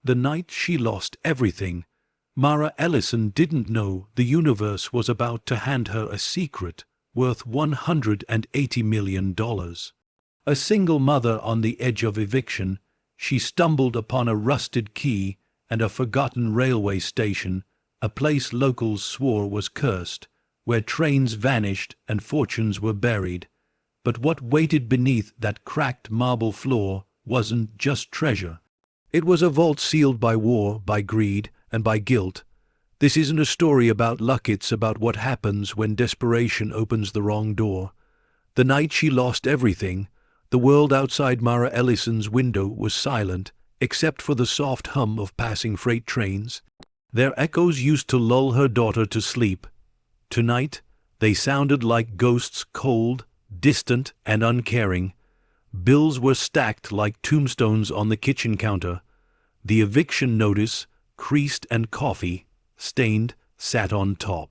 The night she lost everything, Mara Ellison didn't know the universe was about to hand her a secret worth $180 million. A single mother on the edge of eviction, she stumbled upon a rusted key and a forgotten railway station, a place locals swore was cursed, where trains vanished and fortunes were buried. But what waited beneath that cracked marble floor wasn't just treasure. It was a vault sealed by war, by greed, and by guilt. This isn't a story about luck, it's about what happens when desperation opens the wrong door. The night she lost everything, the world outside Mara Ellison's window was silent, except for the soft hum of passing freight trains. Their echoes used to lull her daughter to sleep. Tonight, they sounded like ghosts, cold, distant, and uncaring. Bills were stacked like tombstones on the kitchen counter. The eviction notice, creased and coffee-stained, sat on top.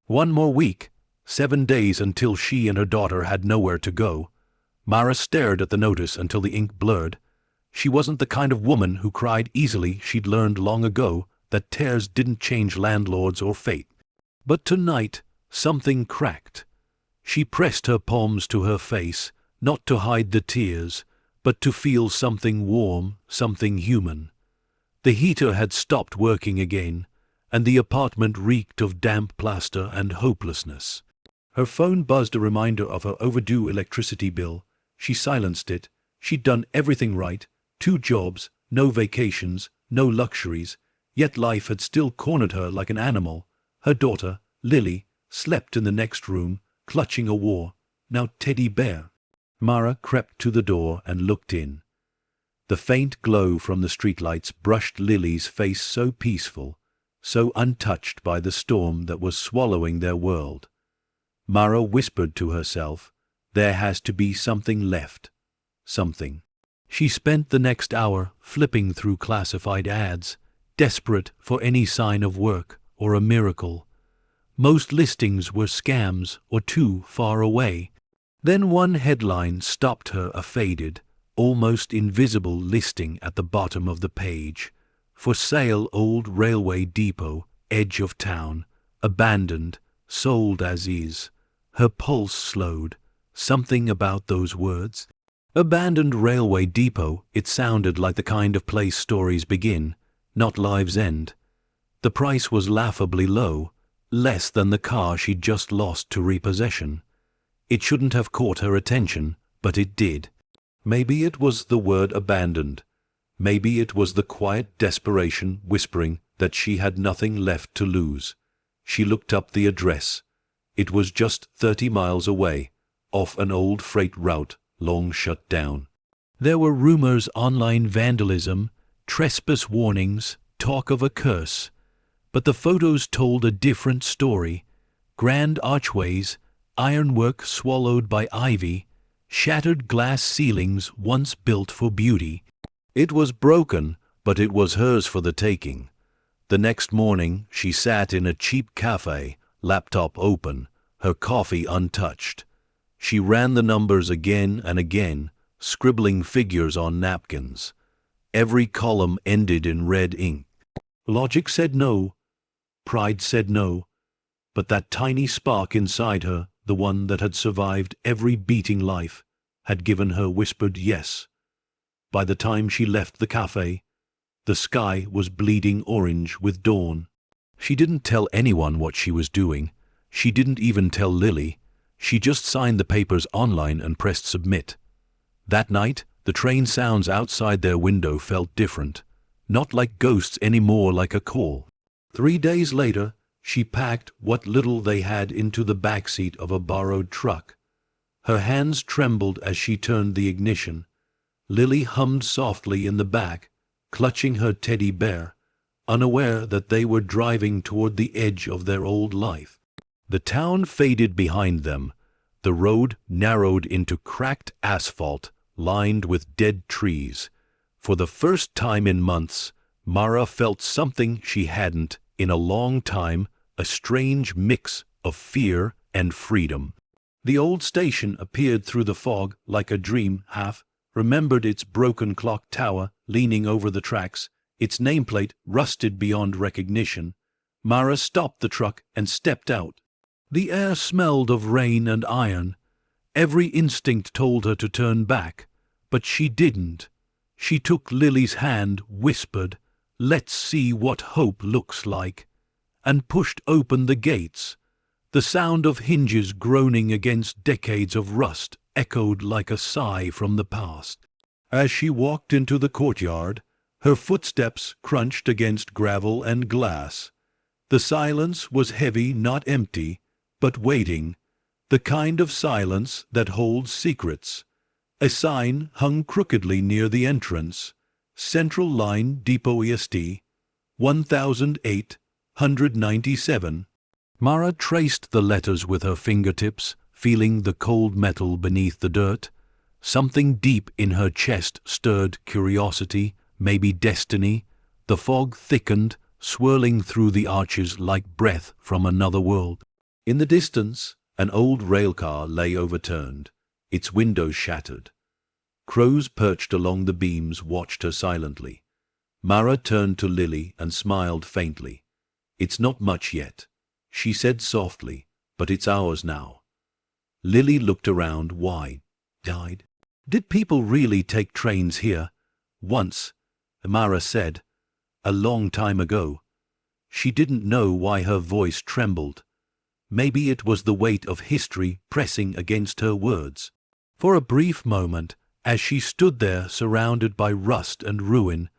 One more week, 7 days until she and her daughter had nowhere to go. Mara stared at the notice until the ink blurred. She wasn't the kind of woman who cried easily. She'd learned long ago that tears didn't change landlords or fate. But tonight, something cracked. She pressed her palms to her face, not to hide the tears, but to feel something warm, something human. The heater had stopped working again, and the apartment reeked of damp plaster and hopelessness. Her phone buzzed a reminder of her overdue electricity bill. She silenced it. She'd done everything right, 2 jobs, no vacations, no luxuries, yet life had still cornered her like an animal. Her daughter, Lily, slept in the next room, clutching a now teddy bear. Mara crept to the door and looked in. The faint glow from the streetlights brushed Lily's face, so peaceful, so untouched by the storm that was swallowing their world. Mara whispered to herself, "There has to be something left. Something." She spent the next hour flipping through classified ads, desperate for any sign of work or a miracle. Most listings were scams or too far away. Then one headline stopped her, a faded, almost invisible listing at the bottom of the page. For sale, old railway depot, edge of town, abandoned, sold as is. Her pulse slowed. Something about those words. Abandoned railway depot, it sounded like the kind of place stories begin, not lives end. The price was laughably low, less than the car she'd just lost to repossession. It shouldn't have caught her attention, but it did. Maybe it was the word abandoned. Maybe it was the quiet desperation whispering that she had nothing left to lose. She looked up the address. It was just 30 miles away, off an old freight route long shut down. There were rumors, online vandalism, trespass warnings, talk of a curse. But the photos told a different story. Grand archways, ironwork swallowed by ivy, shattered glass ceilings once built for beauty. It was broken, but it was hers for the taking. The next morning she sat in a cheap cafe, laptop open, her coffee untouched. She ran the numbers again and again, scribbling figures on napkins. Every column ended in red ink. Logic said no. Pride said no. But that tiny spark inside her, the one that had survived every beating life, had given her whispered yes. By the time she left the cafe, the sky was bleeding orange with dawn. She didn't tell anyone what she was doing. She didn't even tell Lily. She just signed the papers online and pressed submit. That night, the train sounds outside their window felt different. Not like ghosts anymore, like a call. 3 days later, she packed what little they had into the backseat of a borrowed truck. Her hands trembled as she turned the ignition. Lily hummed softly in the back, clutching her teddy bear, unaware that they were driving toward the edge of their old life. The town faded behind them. The road narrowed into cracked asphalt, lined with dead trees. For the first time in months, Mara felt something she hadn't in a long time, a strange mix of fear and freedom. The old station appeared through the fog like a dream, remembered its broken clock tower leaning over the tracks, its nameplate rusted beyond recognition, Mara stopped the truck and stepped out. The air smelled of rain and iron. Every instinct told her to turn back, but she didn't. She took Lily's hand, whispered, "Let's see what hope looks like," and pushed open the gates. The sound of hinges groaning against decades of rust echoed like a sigh from the past. As she walked into the courtyard, her footsteps crunched against gravel and glass. The silence was heavy, not empty, but waiting, the kind of silence that holds secrets. A sign hung crookedly near the entrance, Central Line Depot EST, 1897. Mara traced the letters with her fingertips, feeling the cold metal beneath the dirt. Something deep in her chest stirred curiosity, maybe destiny. The fog thickened, swirling through the arches like breath from another world. In the distance, an old railcar lay overturned, its windows shattered. Crows perched along the beams watched her silently. Mara turned to Lily and smiled faintly. "It's not much yet," she said softly, "but it's ours now." Lily looked around. Why? Died? Did people really take trains here? Once, Mara said. A long time ago. She didn't know why her voice trembled. Maybe it was the weight of history pressing against her words. For a brief moment, as she stood there surrounded by rust and ruin,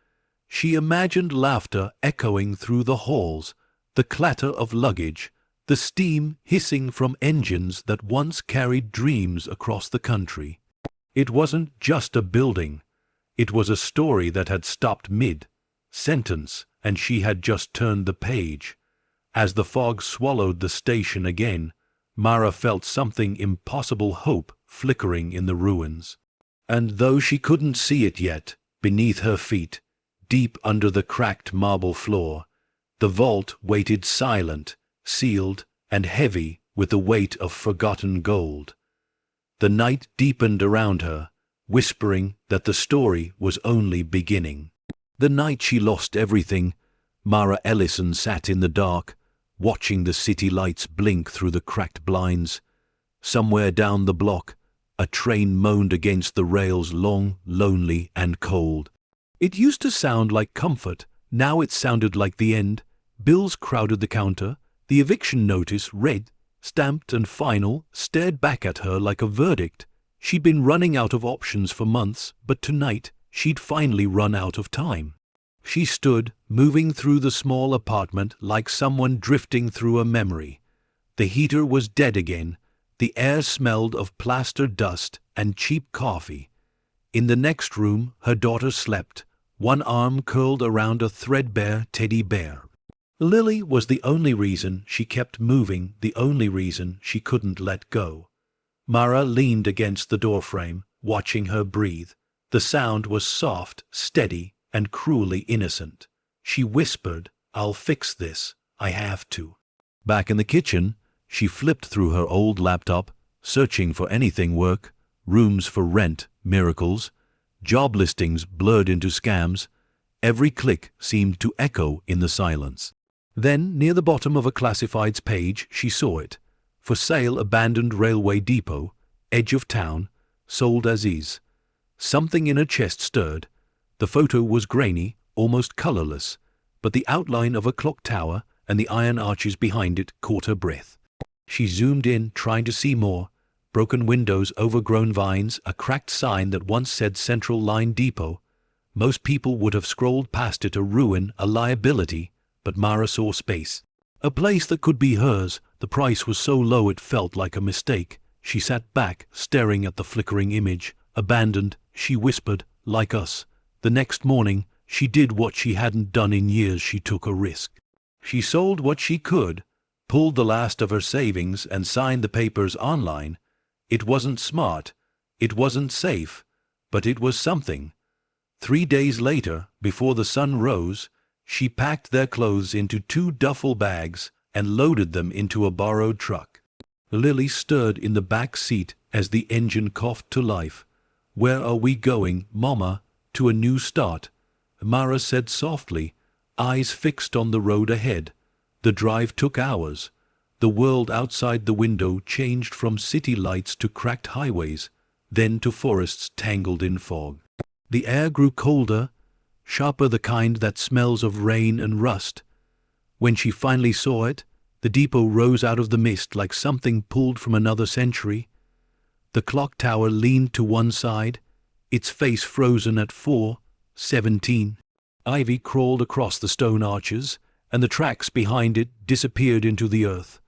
she imagined laughter echoing through the halls, the clatter of luggage, the steam hissing from engines that once carried dreams across the country. It wasn't just a building. It was a story that had stopped mid-sentence, and she had just turned the page. As the fog swallowed the station again, Mara felt something impossible hope flickering in the ruins. And though she couldn't see it yet, beneath her feet, deep under the cracked marble floor, the vault waited silent, sealed, and heavy with the weight of forgotten gold. The night deepened around her, whispering that the story was only beginning. The night she lost everything, Mara Ellison sat in the dark, watching the city lights blink through the cracked blinds. Somewhere down the block, a train moaned against the rails, long, lonely, and cold. It used to sound like comfort. Now it sounded like the end. Bills crowded the counter. The eviction notice, read, stamped and final, stared back at her like a verdict. She'd been running out of options for months, but tonight she'd finally run out of time. She stood, moving through the small apartment like someone drifting through a memory. The heater was dead again. The air smelled of plaster dust and cheap coffee. In the next room, her daughter slept, one arm curled around a threadbare teddy bear. Lily was the only reason she kept moving, the only reason she couldn't let go. Mara leaned against the doorframe, watching her breathe. The sound was soft, steady, and cruelly innocent. She whispered, "I'll fix this. I have to." Back in the kitchen, she flipped through her old laptop, searching for anything work, rooms for rent, miracles, job listings blurred into scams. Every click seemed to echo in the silence. Then, near the bottom of a classifieds page, she saw it. For sale, abandoned railway depot, edge of town, sold as is. Something in her chest stirred. The photo was grainy, almost colorless, but the outline of a clock tower and the iron arches behind it caught her breath. She zoomed in, trying to see more. Broken windows, overgrown vines, a cracked sign that once said Central Line Depot. Most people would have scrolled past it, a ruin, a liability, but Mara saw space. A place that could be hers. The price was so low it felt like a mistake. She sat back, staring at the flickering image. Abandoned, she whispered, like us. The next morning, she did what she hadn't done in years. She took a risk. She sold what she could, pulled the last of her savings, and signed the papers online. It wasn't smart, it wasn't safe, but it was something. 3 days later, before the sun rose, she packed their clothes into 2 duffel bags and loaded them into a borrowed truck. Lily stirred in the back seat as the engine coughed to life. "Where are we going, Mama?" "To a new start." Mara said softly, eyes fixed on the road ahead. The drive took hours. The world outside the window changed from city lights to cracked highways, then to forests tangled in fog. The air grew colder, sharper, the kind that smells of rain and rust. When she finally saw it, the depot rose out of the mist like something pulled from another century. The clock tower leaned to one side, its face frozen at 4:17. Ivy crawled across the stone arches, and the tracks behind it disappeared into the earth.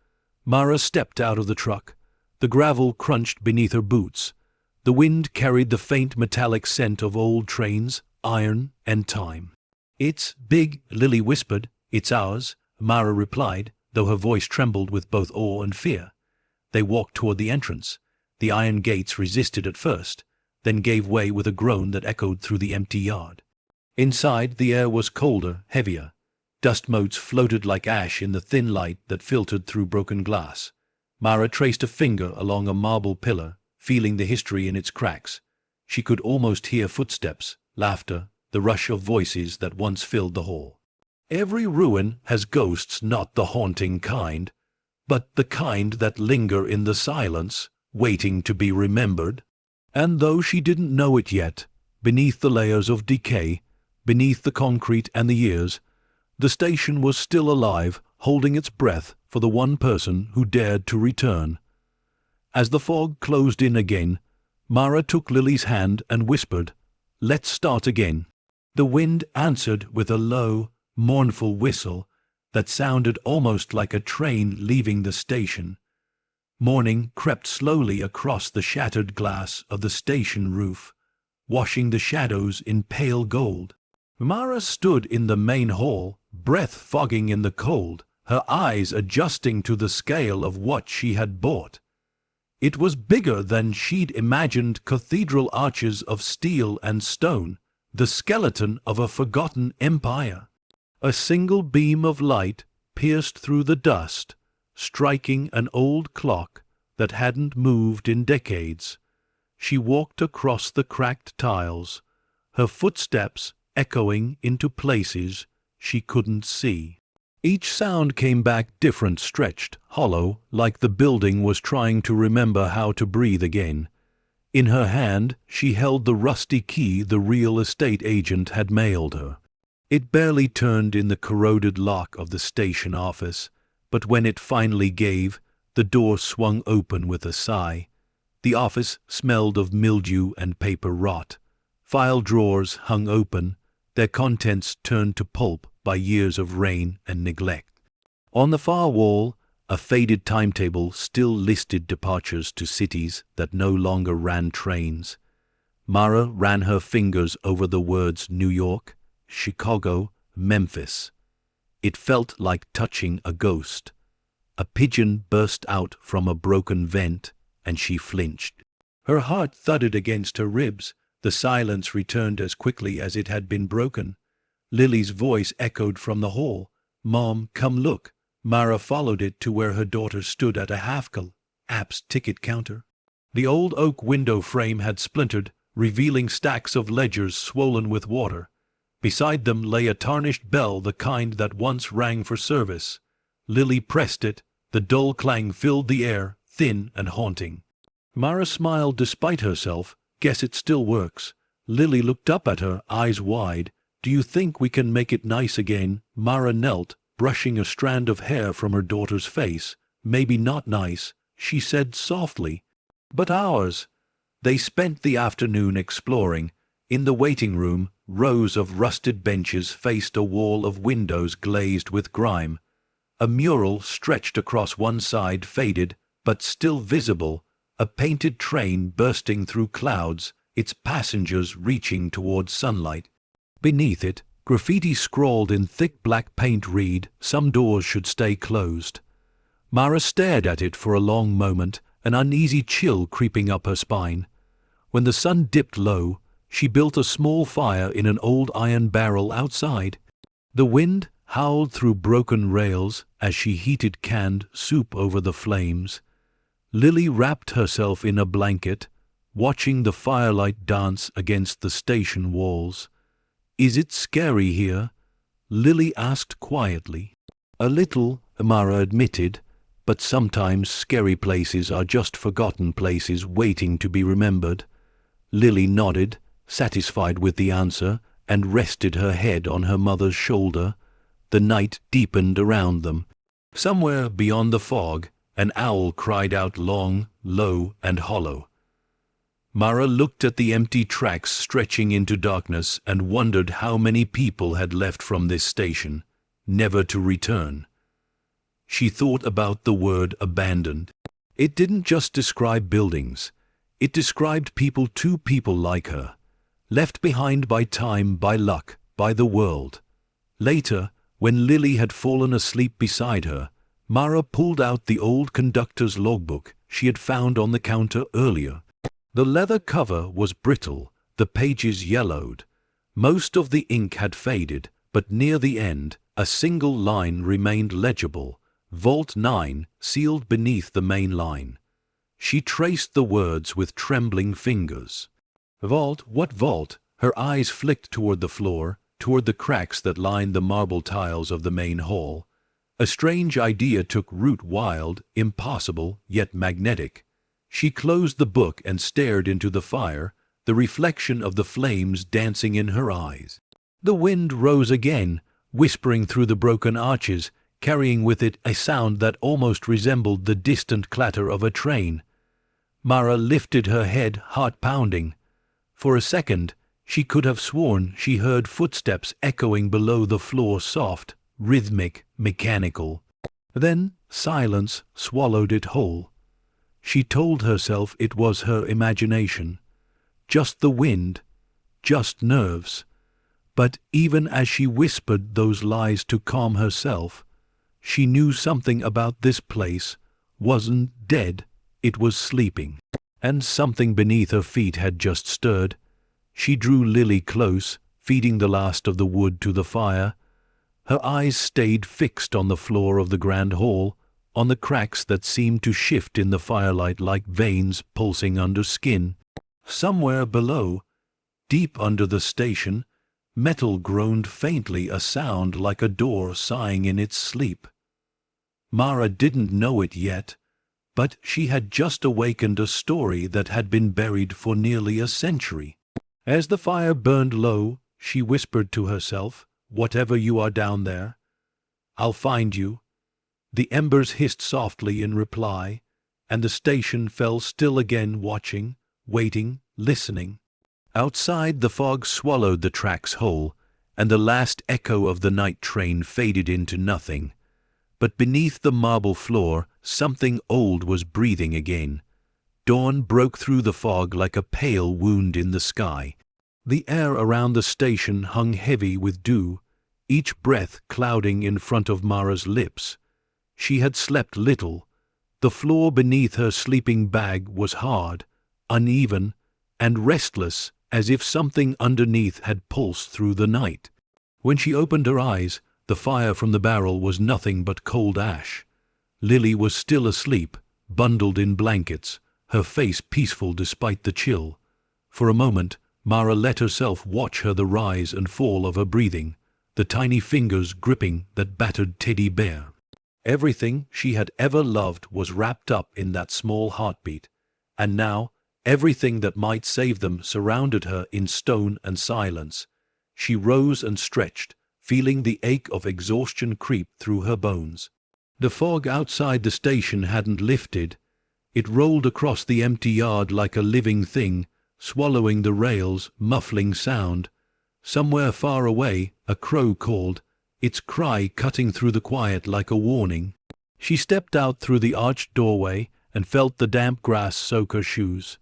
Mara stepped out of the truck. The gravel crunched beneath her boots. The wind carried the faint metallic scent of old trains, iron, and time. "It's big," Lily whispered. "It's ours," Mara replied, though her voice trembled with both awe and fear. They walked toward the entrance. The iron gates resisted at first, then gave way with a groan that echoed through the empty yard. Inside, the air was colder, heavier. Dust motes floated like ash in the thin light that filtered through broken glass. Mara traced a finger along a marble pillar, feeling the history in its cracks. She could almost hear footsteps, laughter, the rush of voices that once filled the hall. Every ruin has ghosts, not the haunting kind, but the kind that linger in the silence, waiting to be remembered. And though she didn't know it yet, beneath the layers of decay, beneath the concrete and the years, the station was still alive, holding its breath for the one person who dared to return. As the fog closed in again, Mara took Lily's hand and whispered, "Let's start again." The wind answered with a low, mournful whistle that sounded almost like a train leaving the station. Morning crept slowly across the shattered glass of the station roof, washing the shadows in pale gold. Mara stood in the main hall, breath fogging in the cold, her eyes adjusting to the scale of what she had bought. It was bigger than she'd imagined, cathedral arches of steel and stone, the skeleton of a forgotten empire. A single beam of light pierced through the dust, striking an old clock that hadn't moved in decades. She walked across the cracked tiles, her footsteps echoing into places she couldn't see. Each sound came back different, stretched, hollow, like the building was trying to remember how to breathe again. In her hand, she held the rusty key the real estate agent had mailed her. It barely turned in the corroded lock of the station office, but when it finally gave, the door swung open with a sigh. The office smelled of mildew and paper rot. File drawers hung open, their contents turned to pulp by years of rain and neglect. On the far wall, a faded timetable still listed departures to cities that no longer ran trains. Mara ran her fingers over the words New York, Chicago, Memphis. It felt like touching a ghost. A pigeon burst out from a broken vent, and she flinched. Her heart thudded against her ribs. The silence returned as quickly as it had been broken. Lily's voice echoed from the hall. "Mom, come look." Mara followed it to where her daughter stood at a Halfkel, App's ticket counter. The old oak window frame had splintered, revealing stacks of ledgers swollen with water. Beside them lay a tarnished bell, the kind that once rang for service. Lily pressed it. The dull clang filled the air, thin and haunting. Mara smiled despite herself. "Guess it still works." Lily looked up at her, eyes wide. "Do you think we can make it nice again?" Mara knelt, brushing a strand of hair from her daughter's face. "Maybe not nice," she said softly, "but ours." They spent the afternoon exploring. In the waiting room, rows of rusted benches faced a wall of windows glazed with grime. A mural stretched across one side, faded, but still visible, a painted train bursting through clouds, its passengers reaching towards sunlight. Beneath it, graffiti scrawled in thick black paint read, "Some doors should stay closed." Mara stared at it for a long moment, an uneasy chill creeping up her spine. When the sun dipped low, she built a small fire in an old iron barrel outside. The wind howled through broken rails as she heated canned soup over the flames. Lily wrapped herself in a blanket, watching the firelight dance against the station walls. "Is it scary here?" Lily asked quietly. "A little," Mara admitted, "but sometimes scary places are just forgotten places waiting to be remembered." Lily nodded, satisfied with the answer, and rested her head on her mother's shoulder. The night deepened around them. Somewhere beyond the fog, an owl cried out long, low, and hollow. Mara looked at the empty tracks stretching into darkness and wondered how many people had left from this station, never to return. She thought about the word abandoned. It didn't just describe buildings. It described people, two people like her, left behind by time, by luck, by the world. Later, when Lily had fallen asleep beside her, Mara pulled out the old conductor's logbook she had found on the counter earlier. The leather cover was brittle, the pages yellowed. Most of the ink had faded, but near the end, a single line remained legible, Vault 9, sealed beneath the main line. She traced the words with trembling fingers. "Vault? What vault?" Her eyes flicked toward the floor, toward the cracks that lined the marble tiles of the main hall. A strange idea took root, wild, impossible, yet magnetic. She closed the book and stared into the fire, the reflection of the flames dancing in her eyes. The wind rose again, whispering through the broken arches, carrying with it a sound that almost resembled the distant clatter of a train. Mara lifted her head, heart pounding. For a second, she could have sworn she heard footsteps echoing below the floor, soft, rhythmic, mechanical. Then silence swallowed it whole. She told herself it was her imagination, just the wind, just nerves. But even as she whispered those lies to calm herself, she knew something about this place wasn't dead, it was sleeping. And something beneath her feet had just stirred. She drew Lily close, feeding the last of the wood to the fire. Her eyes stayed fixed on the floor of the grand hall, on the cracks that seemed to shift in the firelight like veins pulsing under skin. Somewhere below, deep under the station, metal groaned faintly, a sound like a door sighing in its sleep. Mara didn't know it yet, but she had just awakened a story that had been buried for nearly a century. As the fire burned low, she whispered to herself, "Whatever you are down there, I'll find you." The embers hissed softly in reply, and the station fell still again, watching, waiting, listening. Outside, the fog swallowed the tracks whole, and the last echo of the night train faded into nothing. But beneath the marble floor, something old was breathing again. Dawn broke through the fog like a pale wound in the sky. The air around the station hung heavy with dew, each breath clouding in front of Mara's lips. She had slept little. The floor beneath her sleeping bag was hard, uneven, and restless, as if something underneath had pulsed through the night. When she opened her eyes, the fire from the barrel was nothing but cold ash. Lily was still asleep, bundled in blankets, her face peaceful despite the chill. For a moment, Mara let herself watch the rise and fall of her breathing, the tiny fingers gripping that battered teddy bear. Everything she had ever loved was wrapped up in that small heartbeat, and now everything that might save them surrounded her in stone and silence. She rose and stretched, feeling the ache of exhaustion creep through her bones. The fog outside the station hadn't lifted. It rolled across the empty yard like a living thing, swallowing the rails, muffling sound. Somewhere far away, a crow called, its cry cutting through the quiet like a warning. She stepped out through the arched doorway and felt the damp grass soak her shoes.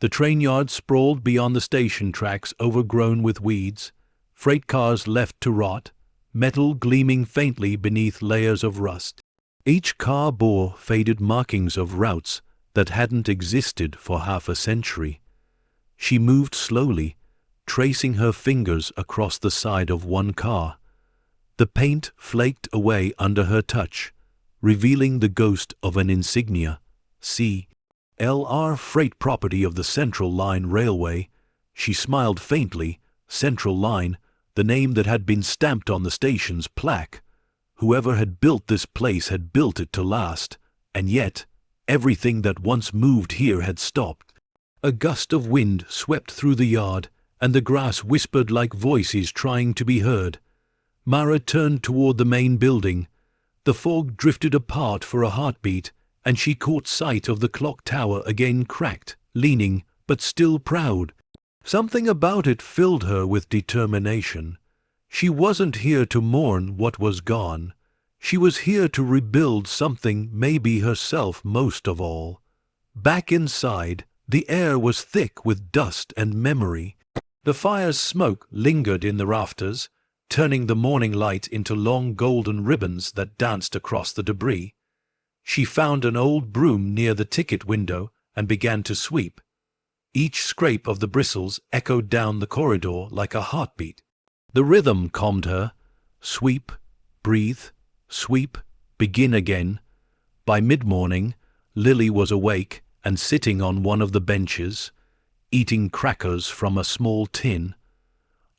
The train yard sprawled beyond the station tracks, overgrown with weeds, freight cars left to rot, metal gleaming faintly beneath layers of rust. Each car bore faded markings of routes that hadn't existed for half a century. She moved slowly, tracing her fingers across the side of one car. The paint flaked away under her touch, revealing the ghost of an insignia, C.L.R. freight property of the Central Line Railway. She smiled faintly. Central Line, the name that had been stamped on the station's plaque. Whoever had built this place had built it to last, and yet everything that once moved here had stopped. A gust of wind swept through the yard, and the grass whispered like voices trying to be heard. Mara turned toward the main building. The fog drifted apart for a heartbeat, and she caught sight of the clock tower again, cracked, leaning, but still proud. Something about it filled her with determination. She wasn't here to mourn what was gone. She was here to rebuild something, maybe herself most of all. Back inside, the air was thick with dust and memory. The fire's smoke lingered in the rafters, turning the morning light into long golden ribbons that danced across the debris. She found an old broom near the ticket window and began to sweep. Each scrape of the bristles echoed down the corridor like a heartbeat. The rhythm calmed her. Sweep, breathe, sweep, begin again. By mid-morning, Lily was awake and sitting on one of the benches, eating crackers from a small tin.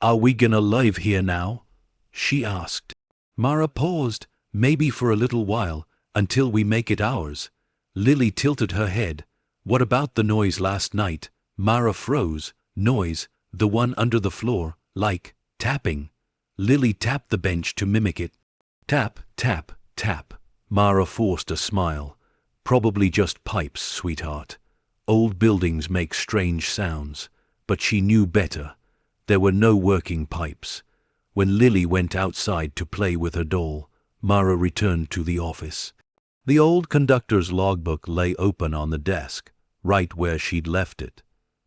"Are we gonna live here now?" she asked. Mara paused, "Maybe for a little while, until we make it ours." Lily tilted her head. "What about the noise last night?" Mara froze. "Noise, the one under the floor, like tapping." Lily tapped the bench to mimic it. Tap, tap, tap. Mara forced a smile. "Probably just pipes, sweetheart. Old buildings make strange sounds." But she knew better. There were no working pipes. When Lily went outside to play with her doll, Mara returned to the office. The old conductor's logbook lay open on the desk, right where she'd left it.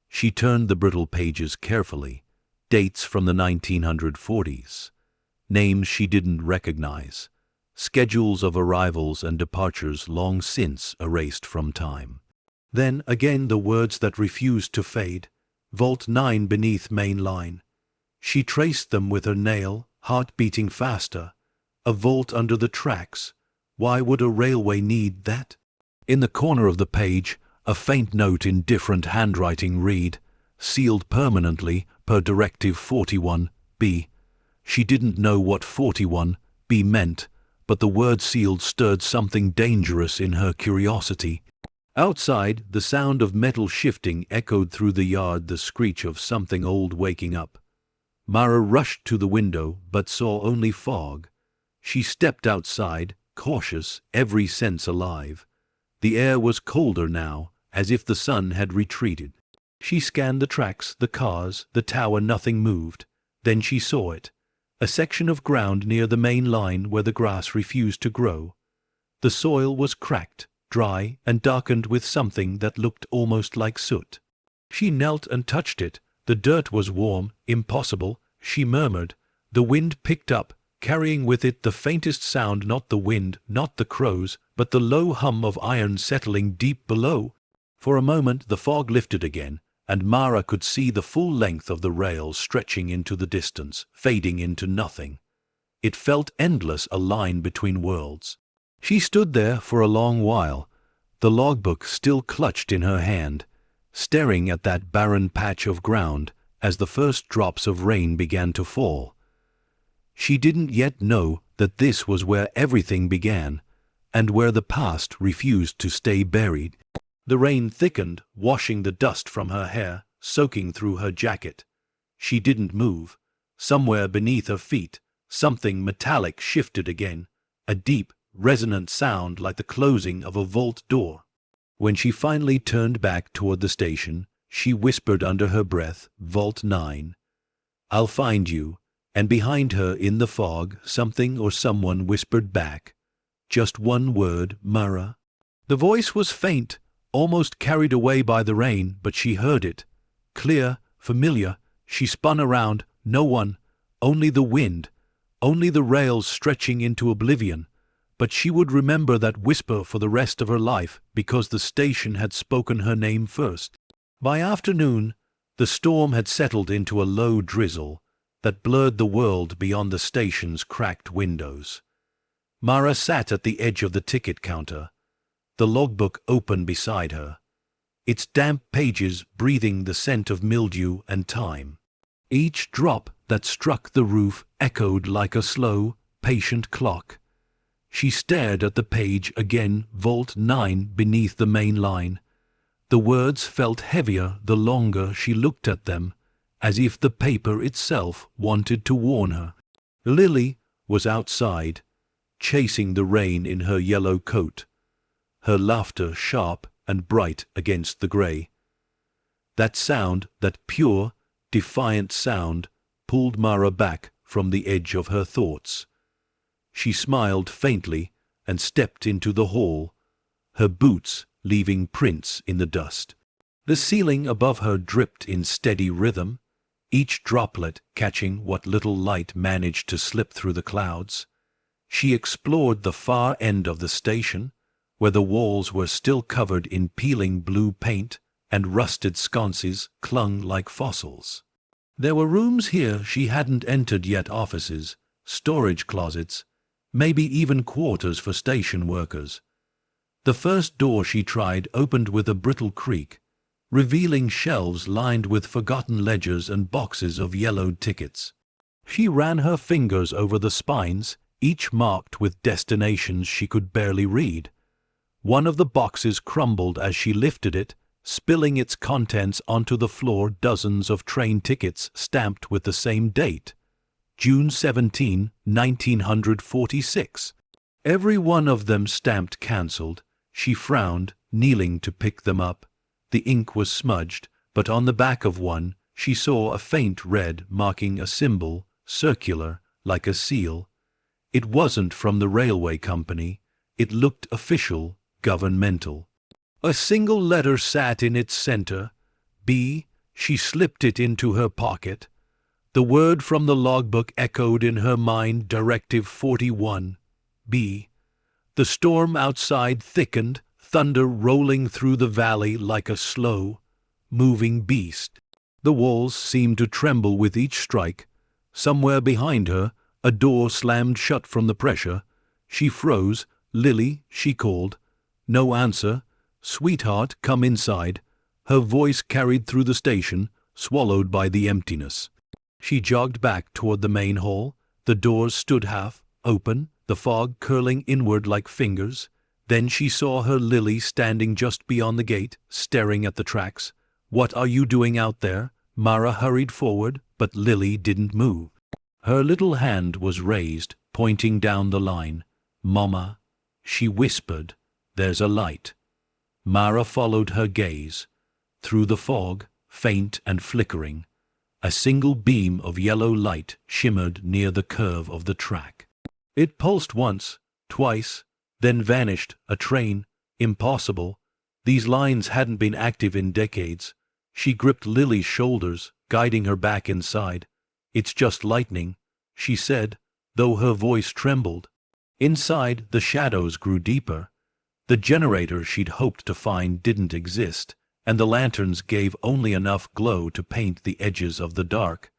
She turned the brittle pages carefully. Dates from the 1940s. Names she didn't recognize. Schedules of arrivals and departures long since erased from time. Then again the words that refused to fade. Vault 9 beneath main line. She traced them with her nail, heart beating faster. A vault under the tracks. Why would a railway need that? In the corner of the page, a faint note in different handwriting read, "Sealed permanently per Directive 41B." She didn't know what 41B meant, but the word sealed stirred something dangerous in her curiosity. Outside, the sound of metal shifting echoed through the yard, the screech of something old waking up. Mara rushed to the window, but saw only fog. She stepped outside, cautious, every sense alive. The air was colder now, as if the sun had retreated. She scanned the tracks, the cars, the tower. Nothing moved. Then she saw it. A section of ground near the main line where the grass refused to grow. The soil was cracked, dry, and darkened with something that looked almost like soot. She knelt and touched it. The dirt was warm. "Impossible," she murmured. The wind picked up, carrying with it the faintest sound, not the wind, not the crows, but the low hum of iron settling deep below. For a moment the fog lifted again, and Mara could see the full length of the rails stretching into the distance, fading into nothing. It felt endless, a line between worlds. She stood there for a long while, the logbook still clutched in her hand, staring at that barren patch of ground as the first drops of rain began to fall. She didn't yet know that this was where everything began, and where the past refused to stay buried. The rain thickened, washing the dust from her hair, soaking through her jacket. She didn't move. Somewhere beneath her feet, something metallic shifted again, a deep, resonant sound like the closing of a vault door. When she finally turned back toward the station, she whispered under her breath, "Vault 9. I'll find you." And behind her in the fog, something or someone whispered back, just one word, "Mara." The voice was faint, almost carried away by the rain, but she heard it. Clear, familiar. She spun around. No one. Only the wind. Only the rails stretching into oblivion. But she would remember that whisper for the rest of her life, because the station had spoken her name first. By afternoon, the storm had settled into a low drizzle that blurred the world beyond the station's cracked windows. Mara sat at the edge of the ticket counter, the logbook open beside her, its damp pages breathing the scent of mildew and time. Each drop that struck the roof echoed like a slow, patient clock. She stared at the page again, Vault 9 beneath the main line. The words felt heavier the longer she looked at them, as if the paper itself wanted to warn her. Lily was outside, chasing the rain in her yellow coat, her laughter sharp and bright against the grey. That sound, that pure, defiant sound, pulled Mara back from the edge of her thoughts. She smiled faintly and stepped into the hall, her boots leaving prints in the dust. The ceiling above her dripped in steady rhythm, each droplet catching what little light managed to slip through the clouds. She explored the far end of the station, where the walls were still covered in peeling blue paint and rusted sconces clung like fossils. There were rooms here she hadn't entered yet, offices, storage closets, maybe even quarters for station workers. The first door she tried opened with a brittle creak, revealing shelves lined with forgotten ledgers and boxes of yellowed tickets. She ran her fingers over the spines, each marked with destinations she could barely read. One of the boxes crumbled as she lifted it, spilling its contents onto the floor. Dozens of train tickets stamped with the same date, June 17, 1946. Every one of them stamped cancelled. She frowned, kneeling to pick them up. The ink was smudged, but on the back of one she saw a faint red marking a symbol, circular, like a seal. It wasn't from the railway company. It looked official, governmental. A single letter sat in its center, B. She slipped it into her pocket. The word from the logbook echoed in her mind, Directive 41, B. The storm outside thickened, thunder rolling through the valley like a slow, moving beast. The walls seemed to tremble with each strike. Somewhere behind her, a door slammed shut from the pressure. She froze. Lily, she called. No answer. Sweetheart, come inside. Her voice carried through the station, swallowed by the emptiness. She jogged back toward the main hall. The doors stood half open, the fog curling inward like fingers. Then she saw her Lily standing just beyond the gate, staring at the tracks. What are you doing out there? Mara hurried forward, but Lily didn't move. Her little hand was raised, pointing down the line. Mama, she whispered, there's a light. Mara followed her gaze. Through the fog, faint and flickering, a single beam of yellow light shimmered near the curve of the track. It pulsed once, twice, then vanished. A train. Impossible. These lines hadn't been active in decades. She gripped Lily's shoulders, guiding her back inside. It's just lightning, she said, though her voice trembled. Inside, the shadows grew deeper. The generator she'd hoped to find didn't exist, and the lanterns gave only enough glow to paint the edges of the dark.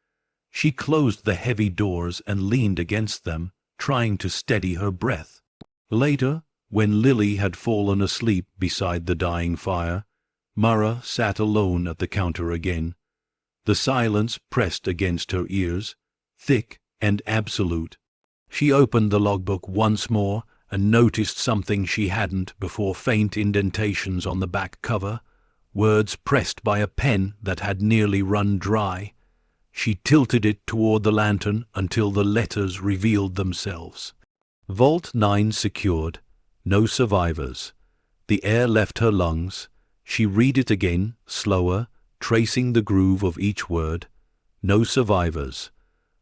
She closed the heavy doors and leaned against them, trying to steady her breath. Later, when Lily had fallen asleep beside the dying fire, Mara sat alone at the counter again. The silence pressed against her ears, thick and absolute. She opened the logbook once more and noticed something she hadn't before: faint indentations on the back cover, words pressed by a pen that had nearly run dry. She tilted it toward the lantern until the letters revealed themselves. Vault 9 secured. No survivors. The air left her lungs. She read it again, slower, tracing the groove of each word. No survivors.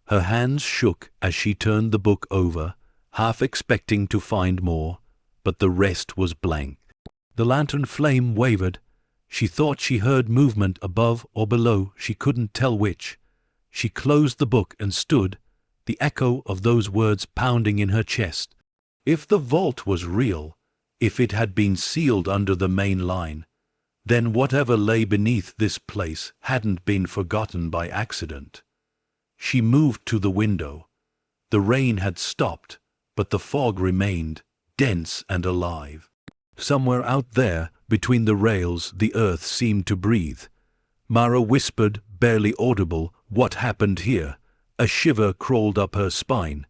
Her hands shook as she turned the book over, half expecting to find more, but the rest was blank. The lantern flame wavered. She thought she heard movement above or below, she couldn't tell which. She closed the book and stood, the echo of those words pounding in her chest. If the vault was real, if it had been sealed under the main line, then whatever lay beneath this place hadn't been forgotten by accident. She moved to the window. The rain had stopped, but the fog remained, dense and alive. Somewhere out there, between the rails, the earth seemed to breathe. Mara whispered, barely audible, "What happened here?" A shiver crawled up her spine.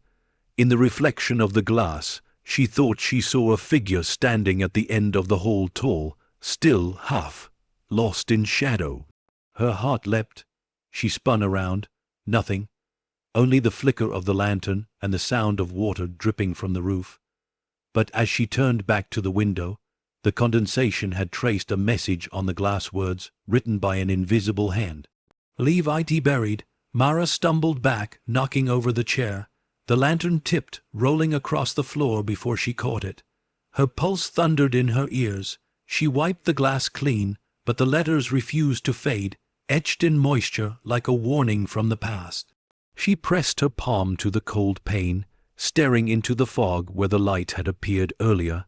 In the reflection of the glass, she thought she saw a figure standing at the end of the hall, tall, still, half lost in shadow. Her heart leapt. She spun around. Nothing. Only the flicker of the lantern and the sound of water dripping from the roof. But as she turned back to the window, the condensation had traced a message on the glass, words written by an invisible hand. "Leave it buried." Mara stumbled back, knocking over the chair. The lantern tipped, rolling across the floor before she caught it. Her pulse thundered in her ears. She wiped the glass clean, but the letters refused to fade, etched in moisture like a warning from the past. She pressed her palm to the cold pane, staring into the fog where the light had appeared earlier.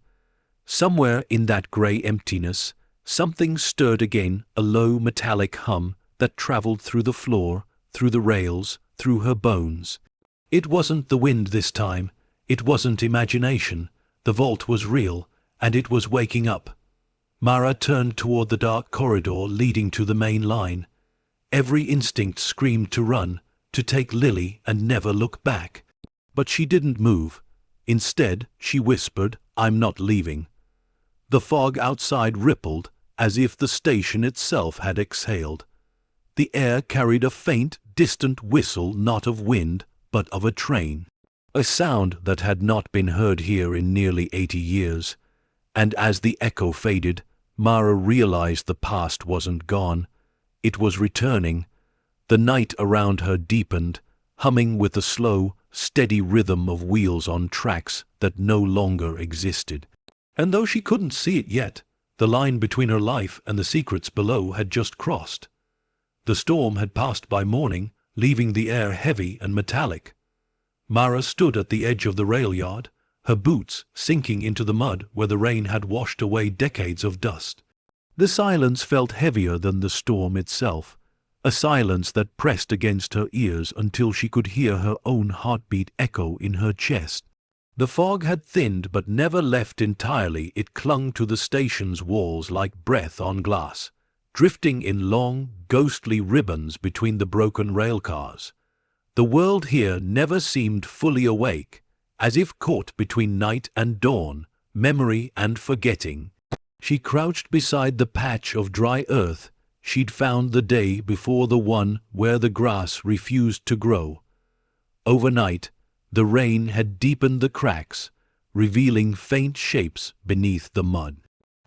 Somewhere in that grey emptiness, something stirred again, a low metallic hum that traveled through the floor, through the rails, through her bones. It wasn't the wind this time. It wasn't imagination. The vault was real, and it was waking up. Mara turned toward the dark corridor leading to the main line. Every instinct screamed to run, to take Lily and never look back. But she didn't move. Instead, she whispered, "I'm not leaving." The fog outside rippled, as if the station itself had exhaled. The air carried a faint, distant whistle, not of wind, but of a train. A sound that had not been heard here in nearly 80 years. And as the echo faded, Mara realized the past wasn't gone. It was returning. The night around her deepened, humming with the slow, steady rhythm of wheels on tracks that no longer existed. And though she couldn't see it yet, the line between her life and the secrets below had just crossed. The storm had passed by morning, leaving the air heavy and metallic. Mara stood at the edge of the rail yard, her boots sinking into the mud where the rain had washed away decades of dust. The silence felt heavier than the storm itself, a silence that pressed against her ears until she could hear her own heartbeat echo in her chest. The fog had thinned but never left entirely. It clung to the station's walls like breath on glass, drifting in long, ghostly ribbons between the broken rail cars. The world here never seemed fully awake, as if caught between night and dawn, memory and forgetting. She crouched beside the patch of dry earth she'd found the day before, the one where the grass refused to grow. Overnight, the rain had deepened the cracks, revealing faint shapes beneath the mud.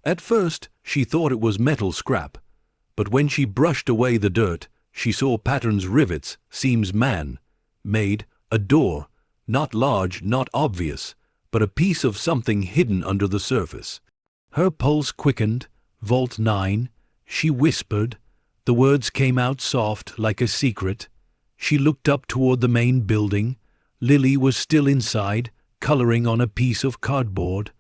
At first, she thought it was metal scrap, but when she brushed away the dirt, she saw patterns, rivets, seams, man-made, a door, not large, not obvious, but a piece of something hidden under the surface. Her pulse quickened. "Vault 9, she whispered. The words came out soft like a secret. She looked up toward the main building. Lily was still inside, coloring on a piece of cardboard.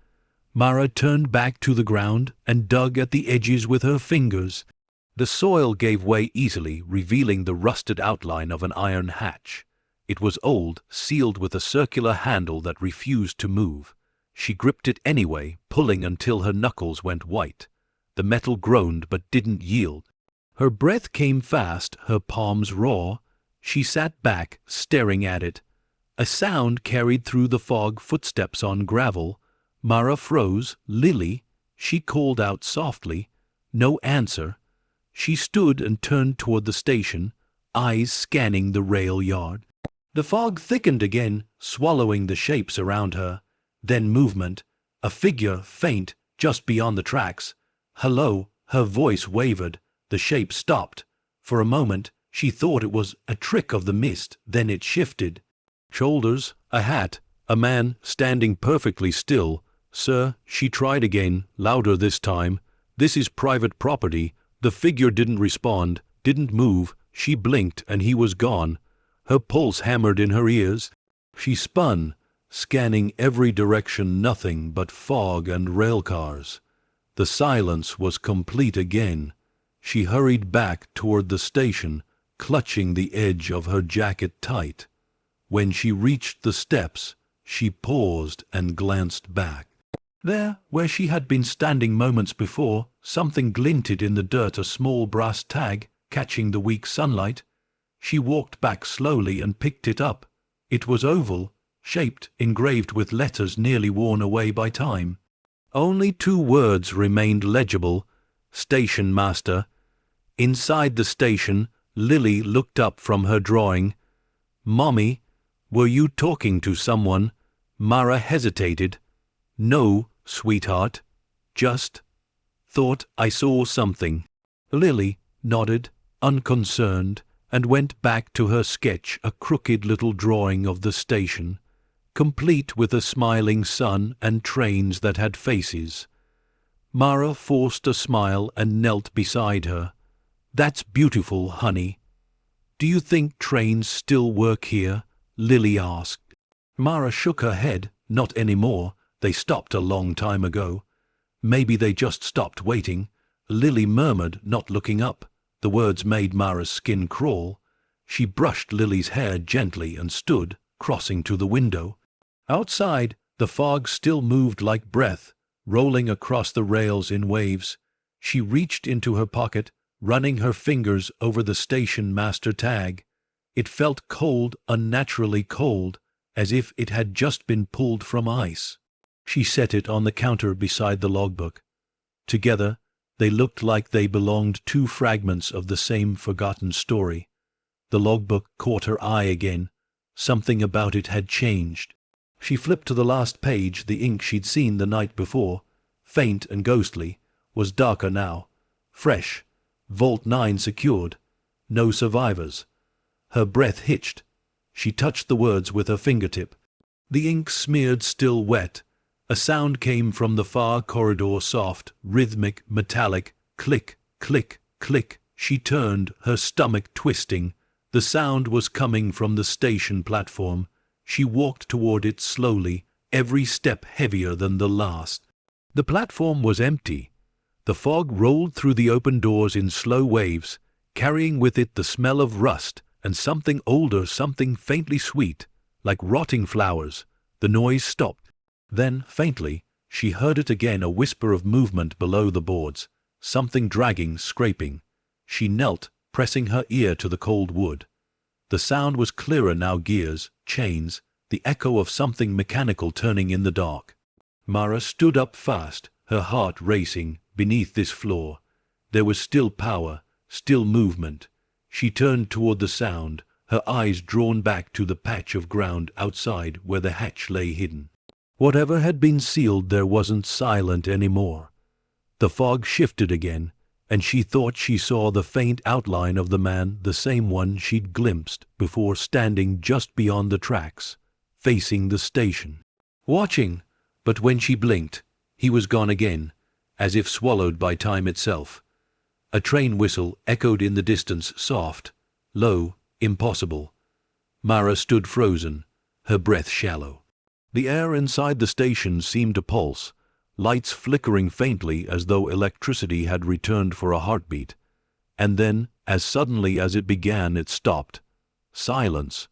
Mara turned back to the ground and dug at the edges with her fingers. The soil gave way easily, revealing the rusted outline of an iron hatch. It was old, sealed with a circular handle that refused to move. She gripped it anyway, pulling until her knuckles went white. The metal groaned but didn't yield. Her breath came fast, her palms raw. She sat back, staring at it. A sound carried through the fog, footsteps on gravel. Mara froze. "Lily," she called out softly. No answer. She stood and turned toward the station, eyes scanning the rail yard. The fog thickened again, swallowing the shapes around her. Then movement. A figure, faint, just beyond the tracks. "Hello," her voice wavered. The shape stopped. For a moment, she thought it was a trick of the mist, then it shifted. Shoulders, a hat, a man standing perfectly still. "Sir," she tried again, louder this time. "This is private property." The figure didn't respond, didn't move. She blinked and he was gone. Her pulse hammered in her ears. She spun, scanning every direction, nothing but fog and rail cars. The silence was complete again. She hurried back toward the station, clutching the edge of her jacket tight. When she reached the steps, she paused and glanced back. There, where she had been standing moments before, something glinted in the dirt, a small brass tag, catching the weak sunlight. She walked back slowly and picked it up. It was oval, shaped, engraved with letters nearly worn away by time. Only 2 words remained legible: Station Master. Inside the station, Lily looked up from her drawing. "Mommy, were you talking to someone?" Mara hesitated. "No, sweetheart. Just thought I saw something." Lily nodded, unconcerned, and went back to her sketch, a crooked little drawing of the station, complete with a smiling sun and trains that had faces. Mara forced a smile and knelt beside her. "That's beautiful, honey." "Do you think trains still work here?" Lily asked. Mara shook her head. "Not anymore. They stopped a long time ago." "Maybe they just stopped waiting," Lily murmured, not looking up. The words made Mara's skin crawl. She brushed Lily's hair gently and stood, crossing to the window. Outside, the fog still moved like breath, rolling across the rails in waves. She reached into her pocket, running her fingers over the station master tag. It felt cold, unnaturally cold, as if it had just been pulled from ice. She set it on the counter beside the logbook. Together, they looked like they belonged, 2 fragments of the same forgotten story. The logbook caught her eye again. Something about it had changed. She flipped to the last page. The ink she'd seen the night before, faint and ghostly, was darker now. Fresh. Vault 9 secured. No survivors. Her breath hitched. She touched the words with her fingertip. The ink smeared, still wet. A sound came from the far corridor, soft, rhythmic, metallic. Click, click, click. She turned, her stomach twisting. The sound was coming from the station platform. She walked toward it slowly, every step heavier than the last. The platform was empty. The fog rolled through the open doors in slow waves, carrying with it the smell of rust and something older, something faintly sweet, like rotting flowers. The noise stopped. Then, faintly, she heard it again, a whisper of movement below the boards, something dragging, scraping. She knelt, pressing her ear to the cold wood. The sound was clearer now, gears, chains, the echo of something mechanical turning in the dark. Mara stood up fast, her heart racing. Beneath this floor, there was still power, still movement. She turned toward the sound, her eyes drawn back to the patch of ground outside where the hatch lay hidden. Whatever had been sealed there wasn't silent anymore. The fog shifted again, and she thought she saw the faint outline of the man, the same one she'd glimpsed before, standing just beyond the tracks, facing the station, watching. But when she blinked, he was gone again, as if swallowed by time itself. A train whistle echoed in the distance, soft, low, impossible. Mara stood frozen, her breath shallow. The air inside the station seemed to pulse, lights flickering faintly as though electricity had returned for a heartbeat. And then, as suddenly as it began, it stopped. Silence.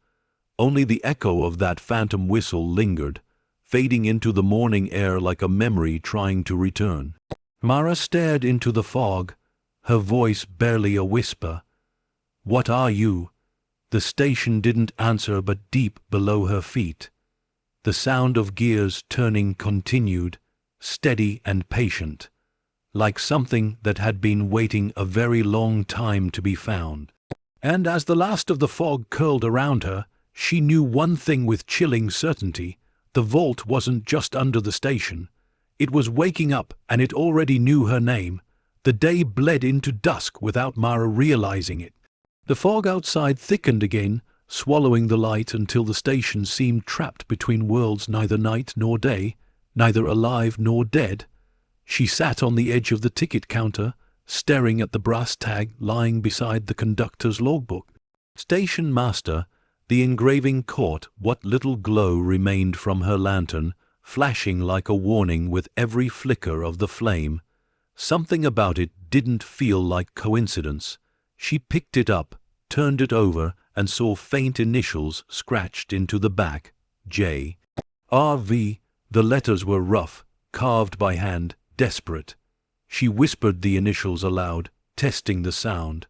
Only the echo of that phantom whistle lingered, fading into the morning air like a memory trying to return. Mara stared into the fog, her voice barely a whisper. "What are you?" The station didn't answer, but deep below her feet, the sound of gears turning continued, steady and patient, like something that had been waiting a very long time to be found. And as the last of the fog curled around her, she knew one thing with chilling certainty: the vault wasn't just under the station. It was waking up, and it already knew her name. The day bled into dusk without Mara realizing it. The fog outside thickened again, swallowing the light until the station seemed trapped between worlds, neither night nor day, neither alive nor dead. She sat on the edge of the ticket counter, staring at the brass tag lying beside the conductor's logbook. Station Master. The engraving caught what little glow remained from her lantern, flashing like a warning with every flicker of the flame. Something about it didn't feel like coincidence. She picked it up, turned it over, and saw faint initials scratched into the back. J. R.V. The letters were rough, carved by hand, desperate. She whispered the initials aloud, testing the sound.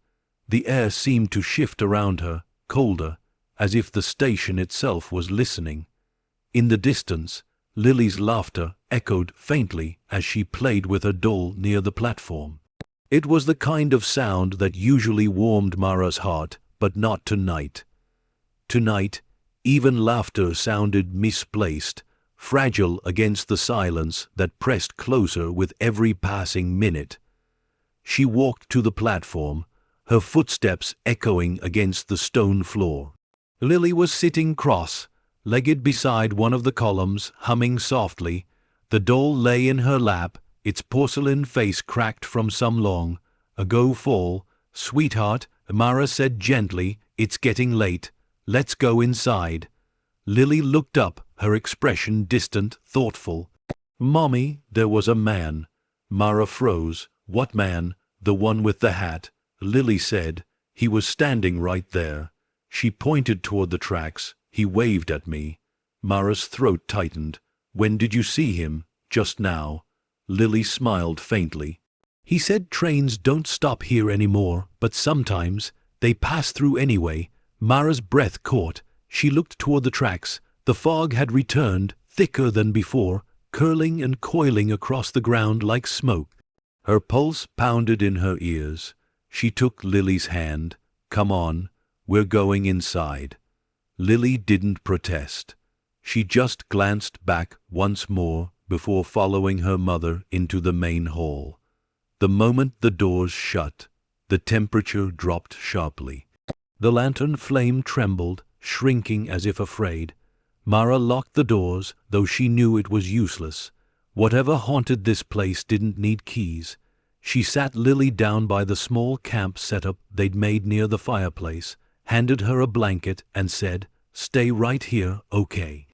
The air seemed to shift around her, colder, as if the station itself was listening. In the distance, Lily's laughter echoed faintly as she played with her doll near the platform. It was the kind of sound that usually warmed Mara's heart, but not tonight. Tonight, even laughter sounded misplaced, fragile against the silence that pressed closer with every passing minute. She walked to the platform, her footsteps echoing against the stone floor. Lily was sitting cross-legged beside one of the columns, humming softly. The doll lay in her lap, its porcelain face cracked from some long-ago fall. "Sweetheart," Mara said gently, "it's getting late. Let's go inside." Lily looked up, her expression distant, thoughtful. "Mommy, there was a man." Mara froze. "What man?" "The one with the hat," Lily said. "He was standing right there." She pointed toward the tracks. "He waved at me." Mara's throat tightened. "When did you see him?" "Just now." Lily smiled faintly. "He said trains don't stop here anymore, but sometimes they pass through anyway." Mara's breath caught. She looked toward the tracks. The fog had returned, thicker than before, curling and coiling across the ground like smoke. Her pulse pounded in her ears. She took Lily's hand. "Come on, we're going inside." Lily didn't protest. She just glanced back once more before following her mother into the main hall. The moment the doors shut, the temperature dropped sharply. The lantern flame trembled, shrinking as if afraid. Mara locked the doors, though she knew it was useless. Whatever haunted this place didn't need keys. She sat Lily down by the small camp setup they'd made near the fireplace, handed her a blanket, and said, "Stay right here, okay?"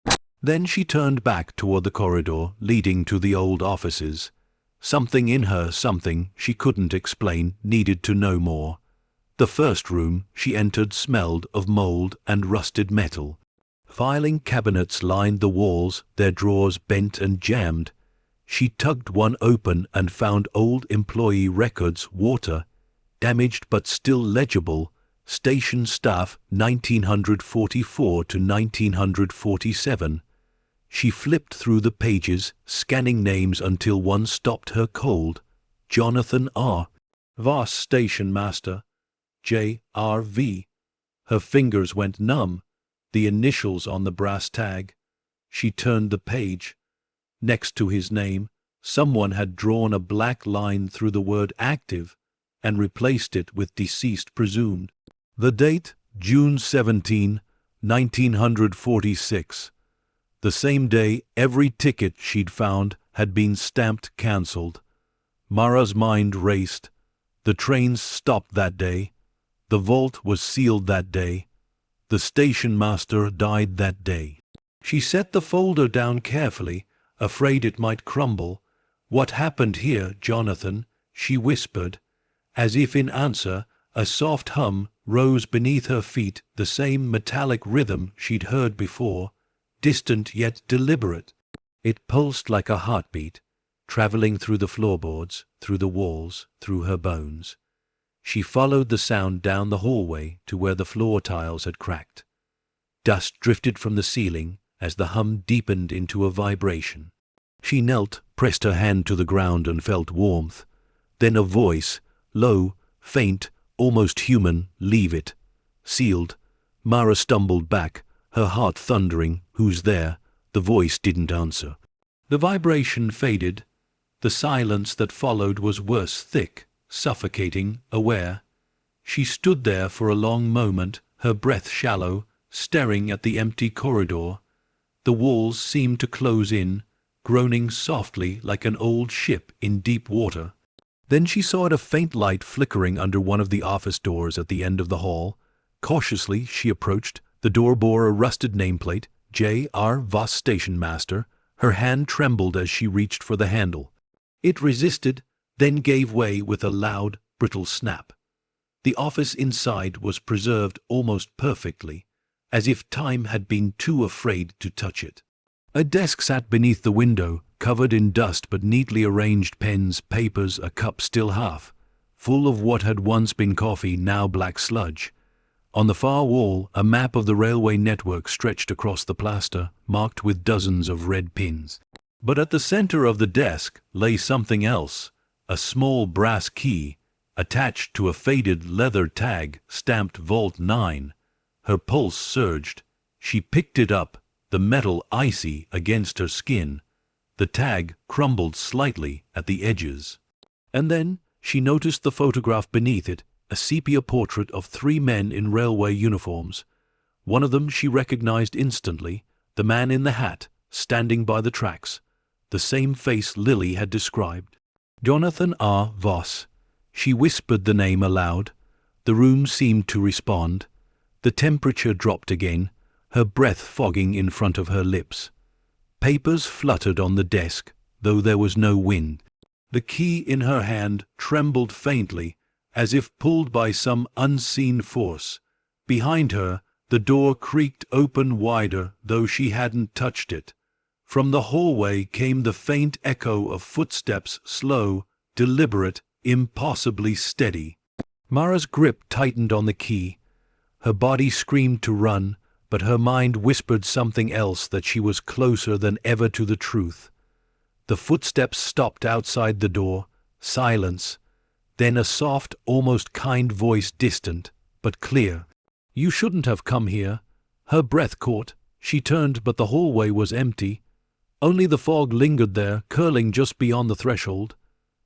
Then she turned back toward the corridor leading to the old offices. Something in her, something she couldn't explain, needed to know more. The first room she entered smelled of mold and rusted metal. Filing cabinets lined the walls, their drawers bent and jammed. She tugged one open and found old employee records, water, damaged but still legible, station staff 1944 to 1947. She flipped through the pages, scanning names until one stopped her cold. Jonathan R. Voss, station master. J.R.V. Her fingers went numb, the initials on the brass tag. She turned the page. Next to his name, someone had drawn a black line through the word active and replaced it with deceased presumed. The date, June 17, 1946. The same day every ticket she'd found had been stamped cancelled. Mara's mind raced. The trains stopped that day. The vault was sealed that day. The station master died that day. She set the folder down carefully, afraid it might crumble. "What happened here, Jonathan?" she whispered. As if in answer, a soft hum rose beneath her feet, the same metallic rhythm she'd heard before, distant yet deliberate. It pulsed like a heartbeat, traveling through the floorboards, through the walls, through her bones. She followed the sound down the hallway to where the floor tiles had cracked. Dust drifted from the ceiling as the hum deepened into a vibration. She knelt, pressed her hand to the ground and felt warmth. Then a voice, low, faint, almost human, "Leave it." Sealed. Mara stumbled back, her heart thundering. "Who's there?" The voice didn't answer. The vibration faded. The silence that followed was worse, thick, suffocating, aware. She stood there for a long moment, her breath shallow, staring at the empty corridor. The walls seemed to close in, groaning softly like an old ship in deep water. Then she saw a faint light flickering under one of the office doors at the end of the hall. Cautiously she approached. The door bore a rusted nameplate, J.R. Voss, Station Master. Her hand trembled as she reached for the handle. It resisted, then gave way with a loud, brittle snap. The office inside was preserved almost perfectly, as if time had been too afraid to touch it. A desk sat beneath the window, covered in dust but neatly arranged pens, papers, a cup still half, full of what had once been coffee, now black sludge. On the far wall, a map of the railway network stretched across the plaster, marked with dozens of red pins. But at the center of the desk lay something else, a small brass key, attached to a faded leather tag stamped Vault 9. Her pulse surged. She picked it up, the metal icy against her skin. The tag crumbled slightly at the edges. And then she noticed the photograph beneath it, a sepia portrait of 3 men in railway uniforms. One of them she recognized instantly, the man in the hat, standing by the tracks. The same face Lily had described. Jonathan R. Voss. She whispered the name aloud. The room seemed to respond. The temperature dropped again, her breath fogging in front of her lips. Papers fluttered on the desk, though there was no wind. The key in her hand trembled faintly, as if pulled by some unseen force. Behind her, the door creaked open wider, though she hadn't touched it. From the hallway came the faint echo of footsteps, slow, deliberate, impossibly steady. Mara's grip tightened on the key. Her body screamed to run, but her mind whispered something else, that she was closer than ever to the truth. The footsteps stopped outside the door. Silence. Then a soft, almost kind voice, distant, but clear. "You shouldn't have come here." Her breath caught. She turned, but the hallway was empty. Only the fog lingered there, curling just beyond the threshold.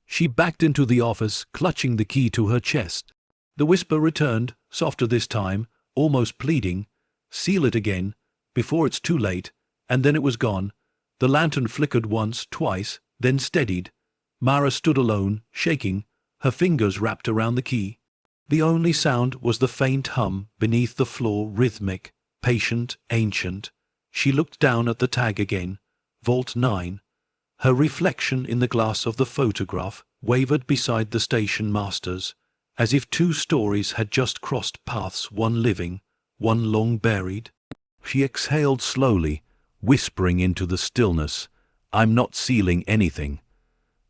She backed into the office, clutching the key to her chest. The whisper returned, softer this time, almost pleading. "Seal it again, before it's too late," and then it was gone. The lantern flickered once, twice, then steadied. Mara stood alone, shaking, her fingers wrapped around the key. The only sound was the faint hum beneath the floor, rhythmic, patient, ancient. She looked down at the tag again. Vault 9. Her reflection in the glass of the photograph wavered beside the station master's, as if 2 stories had just crossed paths, one living, one long buried. She exhaled slowly, whispering into the stillness, "I'm not sealing anything."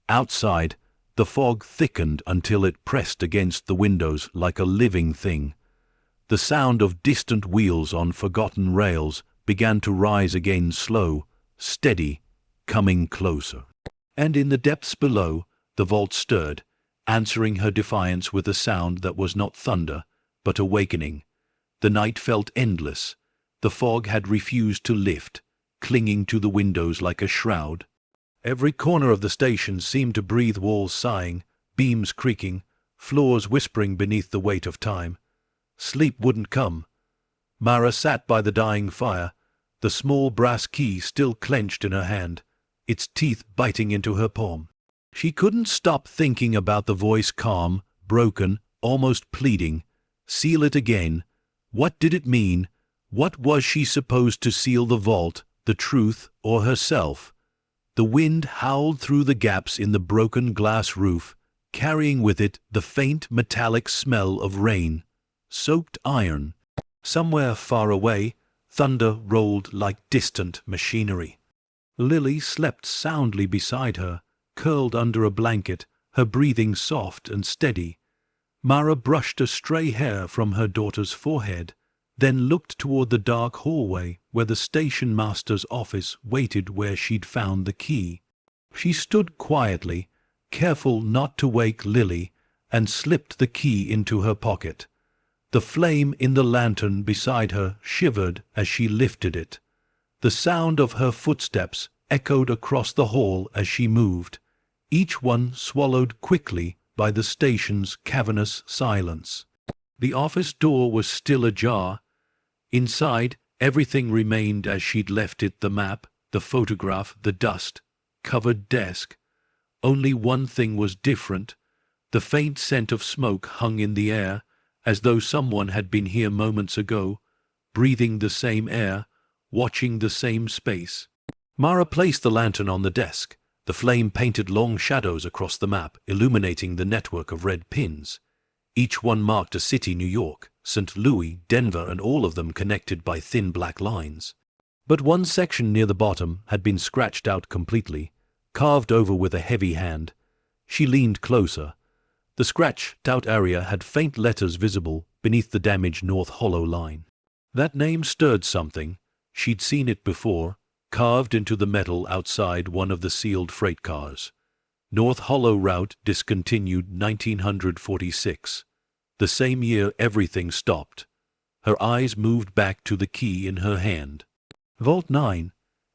Outside, the fog thickened until it pressed against the windows like a living thing. The sound of distant wheels on forgotten rails began to rise again, slow, steady, coming closer. And in the depths below, the vault stirred, answering her defiance with a sound that was not thunder, but awakening. The night felt endless. The fog had refused to lift, clinging to the windows like a shroud. Every corner of the station seemed to breathe, walls sighing, beams creaking, floors whispering beneath the weight of time. Sleep wouldn't come. Mara sat by the dying fire, the small brass key still clenched in her hand, its teeth biting into her palm. She couldn't stop thinking about the voice, calm, broken, almost pleading. Seal it again. What did it mean? What was she supposed to seal? The vault, the truth, or herself? The wind howled through the gaps in the broken glass roof, carrying with it the faint metallic smell of rain, soaked iron. Somewhere far away, thunder rolled like distant machinery. Lily slept soundly beside her, curled under a blanket, her breathing soft and steady. Mara brushed a stray hair from her daughter's forehead, then looked toward the dark hallway where the station master's office waited, where she'd found the key. She stood quietly, careful not to wake Lily, and slipped the key into her pocket. The flame in the lantern beside her shivered as she lifted it. The sound of her footsteps echoed across the hall as she moved, each one swallowed quickly by the station's cavernous silence. The office door was still ajar. Inside, everything remained as she'd left it, the map, the photograph, the dust-covered desk. Only one thing was different. The faint scent of smoke hung in the air, as though someone had been here moments ago, breathing the same air, watching the same space. Mara placed the lantern on the desk. The flame painted long shadows across the map, illuminating the network of red pins. Each one marked a city: New York, St. Louis, Denver, and all of them connected by thin black lines. But one section near the bottom had been scratched out completely, carved over with a heavy hand. She leaned closer. The scratched-out area had faint letters visible, beneath the damaged North Hollow line. That name stirred something. She'd seen it before, carved into the metal outside one of the sealed freight cars. North Hollow route discontinued 1946. The same year everything stopped. Her eyes moved back to the key in her hand. Vault 9.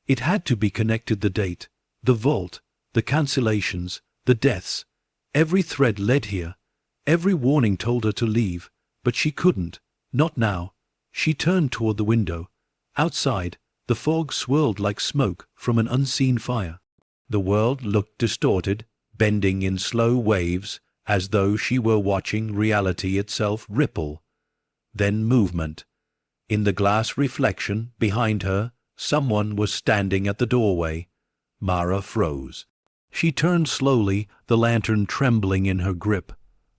It had to be connected. The date, the vault, the cancellations, the deaths. Every thread led here. Every warning told her to leave, but she couldn't. Not now. She turned toward the window. Outside, the fog swirled like smoke from an unseen fire. The world looked distorted, bending in slow waves, as though she were watching reality itself ripple. Then movement. In the glass reflection behind her, someone was standing at the doorway. Mara froze. She turned slowly, the lantern trembling in her grip.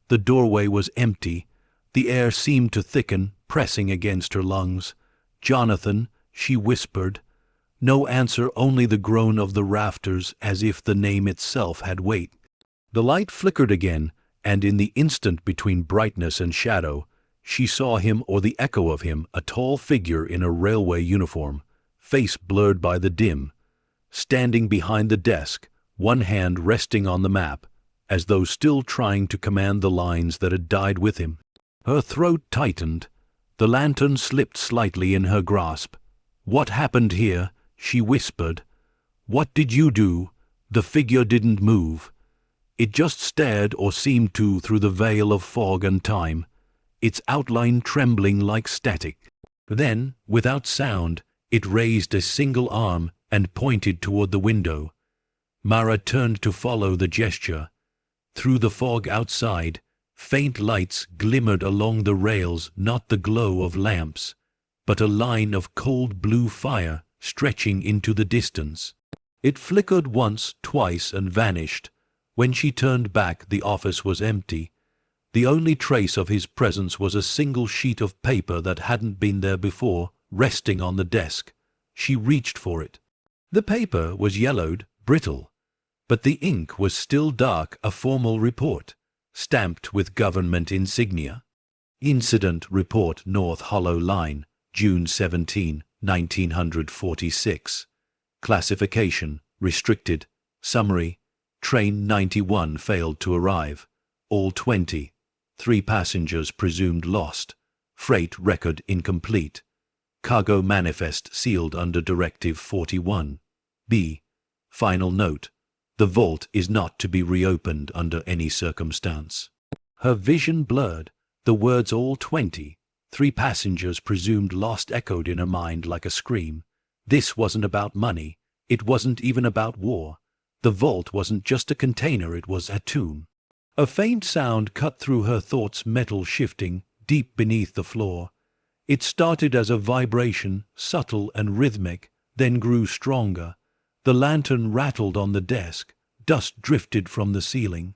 The doorway was empty. The air seemed to thicken, pressing against her lungs. "Jonathan," she whispered. No answer, only the groan of the rafters, as if the name itself had weight. The light flickered again, and in the instant between brightness and shadow, she saw him, or the echo of him, a tall figure in a railway uniform, face blurred by the dim, standing behind the desk, one hand resting on the map, as though still trying to command the lines that had died with him. Her throat tightened. The lantern slipped slightly in her grasp. "What happened here?" she whispered. "What did you do?" The figure didn't move. It just stared, or seemed to, through the veil of fog and time, its outline trembling like static. Then, without sound, it raised a single arm and pointed toward the window. Mara turned to follow the gesture. Through the fog outside, faint lights glimmered along the rails, not the glow of lamps, but a line of cold blue fire stretching into the distance. It flickered once, twice, and vanished. When she turned back, the office was empty. The only trace of his presence was a single sheet of paper that hadn't been there before, resting on the desk. She reached for it. The paper was yellowed, brittle, but the ink was still dark, a formal report, stamped with government insignia. Incident Report, North Hollow Line, June 17, 1946. Classification, restricted. Summary, Train 91 failed to arrive. All 20. 3 passengers presumed lost. Freight record incomplete. Cargo manifest sealed under Directive 41. B. Final note. The vault is not to be reopened under any circumstance. Her vision blurred. The words "all 20, 3 passengers presumed lost" echoed in her mind like a scream. This wasn't about money. It wasn't even about war. The vault wasn't just a container, it was a tomb. A faint sound cut through her thoughts, metal shifting deep beneath the floor. It started as a vibration, subtle and rhythmic, then grew stronger. The lantern rattled on the desk. Dust drifted from the ceiling.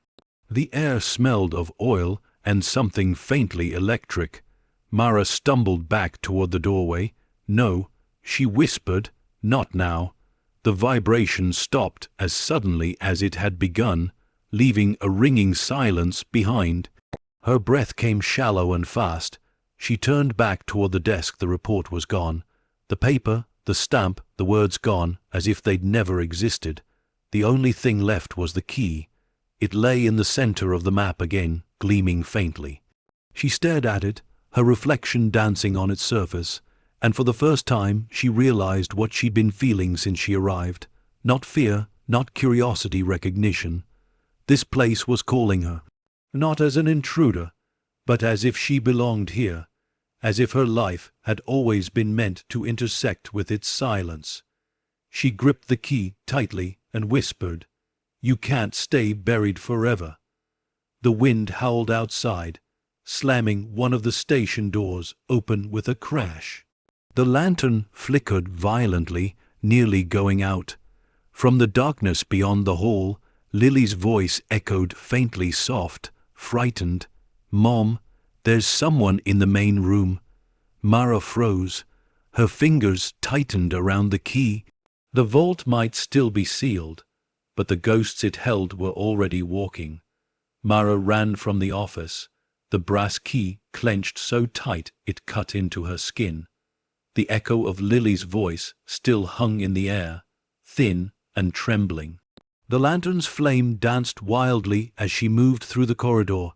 The air smelled of oil and something faintly electric. Mara stumbled back toward the doorway. "No," she whispered, "not now." The vibration stopped as suddenly as it had begun, leaving a ringing silence behind. Her breath came shallow and fast. She turned back toward the desk. The report was gone. The paper, the stamp, the words gone, as if they'd never existed. The only thing left was the key. It lay in the center of the map again, gleaming faintly. She stared at it, her reflection dancing on its surface, and for the first time she realized what she'd been feeling since she arrived. Not fear, not curiosity, recognition. This place was calling her, not as an intruder, but as if she belonged here, as if her life had always been meant to intersect with its silence. She gripped the key tightly and whispered, "You can't stay buried forever." The wind howled outside, slamming one of the station doors open with a crash. The lantern flickered violently, nearly going out. From the darkness beyond the hall, Lily's voice echoed faintly, soft, frightened. "Mom, there's someone in the main room." Mara froze. Her fingers tightened around the key. The vault might still be sealed, but the ghosts it held were already walking. Mara ran from the office. the brass key clenched so tight it cut into her skin. The echo of Lily's voice still hung in the air, thin and trembling. The lantern's flame danced wildly as she moved through the corridor,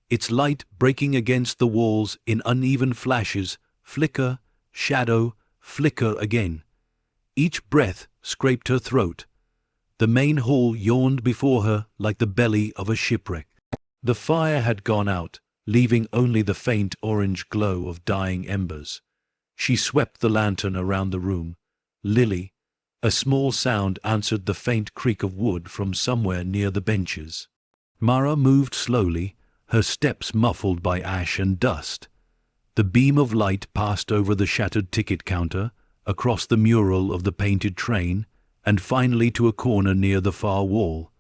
its light breaking against the walls in uneven flashes, flicker, shadow, flicker again. Each breath scraped her throat. The main hall yawned before her like the belly of a shipwreck. The fire had gone out, leaving only the faint orange glow of dying embers. She swept the lantern around the room. Lily. A small sound answered the faint creak of wood from somewhere near the benches. Mara moved slowly, her steps muffled by ash and dust. The beam of light passed over the shattered ticket counter, across the mural of the painted train, and finally to a corner near the far wall.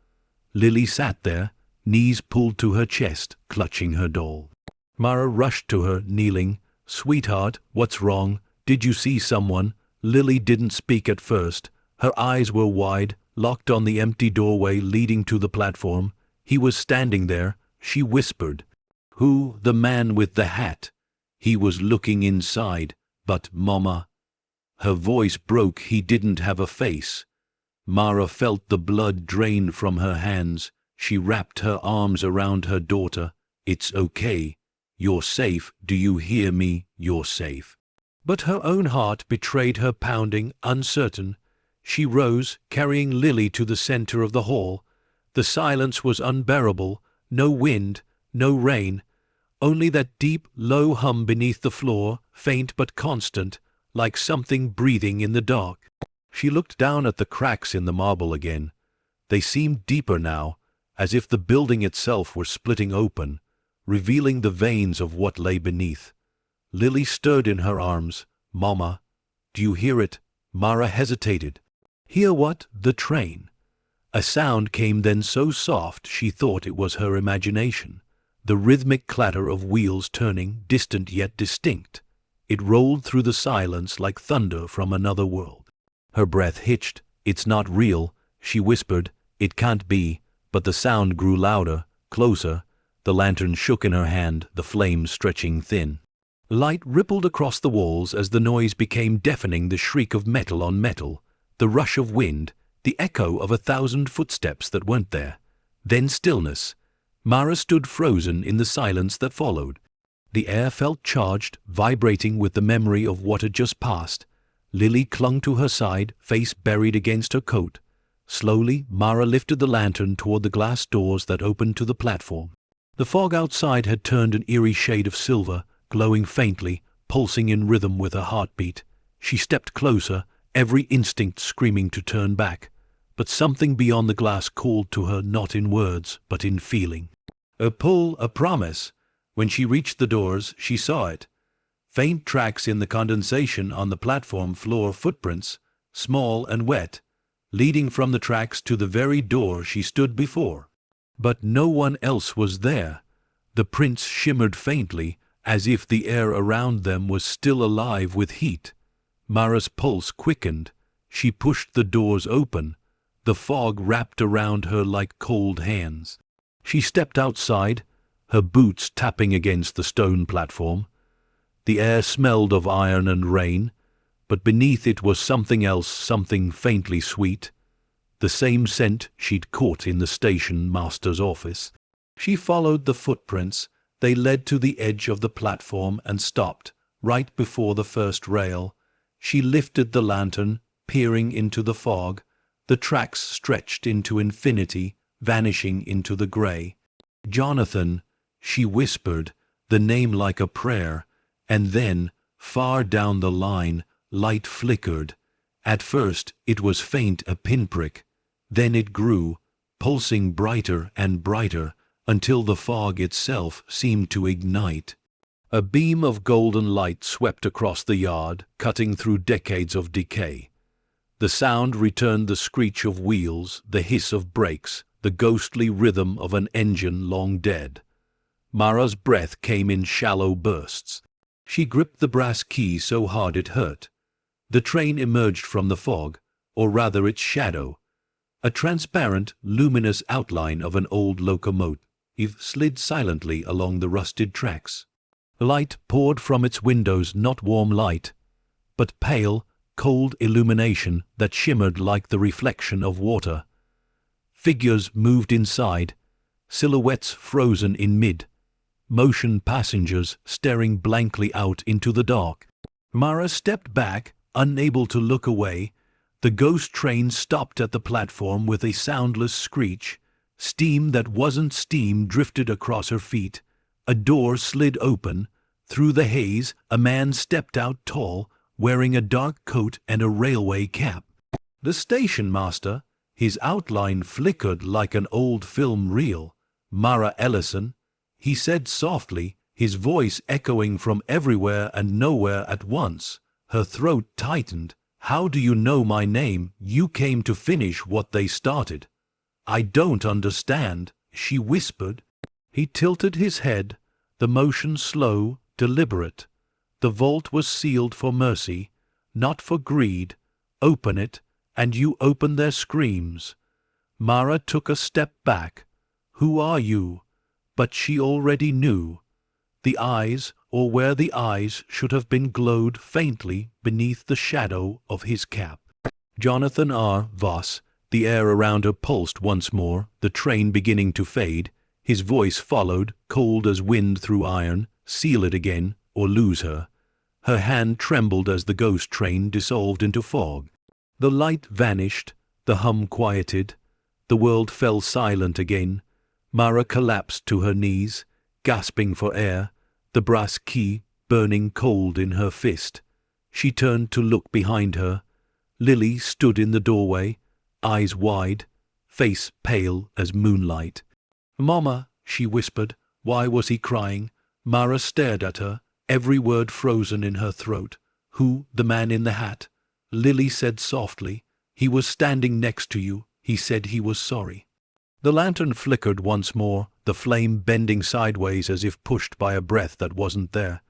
Lily sat there, knees pulled to her chest, clutching her doll. Mara rushed to her, kneeling. "Sweetheart, what's wrong? Did you see someone?" Lily didn't speak at first. Her eyes were wide, locked on the empty doorway leading to the platform. He was standing there, she whispered. "Who? The man with the hat?" He was looking inside. "But, Mama." Her voice broke. He didn't have a face. Mara felt the blood drain from her hands. She wrapped her arms around her daughter. "It's okay. You're safe. Do you hear me? You're safe." But her own heart betrayed her, pounding, uncertain. She rose, carrying Lily to the center of the hall. The silence was unbearable. No wind, no rain. Only that deep, low hum beneath the floor, faint but constant, like something breathing in the dark. She looked down at the cracks in the marble again. They seemed deeper now, as if the building itself were splitting open, revealing the veins of what lay beneath. Lily stirred in her arms. "Mama, do you hear it?" Mara hesitated. "Hear what?" "The train." A sound came then so soft she thought it was her imagination. The rhythmic clatter of wheels turning, distant yet distinct. It rolled through the silence like thunder from another world. Her breath hitched. "It's not real," she whispered. "It can't be." But the sound grew louder, closer. The lantern shook in her hand, the flame stretching thin. Light rippled across the walls as the noise became deafening, the shriek of metal on metal, the rush of wind, the echo of 1,000 footsteps that weren't there. Then stillness. Mara stood frozen in the silence that followed. The air felt charged, vibrating with the memory of what had just passed. Lily clung to her side, face buried against her coat. Slowly, Mara lifted the lantern toward the glass doors that opened to the platform. The fog outside had turned an eerie shade of silver, glowing faintly, pulsing in rhythm with her heartbeat. She stepped closer, every instinct screaming to turn back. But something beyond the glass called to her, not in words, but in feeling. A pull, a promise. When she reached the doors, she saw it. Faint tracks in the condensation on the platform floor, footprints, small and wet, leading from the tracks to the very door she stood before. But no one else was there. The prints shimmered faintly, as if the air around them was still alive with heat. Mara's pulse quickened. She pushed the doors open. The fog wrapped around her like cold hands. She stepped outside, her boots tapping against the stone platform. The air smelled of iron and rain, but beneath it was something else, something faintly sweet. The same scent she'd caught in the station master's office. She followed the footprints. They led to the edge of the platform and stopped, right before the first rail. She lifted the lantern, peering into the fog. The tracks stretched into infinity, vanishing into the grey. "Jonathan," she whispered, the name like a prayer, and then, far down the line, light flickered. At first it was faint, a pinprick. Then it grew, pulsing brighter and brighter, until the fog itself seemed to ignite. A beam of golden light swept across the yard, cutting through decades of decay. The sound returned, the screech of wheels, the hiss of brakes, the ghostly rhythm of an engine long dead. Mara's breath came in shallow bursts. She gripped the brass key so hard it hurt. The train emerged from the fog, or rather its shadow, a transparent, luminous outline of an old locomotive. Eve slid silently along the rusted tracks. Light poured from its windows, not warm light, but pale, cold illumination that shimmered like the reflection of water. Figures moved inside, silhouettes frozen in mid-motion, passengers staring blankly out into the dark. Mara stepped back, unable to look away. The ghost train stopped at the platform with a soundless screech. Steam that wasn't steam drifted across her feet. A door slid open. Through the haze, a man stepped out, tall, wearing a dark coat and a railway cap. The station master, his outline flickered like an old film reel. "Mara Ellison," he said softly, his voice echoing from everywhere and nowhere at once. Her throat tightened. "How do you know my name? You came to finish what they started." "I don't understand," she whispered. He tilted his head, the motion slow, deliberate. "The vault was sealed for mercy, not for greed. Open it, and you open their screams." Mara took a step back. "Who are you?" But she already knew. The eyes, or where the eyes should have been, glowed faintly beneath the shadow of his cap. Jonathan R. Voss. The air around her pulsed once more, the train beginning to fade. His voice followed, cold as wind through iron. "Seal it again, or lose her." Her hand trembled as the ghost train dissolved into fog. The light vanished, the hum quieted. The world fell silent again. Mara collapsed to her knees, gasping for air, the brass key burning cold in her fist. She turned to look behind her. Lily stood in the doorway, eyes wide, face pale as moonlight. "Mama," she whispered. Why was he crying? Mara stared at her, every word frozen in her throat. "Who, the man in the hat?" Lily said softly. "He was standing next to you. He said he was sorry." The lantern flickered once more, the flame bending sideways as if pushed by a breath that wasn't there.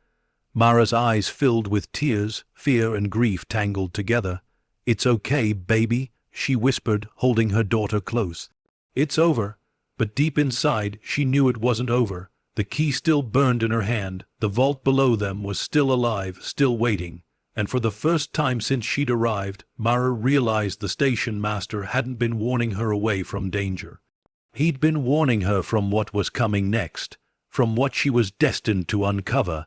Mara's eyes filled with tears, fear and grief tangled together. "It's okay, baby," she whispered, holding her daughter close. "It's over." But deep inside, she knew it wasn't over. The key still burned in her hand. The vault below them was still alive, still waiting. And for the first time since she'd arrived, Mara realized the station master hadn't been warning her away from danger. He'd been warning her from what was coming next, from what she was destined to uncover.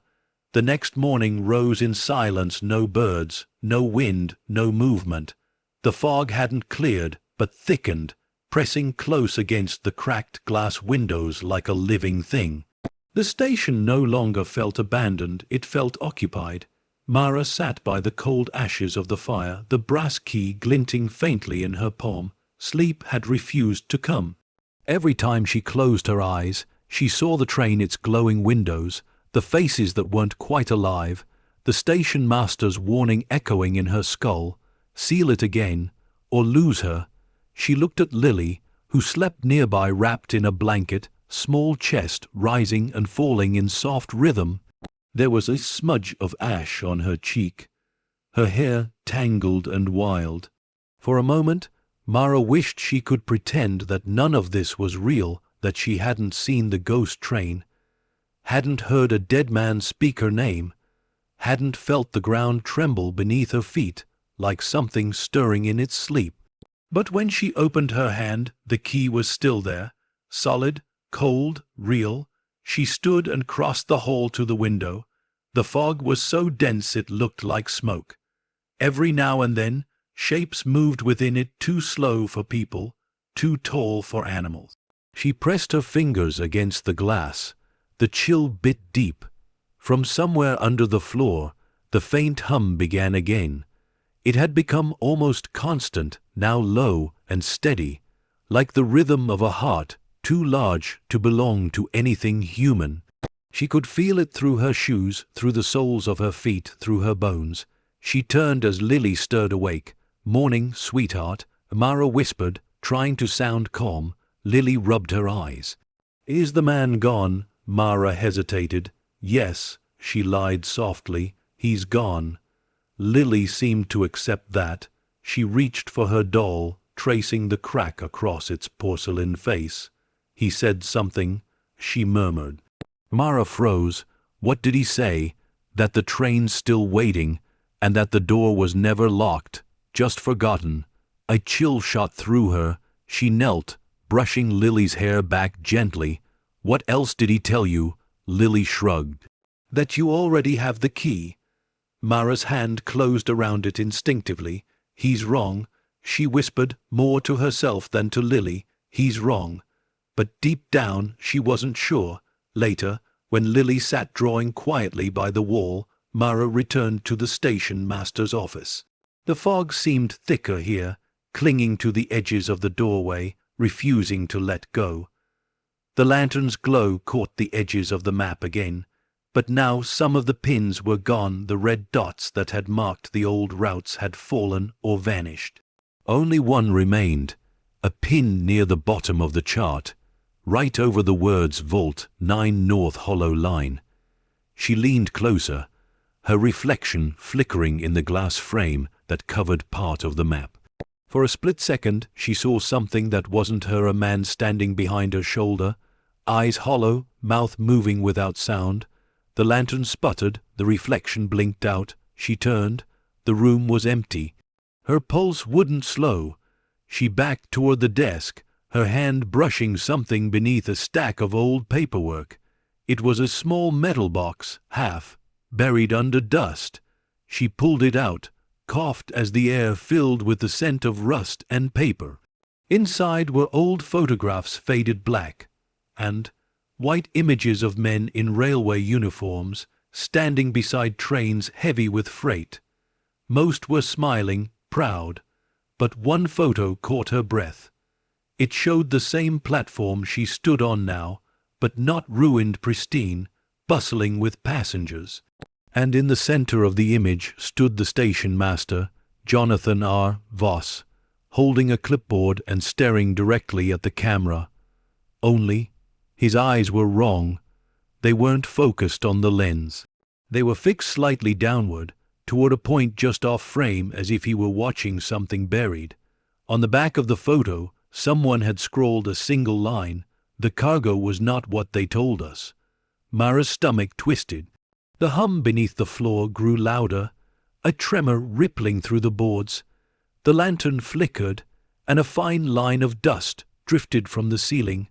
The next morning rose in silence, no birds, no wind, no movement. The fog hadn't cleared, but thickened, pressing close against the cracked glass windows like a living thing. The station no longer felt abandoned, it felt occupied. Mara sat by the cold ashes of the fire, the brass key glinting faintly in her palm. Sleep had refused to come. Every time she closed her eyes, she saw the train, its glowing windows, the faces that weren't quite alive, the station master's warning echoing in her skull. Seal it again, or lose her. She looked at Lily, who slept nearby wrapped in a blanket, small chest rising and falling in soft rhythm. There was a smudge of ash on her cheek, her hair tangled and wild. For a moment, Mara wished she could pretend that none of this was real, that she hadn't seen the ghost train, hadn't heard a dead man speak her name, hadn't felt the ground tremble beneath her feet like something stirring in its sleep. But when she opened her hand, the key was still there, solid, cold, real. She stood and crossed the hall to the window. The fog was so dense it looked like smoke. Every now and then, shapes moved within it, too slow for people, too tall for animals. She pressed her fingers against the glass. The chill bit deep. From somewhere under the floor, the faint hum began again. It had become almost constant, now low and steady, like the rhythm of a heart too large to belong to anything human. She could feel it through her shoes, through the soles of her feet, through her bones. She turned as Lily stirred awake. "Morning, sweetheart," Mara whispered, trying to sound calm. Lily rubbed her eyes. "Is the man gone?" Mara hesitated. "Yes," she lied softly. "He's gone." Lily seemed to accept that. She reached for her doll, tracing the crack across its porcelain face. "He said something," she murmured. Mara froze. What did he say? That the train's still waiting, and that the door was never locked, just forgotten. A chill shot through her. She knelt, brushing Lily's hair back gently. What else did he tell you? Lily shrugged. That you already have the key. Mara's hand closed around it instinctively. He's wrong, she whispered, more to herself than to Lily. He's wrong. But deep down she wasn't sure. Later, when Lily sat drawing quietly by the wall, Mara returned to the station master's office. The fog seemed thicker here, clinging to the edges of the doorway, refusing to let go. The lantern's glow caught the edges of the map again, but now some of the pins were gone. The red dots that had marked the old routes had fallen or vanished. Only one remained, a pin near the bottom of the chart, right over the words Vault 9 North Hollow Line. She leaned closer, her reflection flickering in the glass frame that covered part of the map. For a split second she saw something that wasn't her, a man standing behind her shoulder, eyes hollow, mouth moving without sound. The lantern sputtered, the reflection blinked out. She turned. The room was empty. Her pulse wouldn't slow. She backed toward the desk, her hand brushing something beneath a stack of old paperwork. It was a small metal box, half buried under dust. She pulled it out, coughed as the air filled with the scent of rust and paper. Inside were old photographs, faded black, and white images of men in railway uniforms, standing beside trains heavy with freight. Most were smiling, proud, but one photo caught her breath. It showed the same platform she stood on now, but not ruined, pristine, bustling with passengers. And in the center of the image stood the station master, Jonathan R. Voss, holding a clipboard and staring directly at the camera. Only, his eyes were wrong. They weren't focused on the lens. They were fixed slightly downward, toward a point just off frame, as if he were watching something buried. On the back of the photo, someone had scrawled a single line: "The cargo was not what they told us." Mara's stomach twisted. The hum beneath the floor grew louder, a tremor rippling through the boards. The lantern flickered, and a fine line of dust drifted from the ceiling.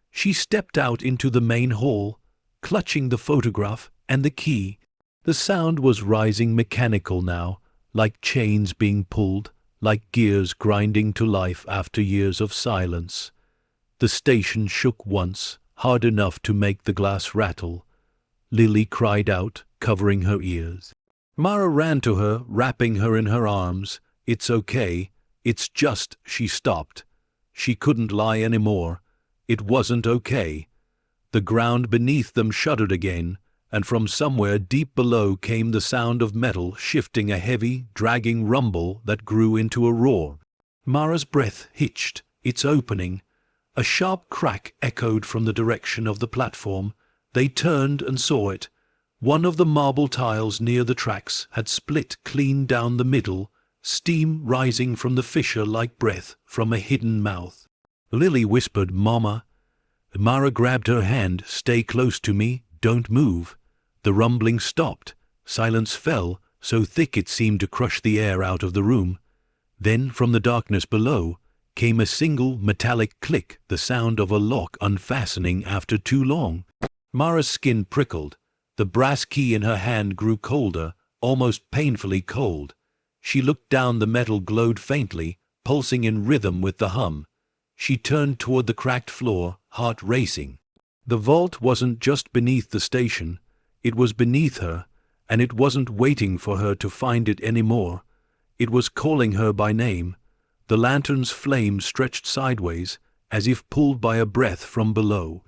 She stepped out into the main hall, clutching the photograph and the key. The sound was rising, mechanical now, like chains being pulled, like gears grinding to life after years of silence. The station shook once, hard enough to make the glass rattle. Lily cried out, covering her ears. Mara ran to her, wrapping her in her arms. "It's okay. It's just—" She stopped. She couldn't lie anymore. It wasn't okay. The ground beneath them shuddered again, and from somewhere deep below came the sound of metal shifting, a heavy, dragging rumble that grew into a roar. Mara's breath hitched. Its opening. A sharp crack echoed from the direction of the platform. They turned and saw it. One of the marble tiles near the tracks had split clean down the middle, steam rising from the fissure like breath from a hidden mouth. Lily whispered, "Mama." Mara grabbed her hand. "Stay close to me. Don't move." The rumbling stopped. Silence fell, so thick it seemed to crush the air out of the room. Then, from the darkness below, came a single metallic click, the sound of a lock unfastening after too long. Mara's skin prickled. The brass key in her hand grew colder, almost painfully cold. She looked down. The metal glowed faintly, pulsing in rhythm with the hum. She turned toward the cracked floor, heart racing. The vault wasn't just beneath the station. It was beneath her, and it wasn't waiting for her to find it anymore. It was calling her by name. The lantern's flame stretched sideways, as if pulled by a breath from below.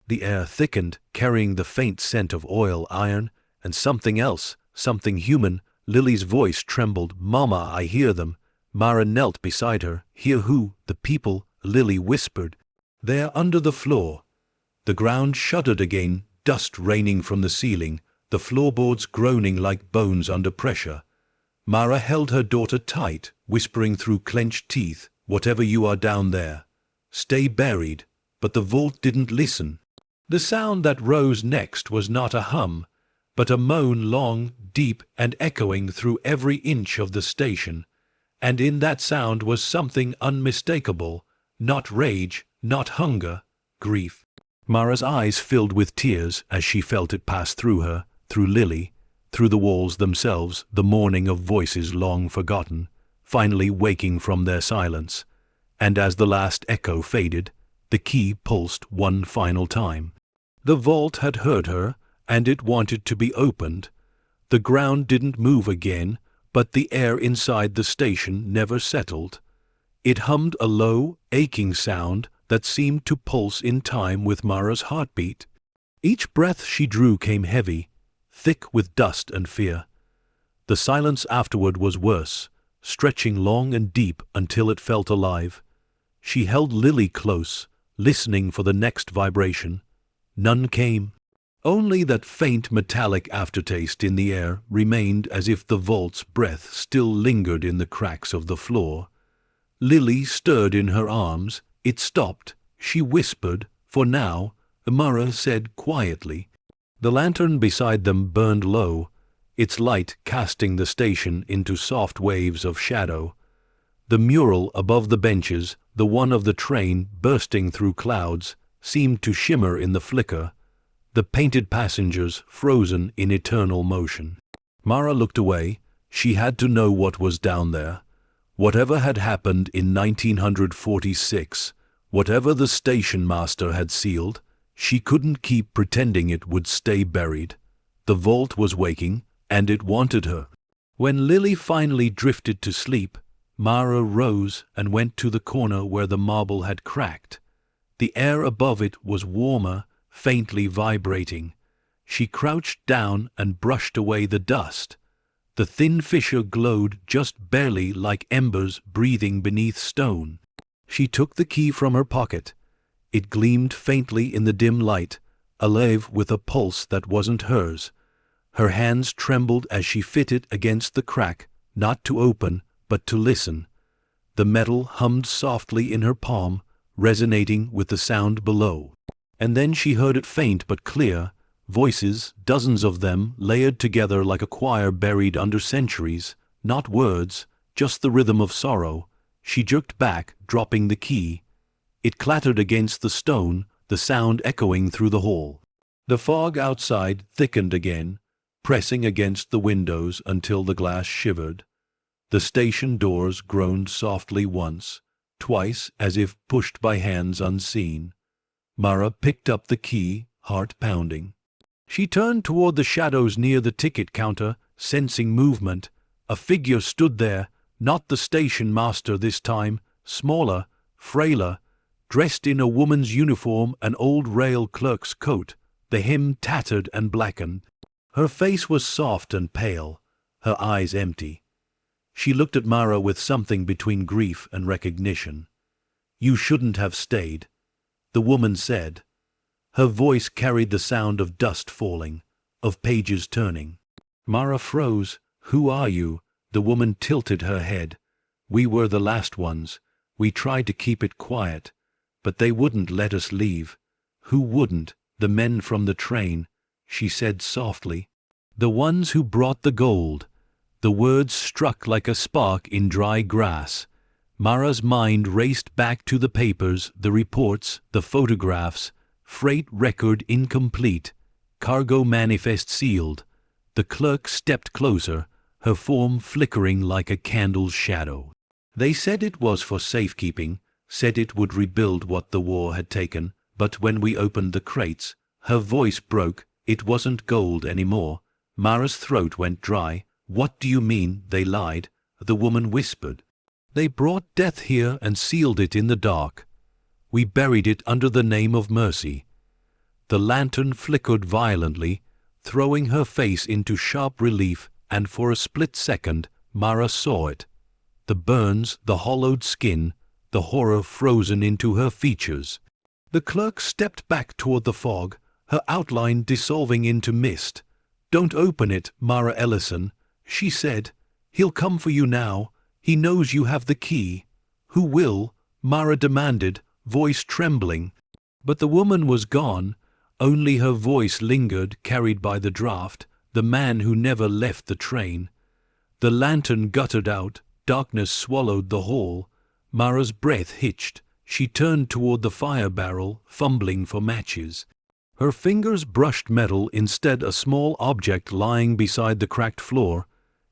The air thickened, carrying the faint scent of oil, iron, and something else, something human. Lily's voice trembled. "Mama, I hear them." Mara knelt beside her. "Hear who?" "The people," Lily whispered. "They're under the floor." The ground shuddered again, dust raining from the ceiling, the floorboards groaning like bones under pressure. Mara held her daughter tight, whispering through clenched teeth, "Whatever you are down there, stay buried." But the vault didn't listen. The sound that rose next was not a hum, but a moan, long, deep, and echoing through every inch of the station, and in that sound was something unmistakable, not rage, not hunger, grief. Mara's eyes filled with tears as she felt it pass through her, through Lily, through the walls themselves, the mourning of voices long forgotten, finally waking from their silence. And as the last echo faded, the key pulsed one final time. The vault had heard her, and it wanted to be opened. The ground didn't move again, but the air inside the station never settled. It hummed a low, aching sound that seemed to pulse in time with Mara's heartbeat. Each breath she drew came heavy, thick with dust and fear. The silence afterward was worse, stretching long and deep until it felt alive. She held Lily close, listening for the next vibration. None came. Only that faint metallic aftertaste in the air remained, as if the vault's breath still lingered in the cracks of the floor. Lily stirred in her arms. It stopped. She whispered, "For now," Mara said quietly. The lantern beside them burned low, its light casting the station into soft waves of shadow. The mural above the benches, the one of the train bursting through clouds, seemed to shimmer in the flicker, the painted passengers frozen in eternal motion. Mara looked away. She had to know what was down there. Whatever had happened in 1946, whatever the station master had sealed, she couldn't keep pretending it would stay buried. The vault was waking, and it wanted her. When Lily finally drifted to sleep, Mara rose and went to the corner where the marble had cracked. The air above it was warmer, faintly vibrating. She crouched down and brushed away the dust. The thin fissure glowed just barely like embers breathing beneath stone. She took the key from her pocket. It gleamed faintly in the dim light, alive with a pulse that wasn't hers. Her hands trembled as she fit it against the crack, not to open, but to listen. The metal hummed softly in her palm, resonating with the sound below. And then she heard it faint but clear, voices, dozens of them, layered together like a choir buried under centuries, not words, just the rhythm of sorrow. She jerked back, dropping the key. It clattered against the stone, the sound echoing through the hall. The fog outside thickened again, pressing against the windows until the glass shivered. The station doors groaned softly once, twice as if pushed by hands unseen. Mara picked up the key, heart pounding. She turned toward the shadows near the ticket counter, sensing movement. A figure stood there, not the station master this time, smaller, frailer, dressed in a woman's uniform, an old rail clerk's coat, the hem tattered and blackened. Her face was soft and pale, her eyes empty. She looked at Mara with something between grief and recognition. "You shouldn't have stayed," the woman said. Her voice carried the sound of dust falling, of pages turning. Mara froze. "Who are you?" The woman tilted her head. "We were the last ones. We tried to keep it quiet, but they wouldn't let us leave." "Who wouldn't?" "The men from the train," she said softly. "The ones who brought the gold." The words struck like a spark in dry grass. Mara's mind raced back to the papers, the reports, the photographs. Freight record incomplete. Cargo manifest sealed. The clerk stepped closer, her form flickering like a candle's shadow. "They said it was for safekeeping, said it would rebuild what the war had taken, but when we opened the crates," her voice broke, "it wasn't gold anymore." Mara's throat went dry. "What do you mean, they lied?" the woman whispered. "They brought death here and sealed it in the dark. We buried it under the name of mercy." The lantern flickered violently, throwing her face into sharp relief, and for a split second Mara saw it. The burns, the hollowed skin, the horror frozen into her features. The clerk stepped back toward the fog, her outline dissolving into mist. "Don't open it, Mara Ellison," she said. "He'll come for you now. He knows you have the key." "Who will?" Mara demanded, voice trembling. But the woman was gone. Only her voice lingered, carried by the draft, the man who never left the train. The lantern guttered out, darkness swallowed the hall. Mara's breath hitched. She turned toward the fire barrel, fumbling for matches. Her fingers brushed metal, instead a small object lying beside the cracked floor.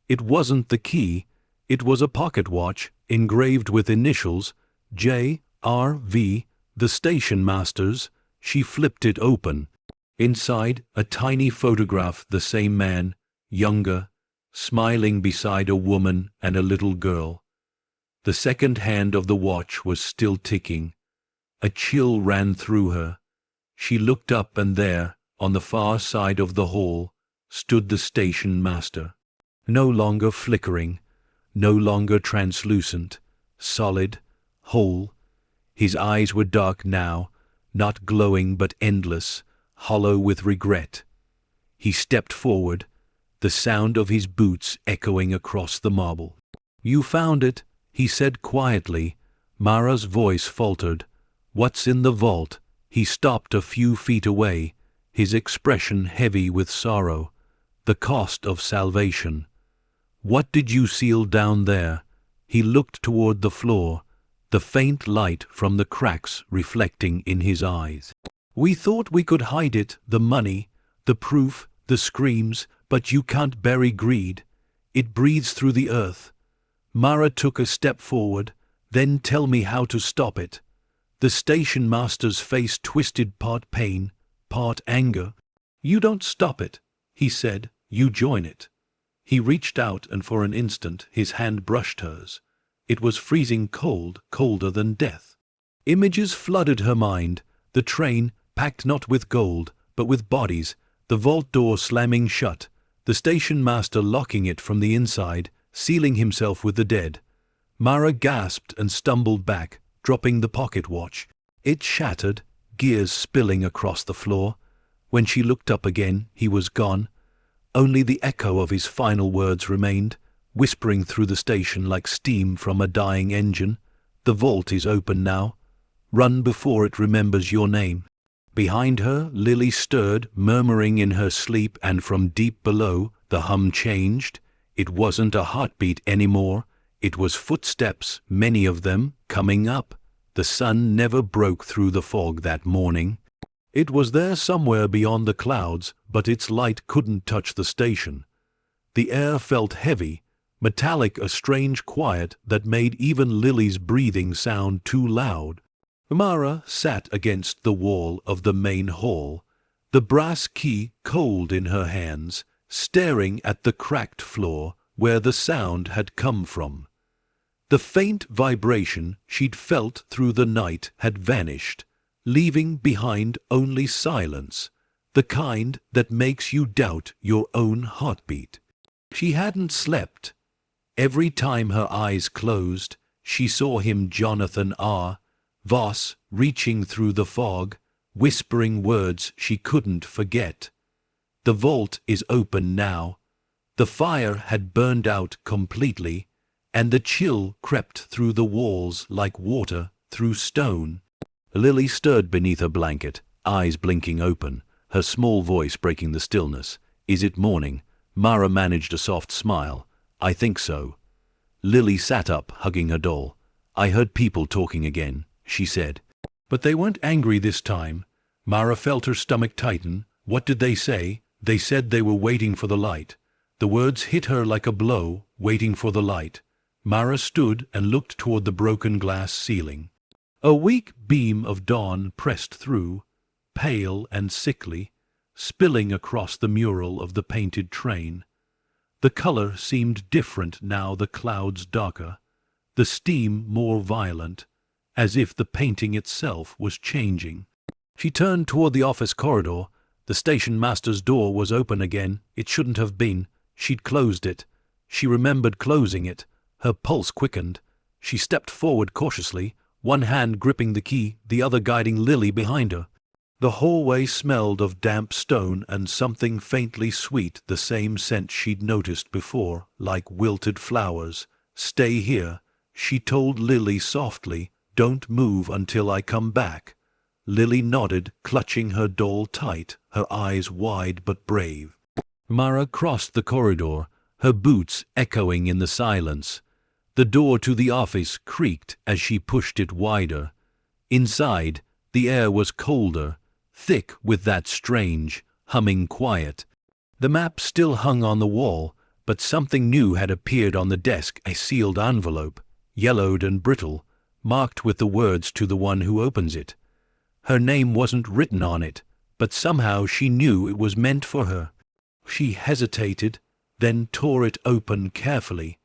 It wasn't the key. It was a pocket watch, engraved with initials, J.R.V., the station master's. She flipped it open. Inside, a tiny photograph, the same man, younger, smiling beside a woman and a little girl. The second hand of the watch was still ticking. A chill ran through her. She looked up, and there, on the far side of the hall, stood the station master. No longer flickering, no longer translucent, solid, whole. His eyes were dark now, not glowing but endless, hollow with regret. He stepped forward, the sound of his boots echoing across the marble. "You found it," he said quietly. Mara's voice faltered. "What's in the vault?" He stopped a few feet away, his expression heavy with sorrow. "The cost of salvation." "What did you seal down there?" He looked toward the floor, the faint light from the cracks reflecting in his eyes. "We thought we could hide it, the money, the proof, the screams, but you can't bury greed. It breathes through the earth." Mara took a step forward. "Then tell me how to stop it." The station master's face twisted, part pain, part anger. "You don't stop it," he said. "You join it." He reached out, and for an instant his hand brushed hers. It was freezing cold, colder than death. Images flooded her mind. The train, packed not with gold, but with bodies, the vault door slamming shut, the station master locking it from the inside, sealing himself with the dead. Mara gasped and stumbled back, dropping the pocket watch. It shattered, gears spilling across the floor. When she looked up again, he was gone. Only the echo of his final words remained, whispering through the station like steam from a dying engine. "The vault is open now. Run before it remembers your name." Behind her, Lily stirred, murmuring in her sleep, and from deep below, the hum changed. It wasn't a heartbeat anymore. It was footsteps, many of them, coming up. The sun never broke through the fog that morning. It was there somewhere beyond the clouds, but its light couldn't touch the station. The air felt heavy, metallic, a strange quiet that made even Lily's breathing sound too loud. Mara sat against the wall of the main hall, the brass key cold in her hands, staring at the cracked floor where the sound had come from. The faint vibration she'd felt through the night had vanished, leaving behind only silence, the kind that makes you doubt your own heartbeat. She hadn't slept. Every time her eyes closed, she saw him, Jonathan R. Voss, reaching through the fog, whispering words she couldn't forget. The vault is open now. The fire had burned out completely, and the chill crept through the walls like water through stone. Lily stirred beneath her blanket, eyes blinking open, her small voice breaking the stillness. "Is it morning?" Mara managed a soft smile. "I think so." Lily sat up, hugging her doll. "I heard people talking again," she said. But they weren't angry this time. Mara felt her stomach tighten. What did they say? They said they were waiting for the light. The words hit her like a blow, waiting for the light. Mara stood and looked toward the broken glass ceiling. A weak beam of dawn pressed through, pale and sickly, spilling across the mural of the painted train. The color seemed different now, the clouds darker, the steam more violent, as if the painting itself was changing. She turned toward the office corridor. The station master's door was open again. It shouldn't have been. She'd closed it. She remembered closing it. Her pulse quickened. She stepped forward cautiously, one hand gripping the key, the other guiding Lily behind her. The hallway smelled of damp stone and something faintly sweet, the same scent she'd noticed before, like wilted flowers. "Stay here," she told Lily softly. "Don't move until I come back." Lily nodded, clutching her doll tight, her eyes wide but brave. Mara crossed the corridor, her boots echoing in the silence. The door to the office creaked as she pushed it wider. Inside, the air was colder, thick with that strange, humming quiet. The map still hung on the wall, but something new had appeared on the desk, a sealed envelope, yellowed and brittle, marked with the words "To the one who opens it." Her name wasn't written on it, but somehow she knew it was meant for her. She hesitated, then tore it open carefully.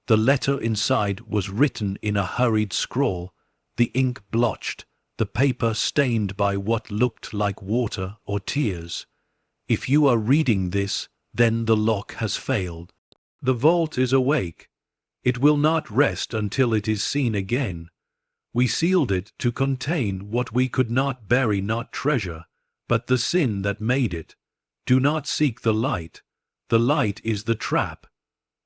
The letter inside was written in a hurried scrawl, the ink blotched, the paper stained by what looked like water or tears. If you are reading this, then the lock has failed. The vault is awake. It will not rest until it is seen again. We sealed it to contain what we could not bury, not treasure, but the sin that made it. Do not seek the light. The light is the trap.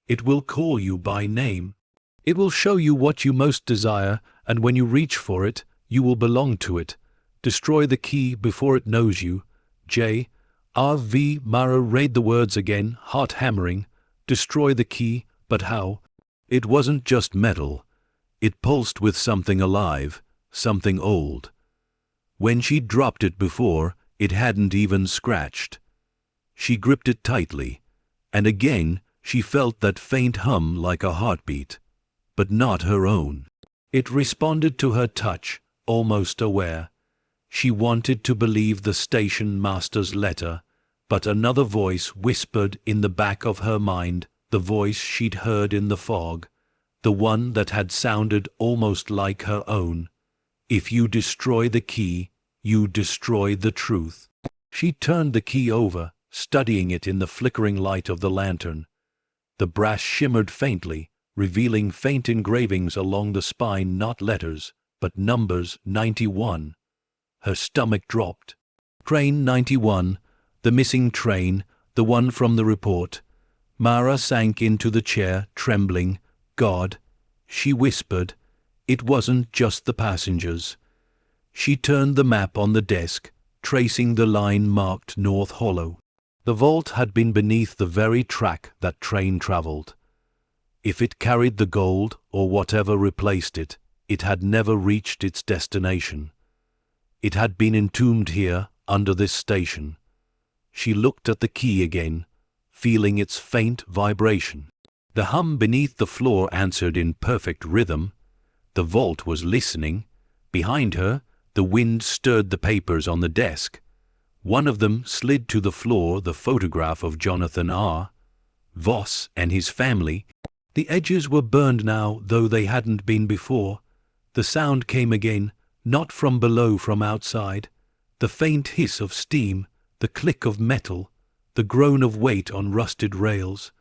It will call you by name. It will show you what you most desire, and when you reach for it, you will belong to it. Destroy the key before it knows you. J. R. V. Mara read the words again, heart hammering. Destroy the key, but how? It wasn't just metal. It pulsed with something alive, something old. When she'd dropped it before, it hadn't even scratched. She gripped it tightly, and again she felt that faint hum like a heartbeat, but not her own. It responded to her touch, almost aware. She wanted to believe the station master's letter, but another voice whispered in the back of her mind, the voice she'd heard in the fog, the one that had sounded almost like her own. If you destroy the key, you destroy the truth. She turned the key over, studying it in the flickering light of the lantern. The brass shimmered faintly, revealing faint engravings along the spine, not letters, but numbers. 91. Her stomach dropped. Train 91, the missing train, the one from the report. Mara sank into the chair, trembling. God, she whispered, it wasn't just the passengers. She turned the map on the desk, tracing the line marked North Hollow. The vault had been beneath the very track that train traveled. If it carried the gold, or whatever replaced it, it had never reached its destination. It had been entombed here, under this station. She looked at the key again, feeling its faint vibration. The hum beneath the floor answered in perfect rhythm. The vault was listening. Behind her, the wind stirred the papers on the desk. One of them slid to the floor, the photograph of Jonathan R. Voss and his family. The edges were burned now, though they hadn't been before. The sound came again, not from below, from outside. The faint hiss of steam, the click of metal, the groan of weight on rusted rails.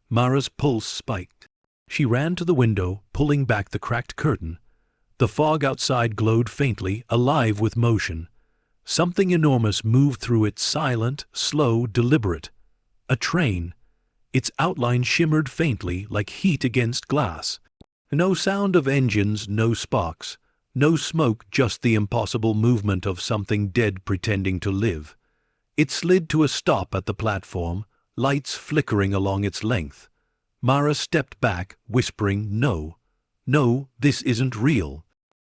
Mara's pulse spiked. She ran to the window, pulling back the cracked curtain. The fog outside glowed faintly, alive with motion. Something enormous moved through it, silent, slow, deliberate. A train. Its outline shimmered faintly like heat against glass. No sound of engines, no sparks, no smoke, just the impossible movement of something dead pretending to live. It slid to a stop at the platform, lights flickering along its length. Mara stepped back, whispering, "No, no, this isn't real."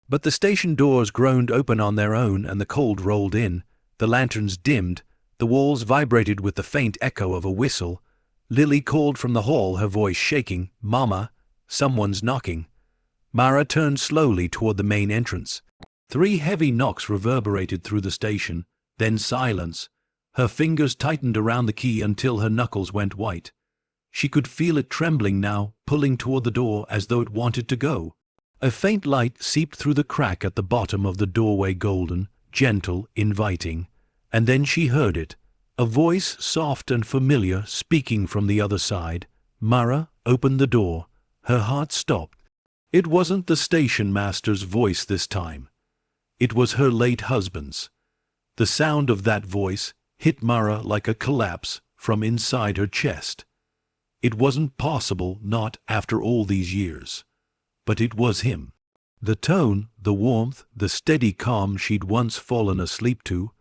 But the station doors groaned open on their own, and the cold rolled in. The lanterns dimmed. The walls vibrated with the faint echo of a whistle. Lily called from the hall, her voice shaking, "Mama, someone's knocking." Mara turned slowly toward the main entrance. 3 heavy knocks reverberated through the station, then silence. Her fingers tightened around the key until her knuckles went white. She could feel it trembling now, pulling toward the door as though it wanted to go. A faint light seeped through the crack at the bottom of the doorway, golden, gentle, inviting. And then she heard it, a voice soft and familiar speaking from the other side. Mara opened the door. Her heart stopped. It wasn't the station master's voice this time. It was her late husband's. The sound of that voice hit Mara like a collapse from inside her chest. It wasn't possible, not after all these years. But it was him. The tone, the warmth, the steady calm she'd once fallen asleep to.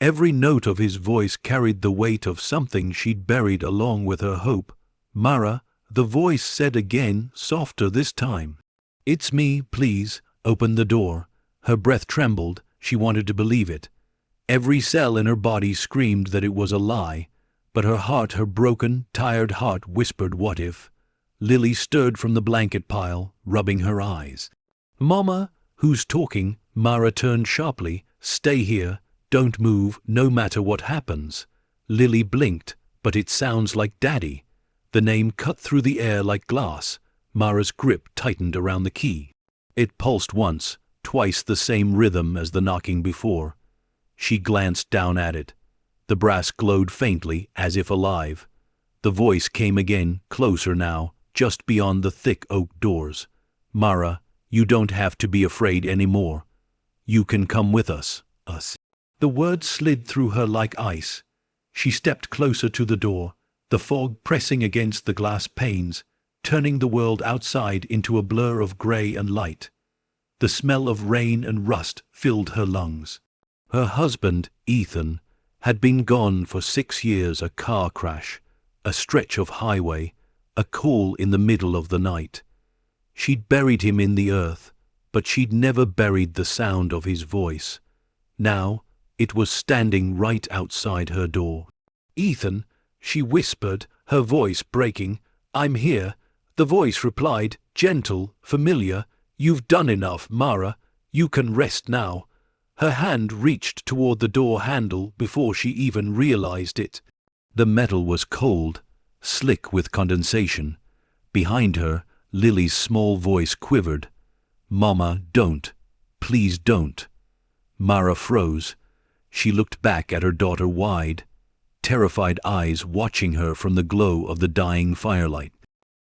Every note of his voice carried the weight of something she'd buried along with her hope. "Mara," the voice said again, softer this time. "It's me, please, open the door." Her breath trembled, she wanted to believe it. Every cell in her body screamed that it was a lie, but her heart, her broken, tired heart, whispered what if. Lily stirred from the blanket pile, rubbing her eyes. "Mama, who's talking?" Mara turned sharply. "Stay here, don't move, no matter what happens." Lily blinked. "But it sounds like Daddy." The name cut through the air like glass. Mara's grip tightened around the key. It pulsed once, twice the same rhythm as the knocking before. She glanced down at it. The brass glowed faintly, as if alive. The voice came again, closer now, just beyond the thick oak doors. "Mara, you don't have to be afraid anymore. You can come with us." The words slid through her like ice. She stepped closer to the door, the fog pressing against the glass panes, turning the world outside into a blur of grey and light. The smell of rain and rust filled her lungs. Her husband, Ethan, had been gone for 6 years. A car crash, a stretch of highway, a call in the middle of the night. She'd buried him in the earth, but she'd never buried the sound of his voice. Now it was standing right outside her door. "Ethan," she whispered, her voice breaking. "I'm here." The voice replied, gentle, familiar. "You've done enough, Mara. You can rest now." Her hand reached toward the door handle before she even realized it. The metal was cold, slick with condensation. Behind her, Lily's small voice quivered. "Mama, don't. Please don't." Mara froze. She looked back at her daughter, wide, terrified eyes watching her from the glow of the dying firelight.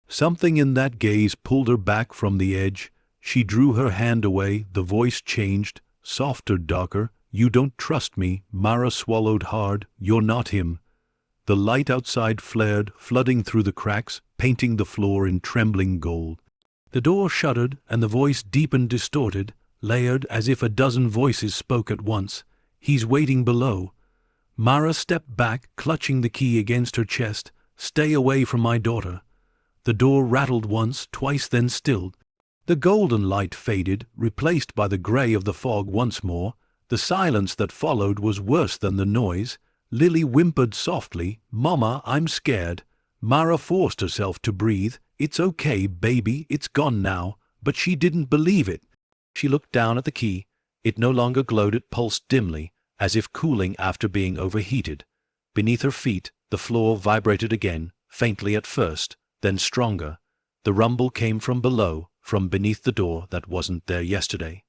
Something in that gaze pulled her back from the edge. She drew her hand away. The voice changed, softer, darker. "You don't trust me." Mara swallowed hard. "You're not him." The light outside flared, flooding through the cracks, painting the floor in trembling gold. The door shuddered, and the voice deepened, distorted, layered, as if a dozen voices spoke at once. "He's waiting below." Mara stepped back, clutching the key against her chest. "Stay away from my daughter." The door rattled once, twice, then stilled. The golden light faded, replaced by the grey of the fog once more. The silence that followed was worse than the noise. Lily whimpered softly, "Mama, I'm scared." Mara forced herself to breathe. "It's okay, baby, it's gone now." But she didn't believe it. She looked down at the key. It no longer glowed, it pulsed dimly, as if cooling after being overheated. Beneath her feet, the floor vibrated again, faintly at first, then stronger. The rumble came from below, from beneath the door that wasn't there yesterday.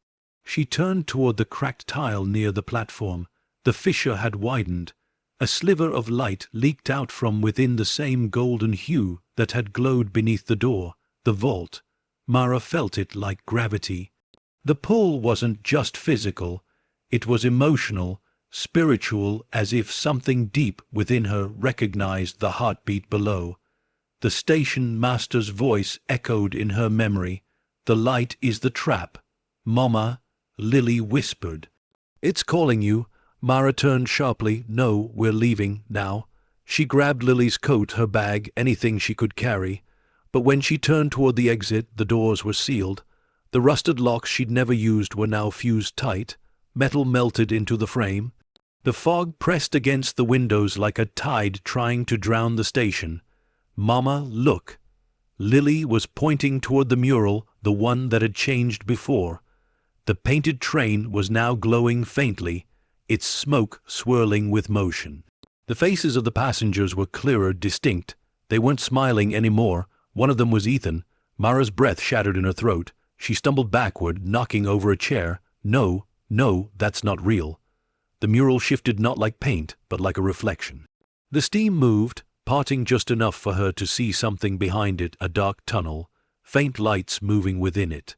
She turned toward the cracked tile near the platform. The fissure had widened. A sliver of light leaked out from within, the same golden hue that had glowed beneath the door, the vault. Mara felt it like gravity. The pull wasn't just physical, it was emotional, spiritual, as if something deep within her recognized the heartbeat below. The station master's voice echoed in her memory. "The light is the trap." "Mama," Lily whispered. "It's calling you." Mara turned sharply. "No, we're leaving now." She grabbed Lily's coat, her bag, anything she could carry. But when she turned toward the exit, the doors were sealed. The rusted locks she'd never used were now fused tight. Metal melted into the frame. The fog pressed against the windows like a tide trying to drown the station. "Mama, look." Lily was pointing toward the mural, the one that had changed before. The painted train was now glowing faintly, its smoke swirling with motion. The faces of the passengers were clearer, distinct. They weren't smiling anymore. One of them was Ethan. Mara's breath shattered in her throat. She stumbled backward, knocking over a chair. No, that's not real. The mural shifted not like paint, but like a reflection. The steam moved, parting just enough for her to see something behind it, a dark tunnel, faint lights moving within it.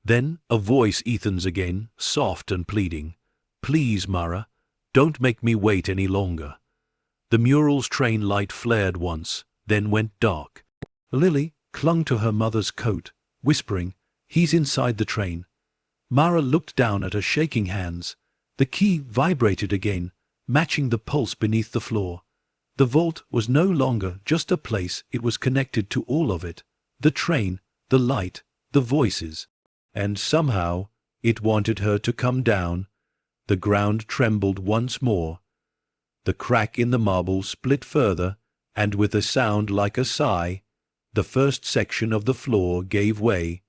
Then a voice, Ethan's again, soft and pleading. "Please, Mara, don't make me wait any longer." The mural's train light flared once, then went dark. Lily clung to her mother's coat, whispering, "He's inside the train." Mara looked down at her shaking hands. The key vibrated again, matching the pulse beneath the floor. The vault was no longer just a place, it was connected to all of it. The train, the light, the voices. And somehow, it wanted her to come down. The ground trembled once more. The crack in the marble split further, and with a sound like a sigh, the first section of the floor gave way,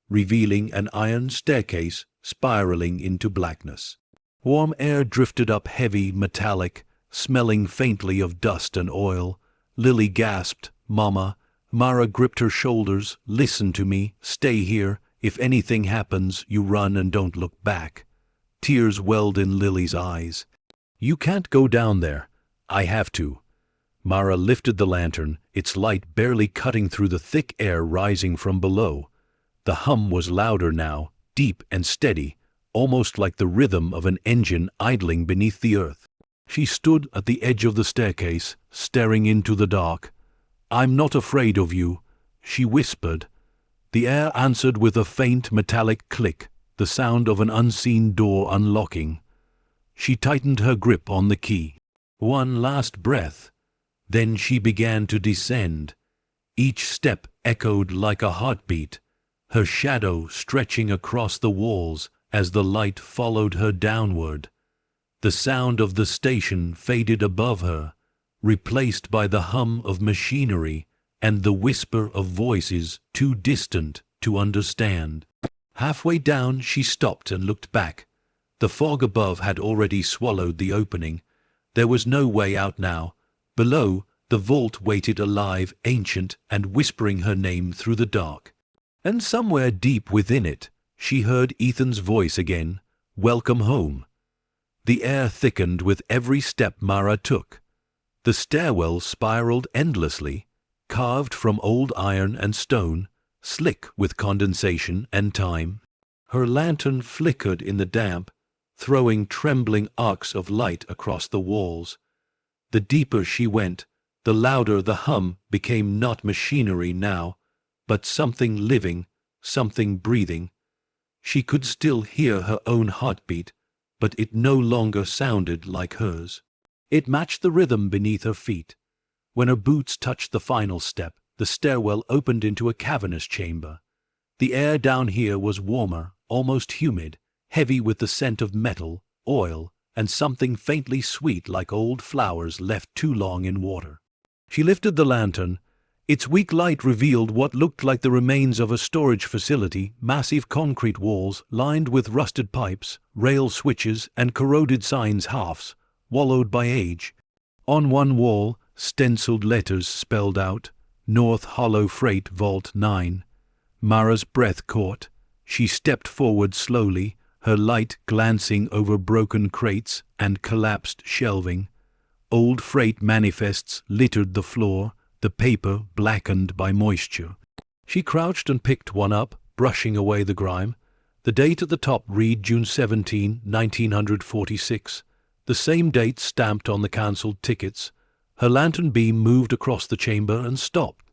revealing an iron staircase spiraling into blackness. Warm air drifted up, heavy, metallic, smelling faintly of dust and oil. Lily gasped, "Mama." Mara gripped her shoulders. "Listen to me. Stay here. If anything happens, you run and don't look back." Tears welled in Lily's eyes. "You can't go down there." "I have to." Mara lifted the lantern, its light barely cutting through the thick air rising from below. The hum was louder now, deep and steady, almost like the rhythm of an engine idling beneath the earth. She stood at the edge of the staircase, staring into the dark. "I'm not afraid of you," she whispered. The air answered with a faint metallic click, the sound of an unseen door unlocking. She tightened her grip on the key. One last breath. Then she began to descend. Each step echoed like a heartbeat, her shadow stretching across the walls as the light followed her downward. The sound of the station faded above her, replaced by the hum of machinery and the whisper of voices too distant to understand. Halfway down she stopped and looked back. The fog above had already swallowed the opening. There was no way out now. Below, the vault waited alive, ancient, and whispering her name through the dark. And somewhere deep within it, she heard Ethan's voice again, "Welcome home." The air thickened with every step Mara took. The stairwell spiraled endlessly, carved from old iron and stone, slick with condensation and time. Her lantern flickered in the damp, throwing trembling arcs of light across the walls. The deeper she went, the louder the hum became, not machinery now, but something living, something breathing. She could still hear her own heartbeat, but it no longer sounded like hers. It matched the rhythm beneath her feet. When her boots touched the final step, the stairwell opened into a cavernous chamber. The air down here was warmer, almost humid, heavy with the scent of metal, oil, and something faintly sweet like old flowers left too long in water. She lifted the lantern. Its weak light revealed what looked like the remains of a storage facility, massive concrete walls lined with rusted pipes, rail switches, and corroded signs, halves wallowed by age. On one wall, stenciled letters spelled out, "North Hollow Freight Vault 9. Mara's breath caught. She stepped forward slowly, her light glancing over broken crates and collapsed shelving. Old freight manifests littered the floor, the paper blackened by moisture. She crouched and picked one up, brushing away the grime. The date at the top read June 17, 1946, the same date stamped on the cancelled tickets. Her lantern beam moved across the chamber and stopped.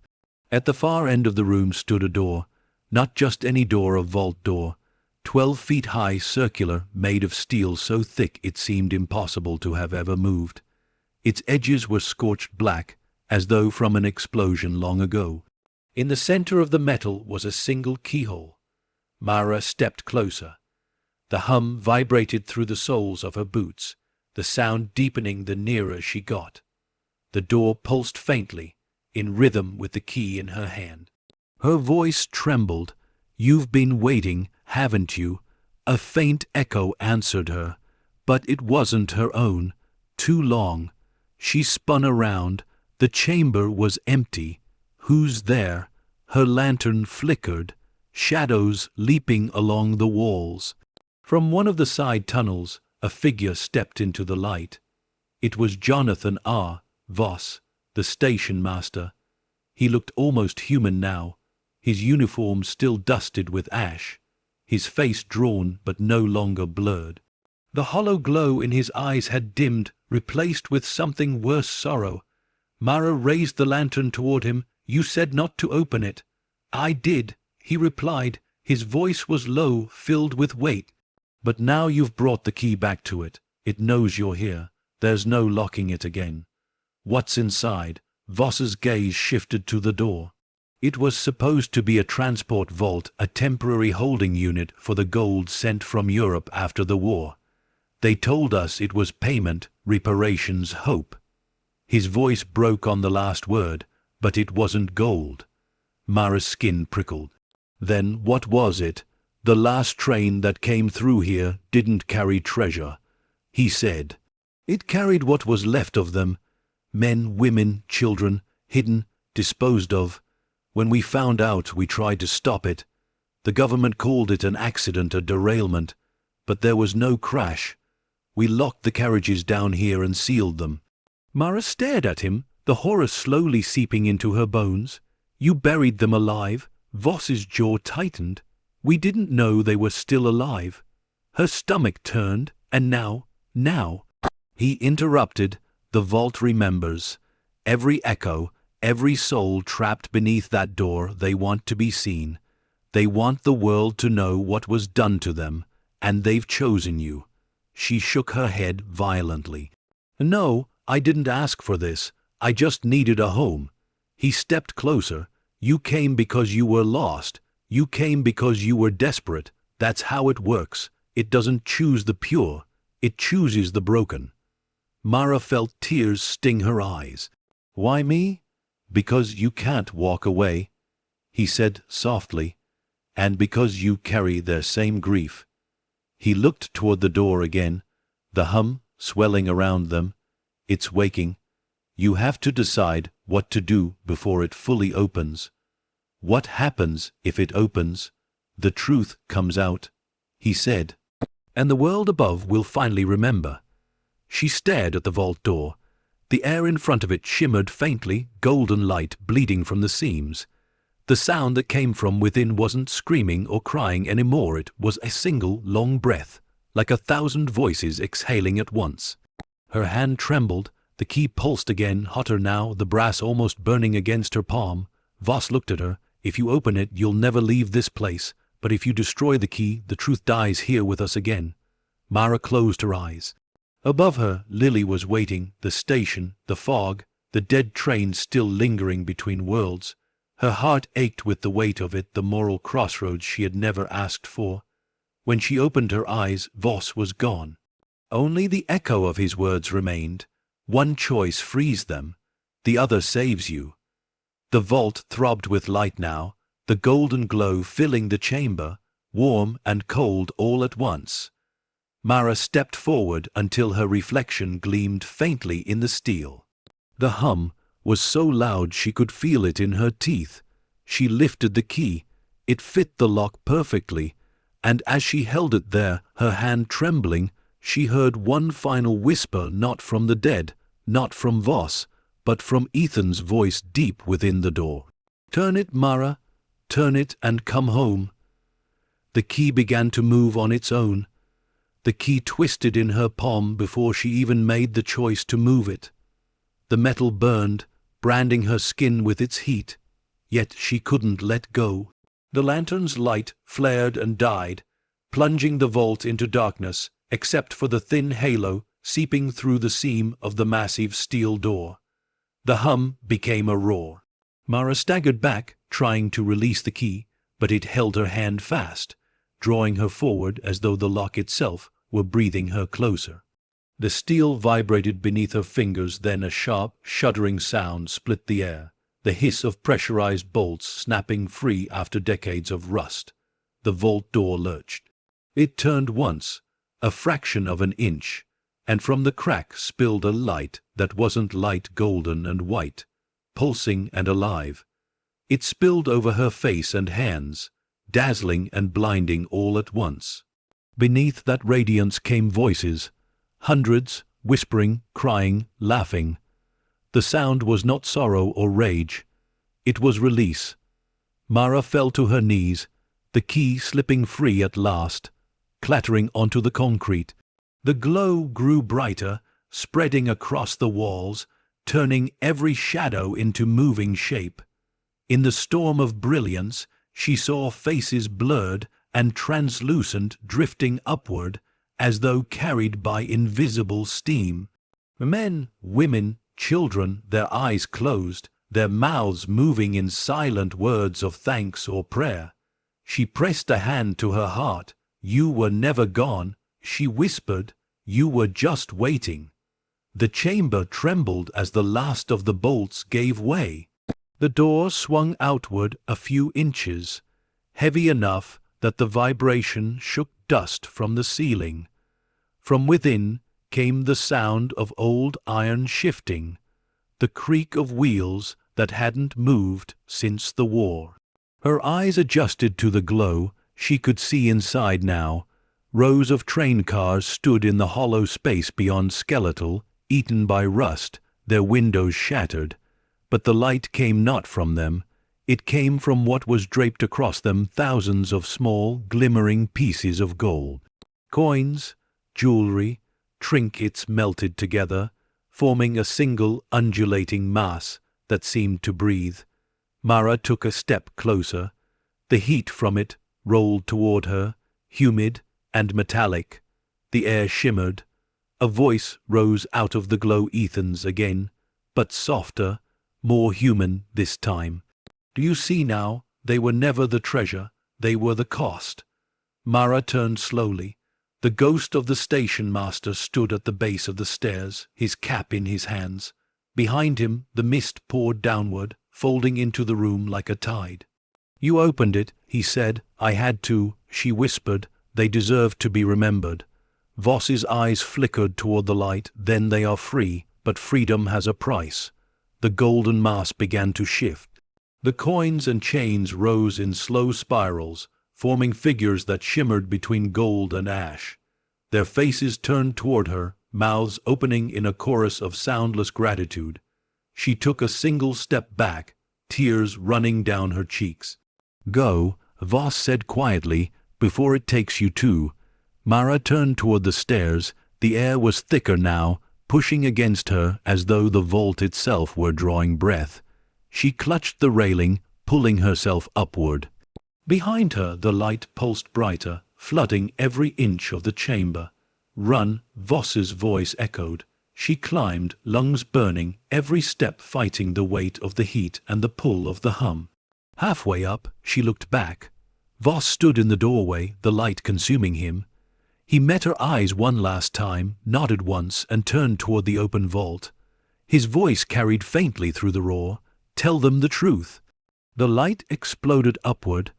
At the far end of the room stood a door, not just any door, a vault door, 12 feet high, circular, made of steel so thick it seemed impossible to have ever moved. Its edges were scorched black, as though from an explosion long ago. In the center of the metal was a single keyhole. Mara stepped closer. The hum vibrated through the soles of her boots, the sound deepening the nearer she got. The door pulsed faintly, in rhythm with the key in her hand. Her voice trembled. "You've been waiting, haven't you?" A faint echo answered her, but it wasn't her own. Too long. She spun around. The chamber was empty. Who's there? Her lantern flickered, shadows leaping along the walls. From one of the side tunnels, a figure stepped into the light. It was Jonathan R. Voss, the station master. He looked almost human now, his uniform still dusted with ash, his face drawn but no longer blurred. The hollow glow in his eyes had dimmed, replaced with something worse, sorrow. Mara raised the lantern toward him. "You said not to open it." "I did," he replied, His voice was low, filled with weight. "But now you've brought the key back to it. It knows you're here. There's no locking it again." "What's inside?" Voss's gaze shifted to the door. It was supposed to be a transport vault, a temporary holding unit for the gold sent from Europe after the war. "They told us it was payment, reparations, hope." His voice broke on the last word, but it wasn't gold. Mara's skin prickled. "Then what was it? The last train that came through here didn't carry treasure," he said. "It carried what was left of them. Men, women, children, hidden, disposed of. When we found out, we tried to stop it. The government called it an accident, a derailment. But there was no crash. We locked the carriages down here and sealed them." Mara stared at him, the horror slowly seeping into her bones. "You buried them alive?" Voss's jaw tightened. "We didn't know they were still alive." Her stomach turned, and now. He interrupted, "The vault remembers. Every echo, every soul trapped beneath that door, they want to be seen. They want the world to know what was done to them, and they've chosen you." She shook her head violently. "No, I didn't ask for this. I just needed a home." He stepped closer. "You came because you were lost. You came because you were desperate. That's how it works. It doesn't choose the pure. It chooses the broken." Mara felt tears sting her eyes. "Why me?" "Because you can't walk away," he said softly, "and because you carry their same grief." He looked toward the door again, the hum swelling around them. "It's waking. You have to decide what to do before it fully opens. What happens if it opens? The truth comes out," he said. "And the world above will finally remember." She stared at the vault door. The air in front of it shimmered faintly, golden light bleeding from the seams. The sound that came from within wasn't screaming or crying anymore. It was a single long breath, like 1,000 voices exhaling at once. Her hand trembled. The key pulsed again, hotter now, the brass almost burning against her palm. Voss looked at her. "If you open it, you'll never leave this place. But if you destroy the key, the truth dies here with us again." Mara closed her eyes. Above her, Lily was waiting, the station, the fog, the dead train still lingering between worlds. Her heart ached with the weight of it, the moral crossroads she had never asked for. When she opened her eyes, Voss was gone. Only the echo of his words remained. One choice frees them, the other saves you. The vault throbbed with light now, the golden glow filling the chamber, warm and cold all at once. Mara stepped forward until her reflection gleamed faintly in the steel. The hum was so loud she could feel it in her teeth. She lifted the key. It fit the lock perfectly, and as she held it there, her hand trembling, she heard one final whisper, not from the dead, not from Voss, but from Ethan's voice deep within the door. "Turn it, Mara. Turn it and come home." The key began to move on its own. The key twisted in her palm before she even made the choice to move it. The metal burned, branding her skin with its heat, yet she couldn't let go. The lantern's light flared and died, plunging the vault into darkness, except for the thin halo seeping through the seam of the massive steel door. The hum became a roar. Mara staggered back, trying to release the key, but it held her hand fast, drawing her forward as though the lock itself were breathing her closer. The steel vibrated beneath her fingers, then a sharp, shuddering sound split the air, the hiss of pressurized bolts snapping free after decades of rust. The vault door lurched. It turned once, a fraction of an inch, and from the crack spilled a light that wasn't light, golden and white, pulsing and alive. It spilled over her face and hands, dazzling and blinding all at once. Beneath that radiance came voices, hundreds, whispering, crying, laughing. The sound was not sorrow or rage. It was release. Mara fell to her knees, the key slipping free at last, clattering onto the concrete. The glow grew brighter, spreading across the walls, turning every shadow into moving shape. In the storm of brilliance, She saw faces blurred and translucent drifting upward as though carried by invisible steam. Men, women, children, their eyes closed, their mouths moving in silent words of thanks or prayer. She pressed a hand to her heart. "You were never gone," she whispered. "You were just waiting." The chamber trembled as the last of the bolts gave way. The door swung outward a few inches, heavy enough that the vibration shook dust from the ceiling. From within came the sound of old iron shifting, the creak of wheels that hadn't moved since the war. Her eyes adjusted to the glow. She could see inside now. Rows of train cars stood in the hollow space beyond, skeletal, eaten by rust, their windows shattered. But the light came not from them. It came from what was draped across them, thousands of small, glimmering pieces of gold. Coins, jewelry, trinkets melted together, forming a single undulating mass that seemed to breathe. Mara took a step closer. The heat from it rolled toward her, humid and metallic. The air shimmered. A voice rose out of the glow. Ethan's again, but softer, more human this time. "Do you see now? They were never the treasure. They were the cost." Mara turned slowly. The ghost of the station master stood at the base of the stairs, his cap in his hands. Behind him the mist poured downward, folding into the room like a tide. "You opened it," he said. "I had to," she whispered. "They deserve to be remembered." Voss's eyes flickered toward the light. "Then they are free, but freedom has a price." The golden mass began to shift. The coins and chains rose in slow spirals, forming figures that shimmered between gold and ash. Their faces turned toward her, mouths opening in a chorus of soundless gratitude. She took a single step back, tears running down her cheeks. "Go," Voss said quietly, "before it takes you too." Mara turned toward the stairs. The air was thicker now, pushing against her as though the vault itself were drawing breath. She clutched the railing, pulling herself upward. Behind her the light pulsed brighter, flooding every inch of the chamber. "Run," Voss's voice echoed. She climbed, lungs burning, every step fighting the weight of the heat and the pull of the hum. Halfway up, she looked back. Voss stood in the doorway, the light consuming him. He met her eyes one last time, nodded once, and turned toward the open vault. His voice carried faintly through the roar. "Tell them the truth." The light exploded upward,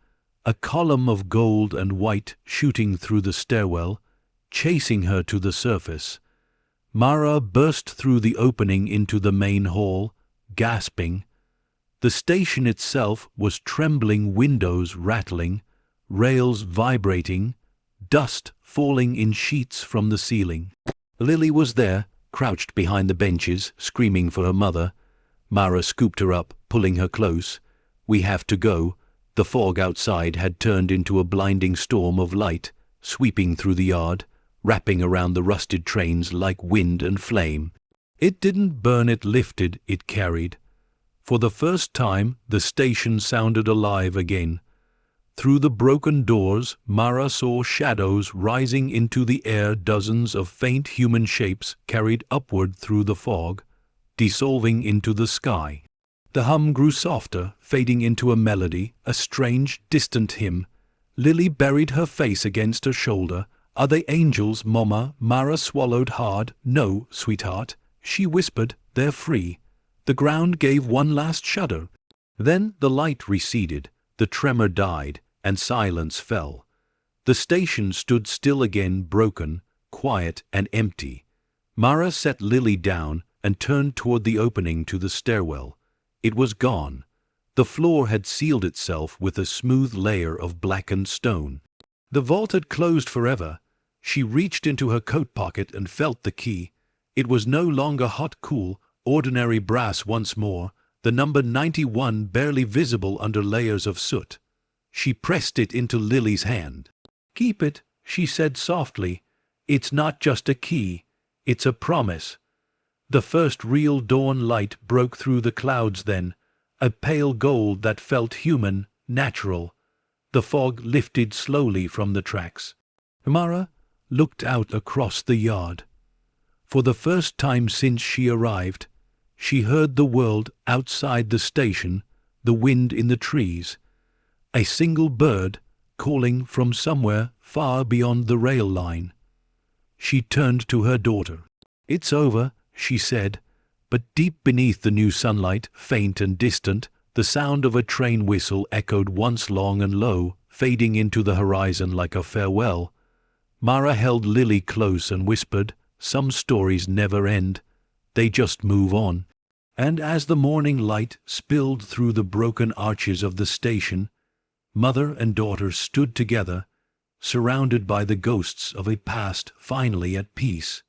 a column of gold and white shooting through the stairwell, chasing her to the surface. Mara burst through the opening into the main hall, gasping. The station itself was trembling, windows rattling, rails vibrating, dust falling in sheets from the ceiling. Lily was there, crouched behind the benches, screaming for her mother. Mara scooped her up, pulling her close. "We have to go." The fog outside had turned into a blinding storm of light, sweeping through the yard, wrapping around the rusted trains like wind and flame. It didn't burn, it lifted, it carried. For the first time, the station sounded alive again. Through the broken doors, Mara saw shadows rising into the air, dozens of faint human shapes carried upward through the fog, dissolving into the sky. The hum grew softer, fading into a melody, a strange, distant hymn. Lily buried her face against her shoulder. "Are they angels, Mama?" Mara swallowed hard. "No, sweetheart," she whispered. "They're free." The ground gave one last shudder. Then the light receded, the tremor died, and silence fell. The station stood still again, broken, quiet and empty. Mara set Lily down and turned toward the opening to the stairwell. It was gone. The floor had sealed itself with a smooth layer of blackened stone. The vault had closed forever. She reached into her coat pocket and felt the key. It was no longer hot, cool, ordinary brass once more, the number 91 barely visible under layers of soot. She pressed it into Lily's hand. "Keep it," she said softly. "It's not just a key. It's a promise." The first real dawn light broke through the clouds then, a pale gold that felt human, natural. The fog lifted slowly from the tracks. Mara looked out across the yard. For the first time since she arrived, she heard the world outside the station, the wind in the trees, a single bird calling from somewhere far beyond the rail line. She turned to her daughter. "It's over," she said, but deep beneath the new sunlight, faint and distant, the sound of a train whistle echoed once long and low, fading into the horizon like a farewell. Mara held Lily close and whispered, "Some stories never end. They just move on." And as the morning light spilled through the broken arches of the station, mother and daughter stood together, surrounded by the ghosts of a past finally at peace.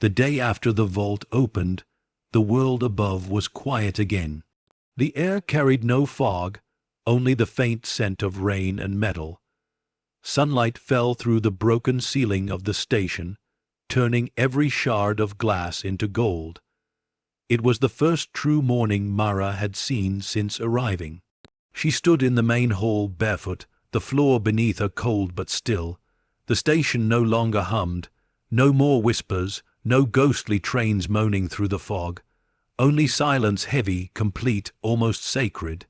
The day after the vault opened, the world above was quiet again. The air carried no fog, only the faint scent of rain and metal. Sunlight fell through the broken ceiling of the station, turning every shard of glass into gold. It was the first true morning Mara had seen since arriving. She stood in the main hall barefoot, the floor beneath her cold but still. The station no longer hummed, no more whispers, no ghostly trains moaning through the fog. Only silence heavy, complete, almost sacred.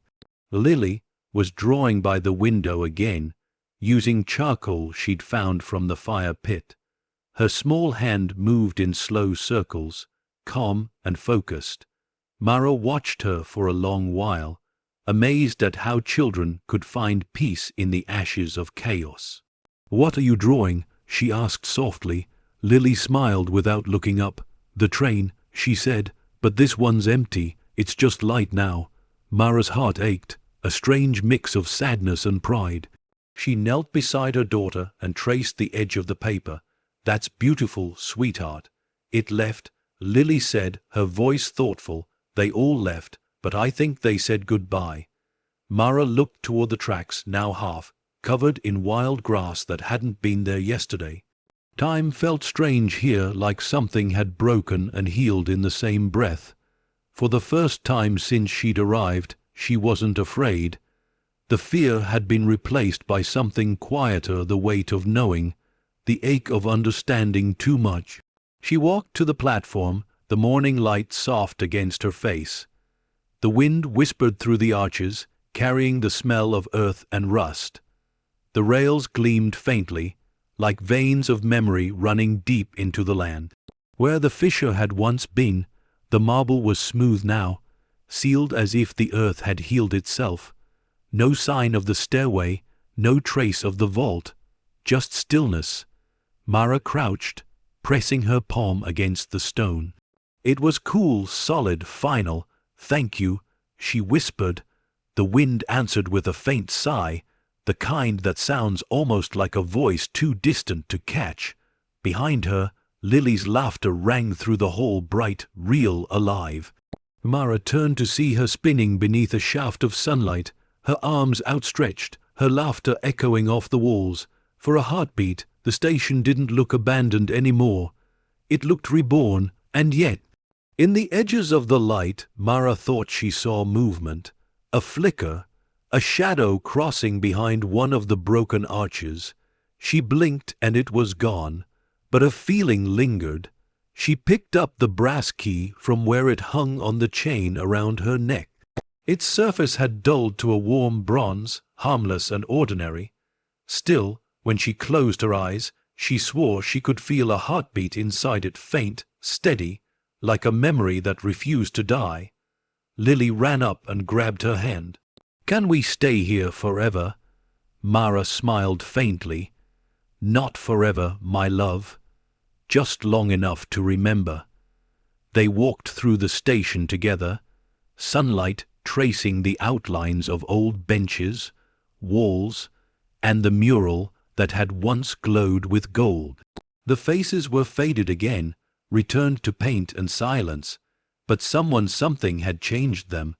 Lily was drawing by the window again, using charcoal she'd found from the fire pit. Her small hand moved in slow circles, calm and focused. Mara watched her for a long while, amazed at how children could find peace in the ashes of chaos. "What are you drawing?" she asked softly. Lily smiled without looking up. "The train," she said, "but this one's empty. It's just light now." Mara's heart ached, a strange mix of sadness and pride. She knelt beside her daughter and traced the edge of the paper. "That's beautiful, sweetheart." "It left," Lily said, her voice thoughtful. "They all left, but I think they said goodbye." Mara looked toward the tracks, now half covered in wild grass that hadn't been there yesterday. Time felt strange here, like something had broken and healed in the same breath. For the first time since she'd arrived, she wasn't afraid. The fear had been replaced by something quieter, the weight of knowing, the ache of understanding too much. She walked to the platform, the morning light soft against her face. The wind whispered through the arches, carrying the smell of earth and rust. The rails gleamed faintly, like veins of memory running deep into the land. Where the fissure had once been, the marble was smooth now, sealed as if the earth had healed itself. No sign of the stairway, no trace of the vault, just stillness. Mara crouched, pressing her palm against the stone. It was cool, solid, final. "Thank you," she whispered. The wind answered with a faint sigh, the kind that sounds almost like a voice too distant to catch. Behind her, Lily's laughter rang through the hall, bright, real, alive. Mara turned to see her spinning beneath a shaft of sunlight, her arms outstretched, her laughter echoing off the walls. For a heartbeat, the station didn't look abandoned anymore. It looked reborn, and yet, in the edges of the light, Mara thought she saw movement, a flicker, a shadow crossing behind one of the broken arches. She blinked and it was gone, but a feeling lingered. She picked up the brass key from where it hung on the chain around her neck. Its surface had dulled to a warm bronze, harmless and ordinary. Still, when she closed her eyes, she swore she could feel a heartbeat inside it, faint, steady, like a memory that refused to die. Lily ran up and grabbed her hand. "Can we stay here forever?" Mara smiled faintly. "Not forever, my love. Just long enough to remember." They walked through the station together, sunlight tracing the outlines of old benches, walls, and the mural that had once glowed with gold. The faces were faded again, returned to paint and silence, but something had changed them.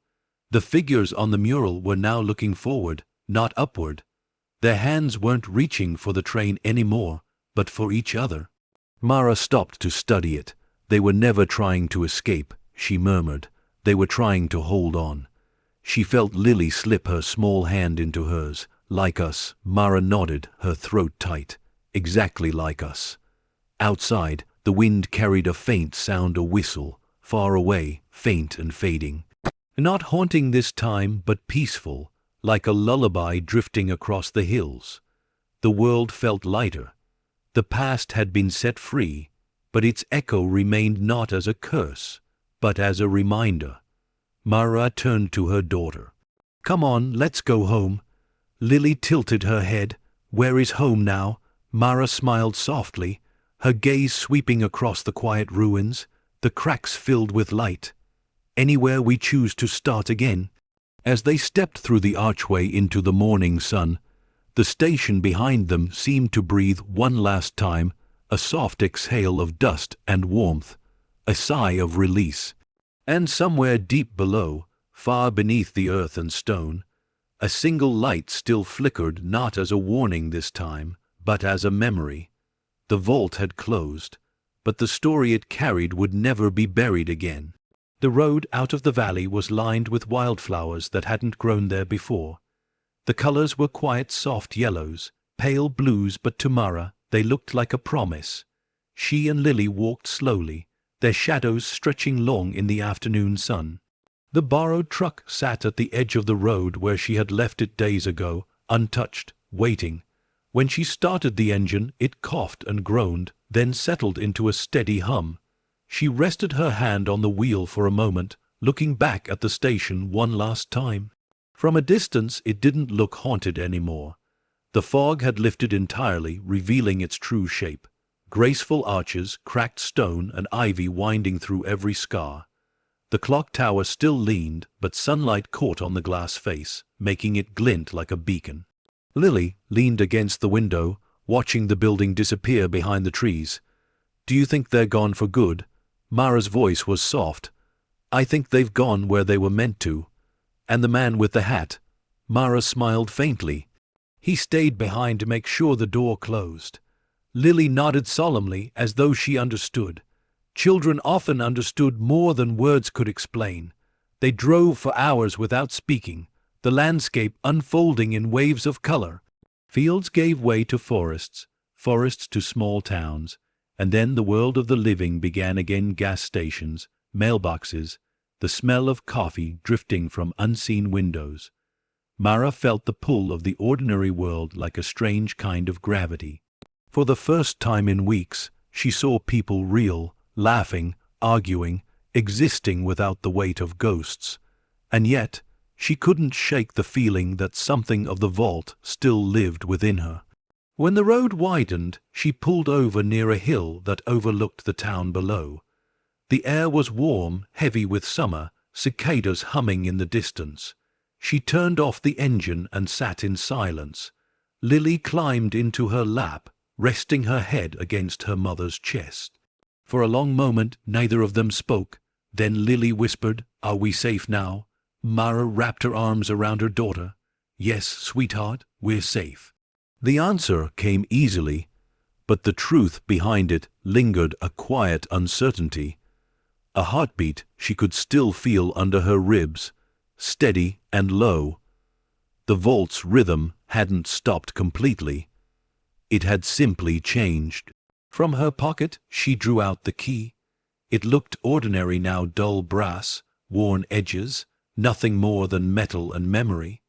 The figures on the mural were now looking forward, not upward. Their hands weren't reaching for the train anymore, but for each other. Mara stopped to study it. "They were never trying to escape," she murmured. "They were trying to hold on." She felt Lily slip her small hand into hers, Like us, Mara nodded, her throat tight. Exactly like us. Outside, the wind carried a faint sound, a whistle, far away, faint and fading. Not haunting this time, but peaceful, like a lullaby drifting across the hills. The world felt lighter. The past had been set free, but its echo remained not as a curse, but as a reminder. Mara turned to her daughter. "Come on, let's go home." Lily tilted her head. "Where is home now?" Mara smiled softly, her gaze sweeping across the quiet ruins, the cracks filled with light. "Anywhere we choose to start again." As they stepped through the archway into the morning sun, the station behind them seemed to breathe one last time, a soft exhale of dust and warmth, a sigh of release. And somewhere deep below, far beneath the earth and stone, a single light still flickered, not as a warning this time, but as a memory. The vault had closed, but the story it carried would never be buried again. The road out of the valley was lined with wildflowers that hadn't grown there before. The colors were quiet, soft yellows, pale blues, but to Mara they looked like a promise. She and Lily walked slowly, their shadows stretching long in the afternoon sun. The borrowed truck sat at the edge of the road where she had left it days ago, untouched, waiting. When she started the engine, it coughed and groaned, then settled into a steady hum. She rested her hand on the wheel for a moment, looking back at the station one last time. From a distance, it didn't look haunted anymore. The fog had lifted entirely, revealing its true shape. Graceful arches, cracked stone, and ivy winding through every scar. The clock tower still leaned, but sunlight caught on the glass face, making it glint like a beacon. Lily leaned against the window, watching the building disappear behind the trees. "Do you think they're gone for good?" Mara's voice was soft. "I think they've gone where they were meant to." "And the man with the hat?" Mara smiled faintly. "He stayed behind to make sure the door closed." Lily nodded solemnly, as though she understood. Children often understood more than words could explain. They drove for hours without speaking, the landscape unfolding in waves of color. Fields gave way to forests, forests to small towns, and then the world of the living began again. Gas stations, mailboxes, the smell of coffee drifting from unseen windows. Mara felt the pull of the ordinary world like a strange kind of gravity. For the first time in weeks, she saw people real, laughing, arguing, existing without the weight of ghosts. And yet, she couldn't shake the feeling that something of the vault still lived within her. When the road widened, she pulled over near a hill that overlooked the town below. The air was warm, heavy with summer, cicadas humming in the distance. She turned off the engine and sat in silence. Lily climbed into her lap, resting her head against her mother's chest. For a long moment, neither of them spoke. Then Lily whispered, "Are we safe now?" Mara wrapped her arms around her daughter. "Yes, sweetheart, we're safe." The answer came easily, but the truth behind it lingered, a quiet uncertainty. A heartbeat she could still feel under her ribs, steady and low. The vault's rhythm hadn't stopped completely. It had simply changed. From her pocket she drew out the key. It looked ordinary now, dull brass, worn edges, nothing more than metal and memory.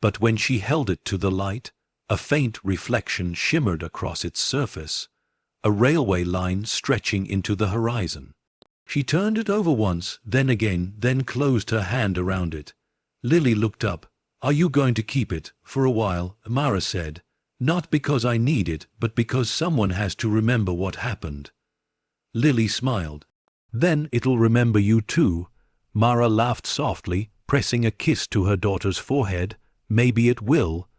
But when she held it to the light, a faint reflection shimmered across its surface, a railway line stretching into the horizon. She turned it over once, then again, then closed her hand around it. Lily looked up. "Are you going to keep it for a while?" Mara said. "Not because I need it, but because someone has to remember what happened." Lily smiled. "Then it'll remember you too." Mara laughed softly, pressing a kiss to her daughter's forehead. "Maybe it will."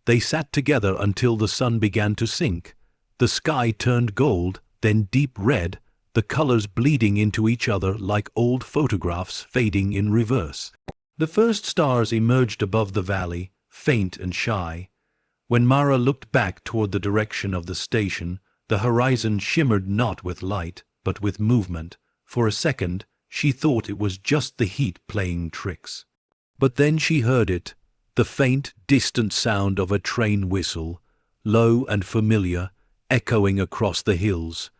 They sat together until the sun began to sink. The sky turned gold, then deep red, the colors bleeding into each other like old photographs fading in reverse. The first stars emerged above the valley, faint and shy. When Mara looked back toward the direction of the station, the horizon shimmered not with light, but with movement. For a second, she thought it was just the heat playing tricks. But then she heard it, The faint, distant sound of a train whistle, low and familiar, echoing across the hills.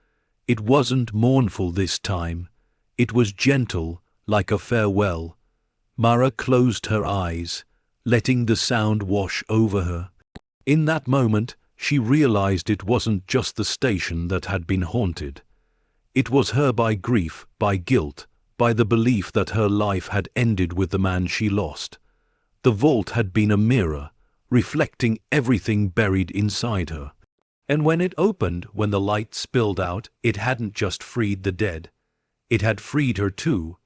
It wasn't mournful this time. It was gentle, like a farewell. Mara closed her eyes, letting the sound wash over her. In that moment, she realized it wasn't just the station that had been haunted. It was her by grief, by guilt, by the belief that her life had ended with the man she lost. The vault had been a mirror, reflecting everything buried inside her. And when it opened, when the light spilled out, it hadn't just freed the dead. It had freed her too.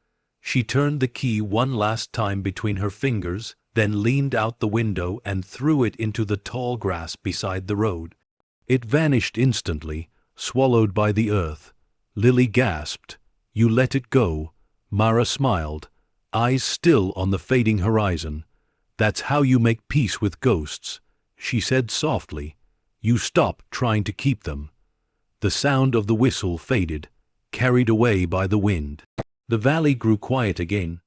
She turned the key one last time between her fingers, then leaned out the window and threw it into the tall grass beside the road. It vanished instantly, swallowed by the earth. Lily gasped. "You let it go." Mara smiled, eyes still on the fading horizon. "That's how you make peace with ghosts," she said softly. "You stop trying to keep them." The sound of the whistle faded, carried away by the wind. The valley grew quiet again.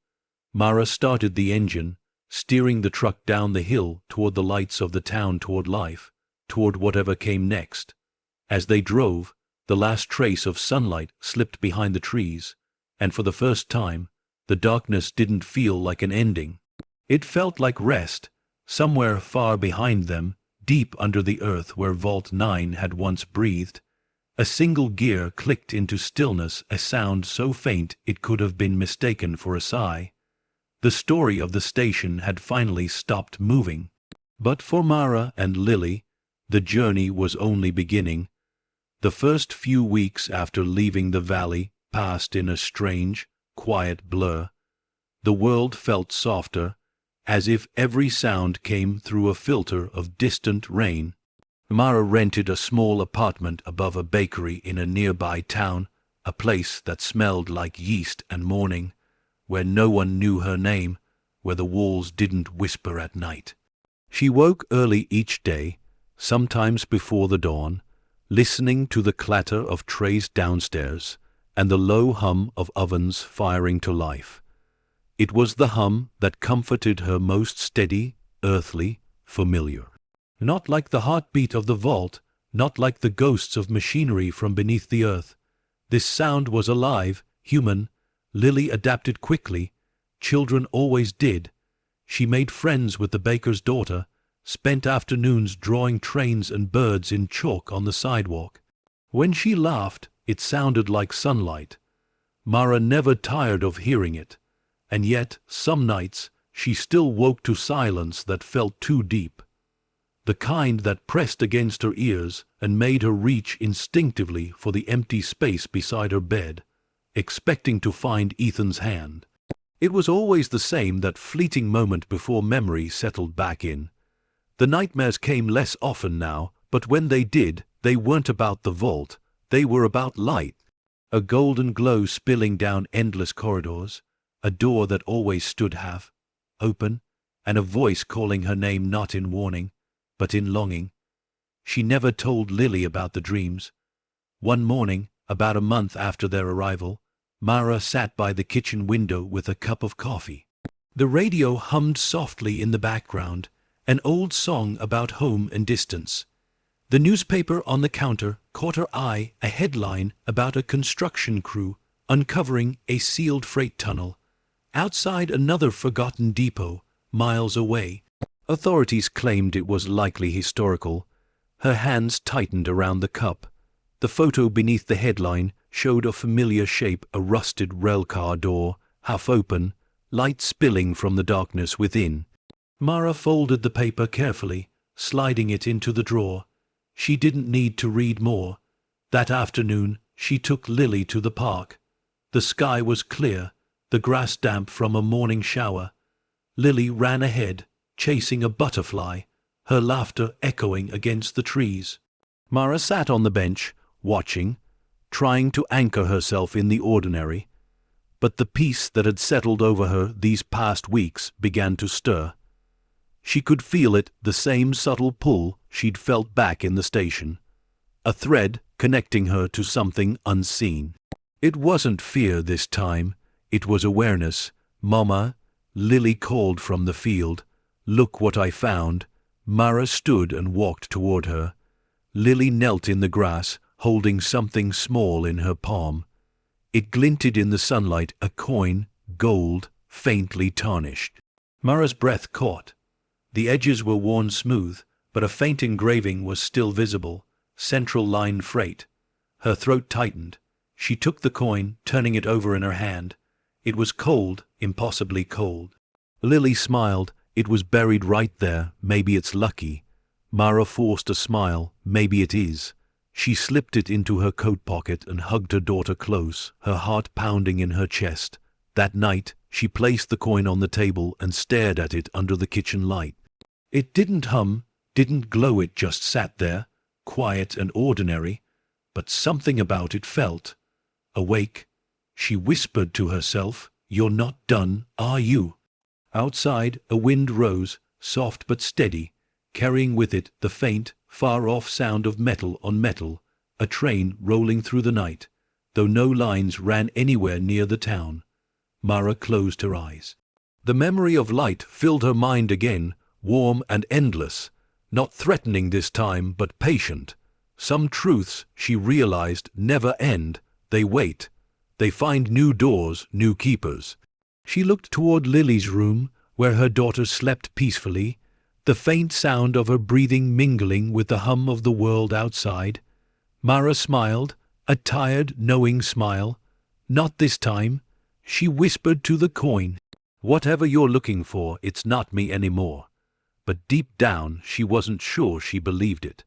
Mara started the engine, steering the truck down the hill toward the lights of the town, toward life, toward whatever came next. As they drove, the last trace of sunlight slipped behind the trees, and for the first time, the darkness didn't feel like an ending. It felt like rest, somewhere far behind them, deep under the earth where Vault 9 had once breathed. A single gear clicked into stillness, a sound so faint it could have been mistaken for a sigh. The story of the station had finally stopped moving. But for Mara and Lily, the journey was only beginning. The first few weeks after leaving the valley passed in a strange, quiet blur. The world felt softer, as if every sound came through a filter of distant rain. Mara rented a small apartment above a bakery in a nearby town, a place that smelled like yeast and morning, where no one knew her name, where the walls didn't whisper at night. She woke early each day, sometimes before the dawn, listening to the clatter of trays downstairs and the low hum of ovens firing to life. It was the hum that comforted her, most steady, earthly, familiar. Not like the heartbeat of the vault, not like the ghosts of machinery from beneath the earth. This sound was alive, human. Lily adapted quickly. Children always did. She made friends with the baker's daughter, spent afternoons drawing trains and birds in chalk on the sidewalk. When she laughed, it sounded like sunlight. Mara never tired of hearing it, and yet, some nights, she still woke to silence that felt too deep. The kind that pressed against her ears and made her reach instinctively for the empty space beside her bed, expecting to find Ethan's hand. It was always the same, that fleeting moment before memory settled back in. The nightmares came less often now, but when they did, they weren't about the vault, they were about light. A golden glow spilling down endless corridors, a door that always stood half open, and a voice calling her name not in warning, but in longing. She never told Lily about the dreams. One morning, about a month after their arrival, Mara sat by the kitchen window with a cup of coffee. The radio hummed softly in the background, an old song about home and distance. The newspaper on the counter caught her eye, a headline about a construction crew uncovering a sealed freight tunnel outside another forgotten depot miles away. Authorities claimed it was likely historical. Her hands tightened around the cup. The photo beneath the headline showed a familiar shape, a rusted railcar door, half open, light spilling from the darkness within. Mara folded the paper carefully, sliding it into the drawer. She didn't need to read more. That afternoon, she took Lily to the park. The sky was clear, the grass damp from a morning shower. Lily ran ahead, chasing a butterfly, her laughter echoing against the trees. Mara sat on the bench, watching, trying to anchor herself in the ordinary. But the peace that had settled over her these past weeks began to stir. She could feel it, the same subtle pull she'd felt back in the station. A thread connecting her to something unseen. It wasn't fear this time, it was awareness. "Mama," Lily called from the field. Look what I found. Mara stood and walked toward her. Lily knelt in the grass, holding something small in her palm. It glinted in the sunlight, a coin, gold, faintly tarnished. Mara's breath caught. The edges were worn smooth, but a faint engraving was still visible. Central Line Freight. Her throat tightened. She took the coin, turning it over in her hand. It was cold, impossibly cold. Lily smiled. It was buried right there. Maybe it's lucky. Mara forced a smile. Maybe it is. She slipped it into her coat pocket and hugged her daughter close, her heart pounding in her chest. That night, she placed the coin on the table and stared at it under the kitchen light. It didn't hum, didn't glow, it just sat there, quiet and ordinary, but something about it felt. Awake, she whispered to herself, "You're not done, are you?" Outside, a wind rose, soft but steady, carrying with it the faint, far-off sound of metal on metal, a train rolling through the night, though no lines ran anywhere near the town. Mara closed her eyes. The memory of light filled her mind again, warm and endless, not threatening this time, but patient. Some truths, she realized, never end. They wait. They find new doors, new keepers. She looked toward Lily's room, where her daughter slept peacefully, the faint sound of her breathing mingling with the hum of the world outside. Mara smiled, a tired, knowing smile. Not this time. She whispered to the coin, "Whatever you're looking for, it's not me anymore." But deep down she wasn't sure she believed it,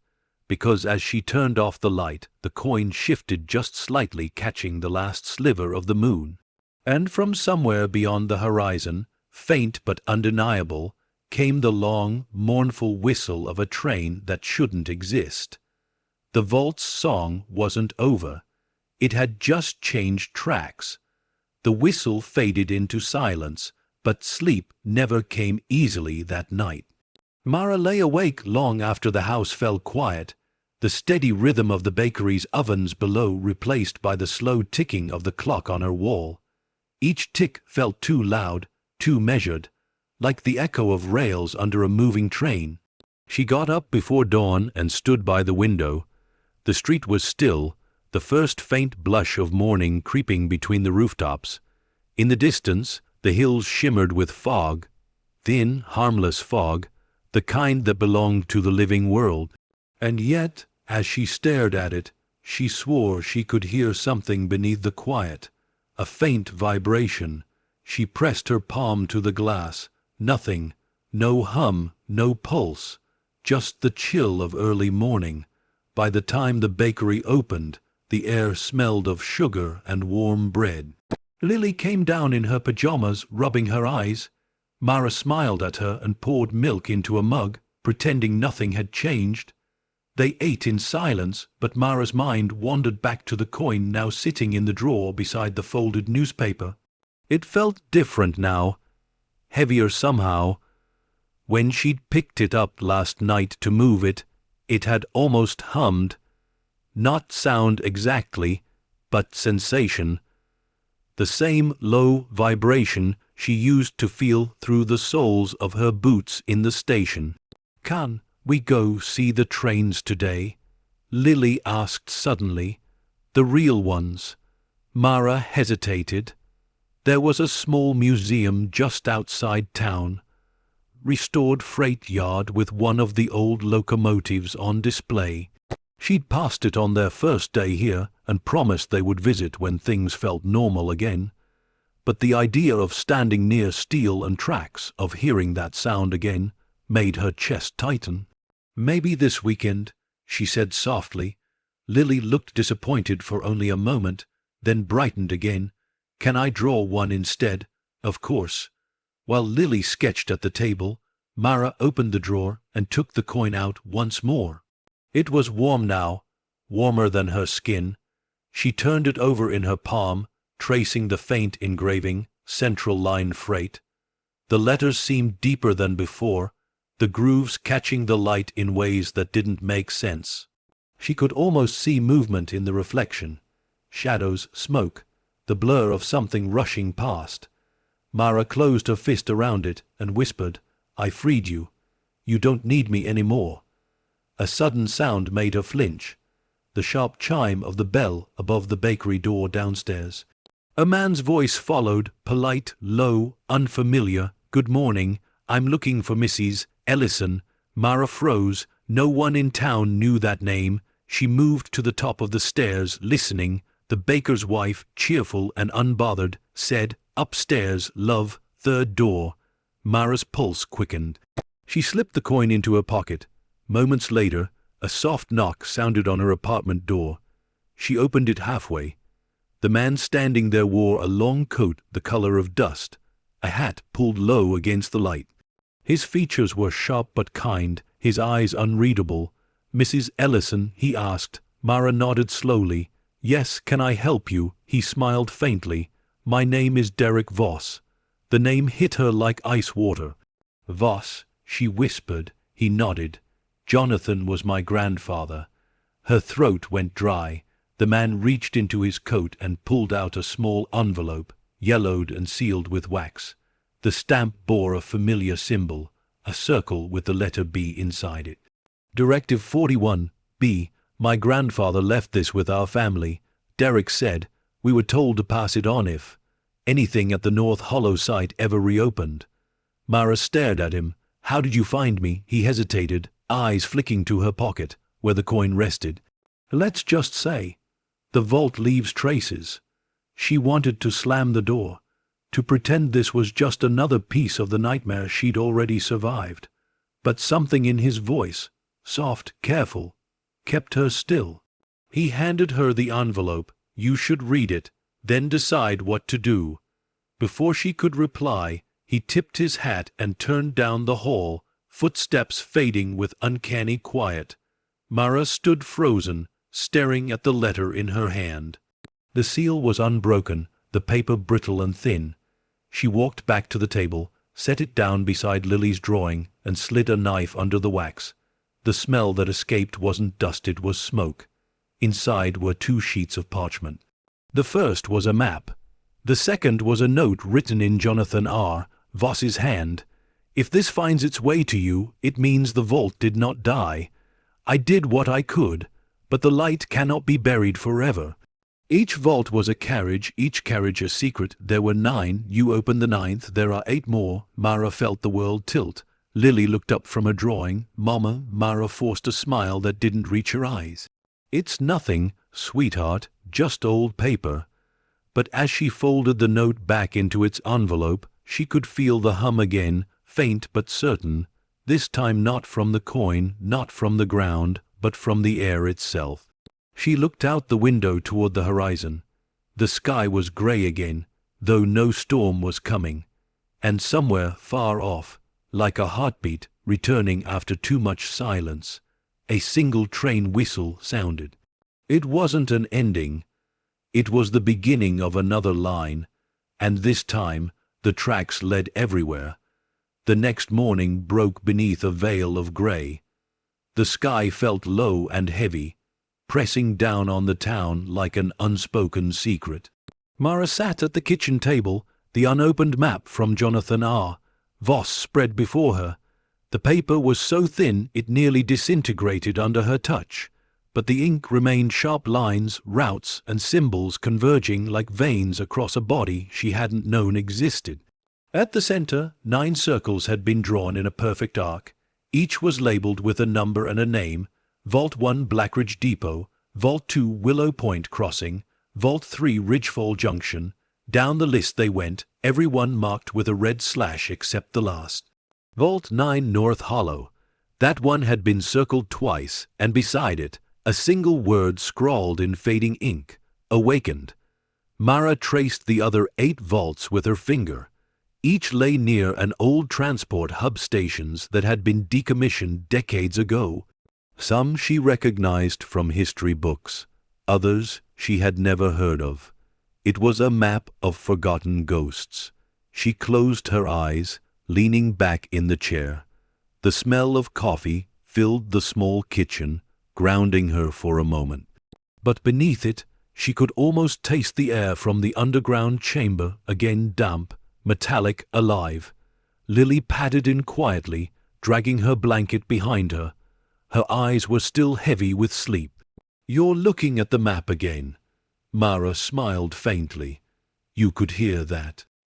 because as she turned off the light, the coin shifted just slightly, catching the last sliver of the moon. And from somewhere beyond the horizon, faint but undeniable, came the long, mournful whistle of a train that shouldn't exist. The Vault's song wasn't over. It had just changed tracks. The whistle faded into silence, but sleep never came easily that night. Mara lay awake long after the house fell quiet, the steady rhythm of the bakery's ovens below replaced by the slow ticking of the clock on her wall. Each tick felt too loud, too measured, like the echo of rails under a moving train. She got up before dawn and stood by the window. The street was still, the first faint blush of morning creeping between the rooftops. In the distance, the hills shimmered with fog, thin, harmless fog, the kind that belonged to the living world. And yet, as she stared at it, she swore she could hear something beneath the quiet, a faint vibration. She pressed her palm to the glass. Nothing, no hum, no pulse, just the chill of early morning. By the time the bakery opened, the air smelled of sugar and warm bread. Lily came down in her pajamas, rubbing her eyes. Mara smiled at her and poured milk into a mug, pretending nothing had changed. They ate in silence, but Mara's mind wandered back to the coin now sitting in the drawer beside the folded newspaper. It felt different now, heavier somehow. When she'd picked it up last night to move it, it had almost hummed. Not sound exactly, but sensation. The same low vibration she used to feel through the soles of her boots in the station. "Can we go see the trains today?" Lily asked suddenly. "The real ones." Mara hesitated. There was a small museum just outside town, restored freight yard with one of the old locomotives on display. She'd passed it on their first day here and promised they would visit when things felt normal again. But the idea of standing near steel and tracks, of hearing that sound again, made her chest tighten. "Maybe this weekend," she said softly. Lily looked disappointed for only a moment, then brightened again. "Can I draw one instead?" "Of course." While Lily sketched at the table, Mara opened the drawer and took the coin out once more. It was warm now, warmer than her skin. She turned it over in her palm, tracing the faint engraving, Central Line Freight. The letters seemed deeper than before, the grooves catching the light in ways that didn't make sense. She could almost see movement in the reflection. Shadows, smoke, the blur of something rushing past. Mara closed her fist around it and whispered, I freed you. You don't need me anymore." A sudden sound made her flinch. The sharp chime of the bell above the bakery door downstairs. A man's voice followed, polite, low, unfamiliar. "Good morning. I'm looking for Mrs. Ellison." Mara froze. No one in town knew that name. She moved to the top of the stairs, listening. The baker's wife, cheerful and unbothered, said, "Upstairs, love, third door." Mara's pulse quickened. She slipped the coin into her pocket. Moments later, a soft knock sounded on her apartment door. She opened it halfway. The man standing there wore a long coat the color of dust, a hat pulled low against the light. His features were sharp but kind, his eyes unreadable. "Mrs. Ellison?" he asked. Mara nodded slowly. "Yes, can I help you?" He smiled faintly. "My name is Derek Voss." The name hit her like ice water. "Voss," she whispered. He nodded. "Jonathan was my grandfather." Her throat went dry. The man reached into his coat and pulled out a small envelope, yellowed and sealed with wax. The stamp bore a familiar symbol, a circle with the letter B inside it. "Directive 41, B. My grandfather left this with our family," Derek said. "We were told to pass it on if anything at the North Hollow site ever reopened." Mara stared at him. "How did you find me?" He hesitated, eyes flicking to her pocket, where the coin rested. "Let's just say, the vault leaves traces." She wanted to slam the door, to pretend this was just another piece of the nightmare she'd already survived. But something in his voice, soft, careful, kept her still. He handed her the envelope. "You should read it, then decide what to do." Before she could reply, he tipped his hat and turned down the hall, footsteps fading with uncanny quiet. Mara stood frozen, staring at the letter in her hand. The seal was unbroken, the paper brittle and thin. She walked back to the table, set it down beside Lily's drawing, and slid a knife under the wax. The smell that escaped wasn't dust, it was smoke. Inside were 2 sheets of parchment. The first was a map. The second was a note written in Jonathan R. Voss's hand. "If this finds its way to you, it means the vault did not die. I did what I could, but the light cannot be buried forever." Each vault was a carriage, each carriage a secret. There were 9. You open the 9th, there are 8 more. Mara felt the world tilt. Lily looked up from her drawing. "Mama," Mara forced a smile that didn't reach her eyes. "It's nothing, sweetheart, just old paper." But as she folded the note back into its envelope, she could feel the hum again, faint but certain, this time not from the coin, not from the ground, but from the air itself. She looked out the window toward the horizon. The sky was gray again, though no storm was coming. And somewhere far off, like a heartbeat returning after too much silence, a single train whistle sounded. It wasn't an ending. It was the beginning of another line, and this time the tracks led everywhere. The next morning broke beneath a veil of gray. The sky felt low and heavy, pressing down on the town like an unspoken secret. Mara sat at the kitchen table, the unopened map from Jonathan R. Voss spread before her. The paper was so thin it nearly disintegrated under her touch, but the ink remained sharp lines, routes, and symbols converging like veins across a body she hadn't known existed. At the center, 9 circles had been drawn in a perfect arc. Each was labeled with a number and a name: Vault 1 Blackridge Depot, Vault 2 Willow Point Crossing, Vault 3 Ridgefall Junction. Down the list they went, every one marked with a red slash except the last. Vault 9 North Hollow. That one had been circled twice, and beside it, a single word scrawled in fading ink: Awakened. Mara traced the other 8 vaults with her finger. Each lay near an old transport hub stations that had been decommissioned decades ago. Some she recognized from history books, others she had never heard of. It was a map of forgotten ghosts. She closed her eyes, leaning back in the chair. The smell of coffee filled the small kitchen, grounding her for a moment. But beneath it, she could almost taste the air from the underground chamber, again damp, metallic, alive. Lily padded in quietly, dragging her blanket behind her. Her eyes were still heavy with sleep. "You're looking at the map again." Mara smiled faintly. "You could hear that."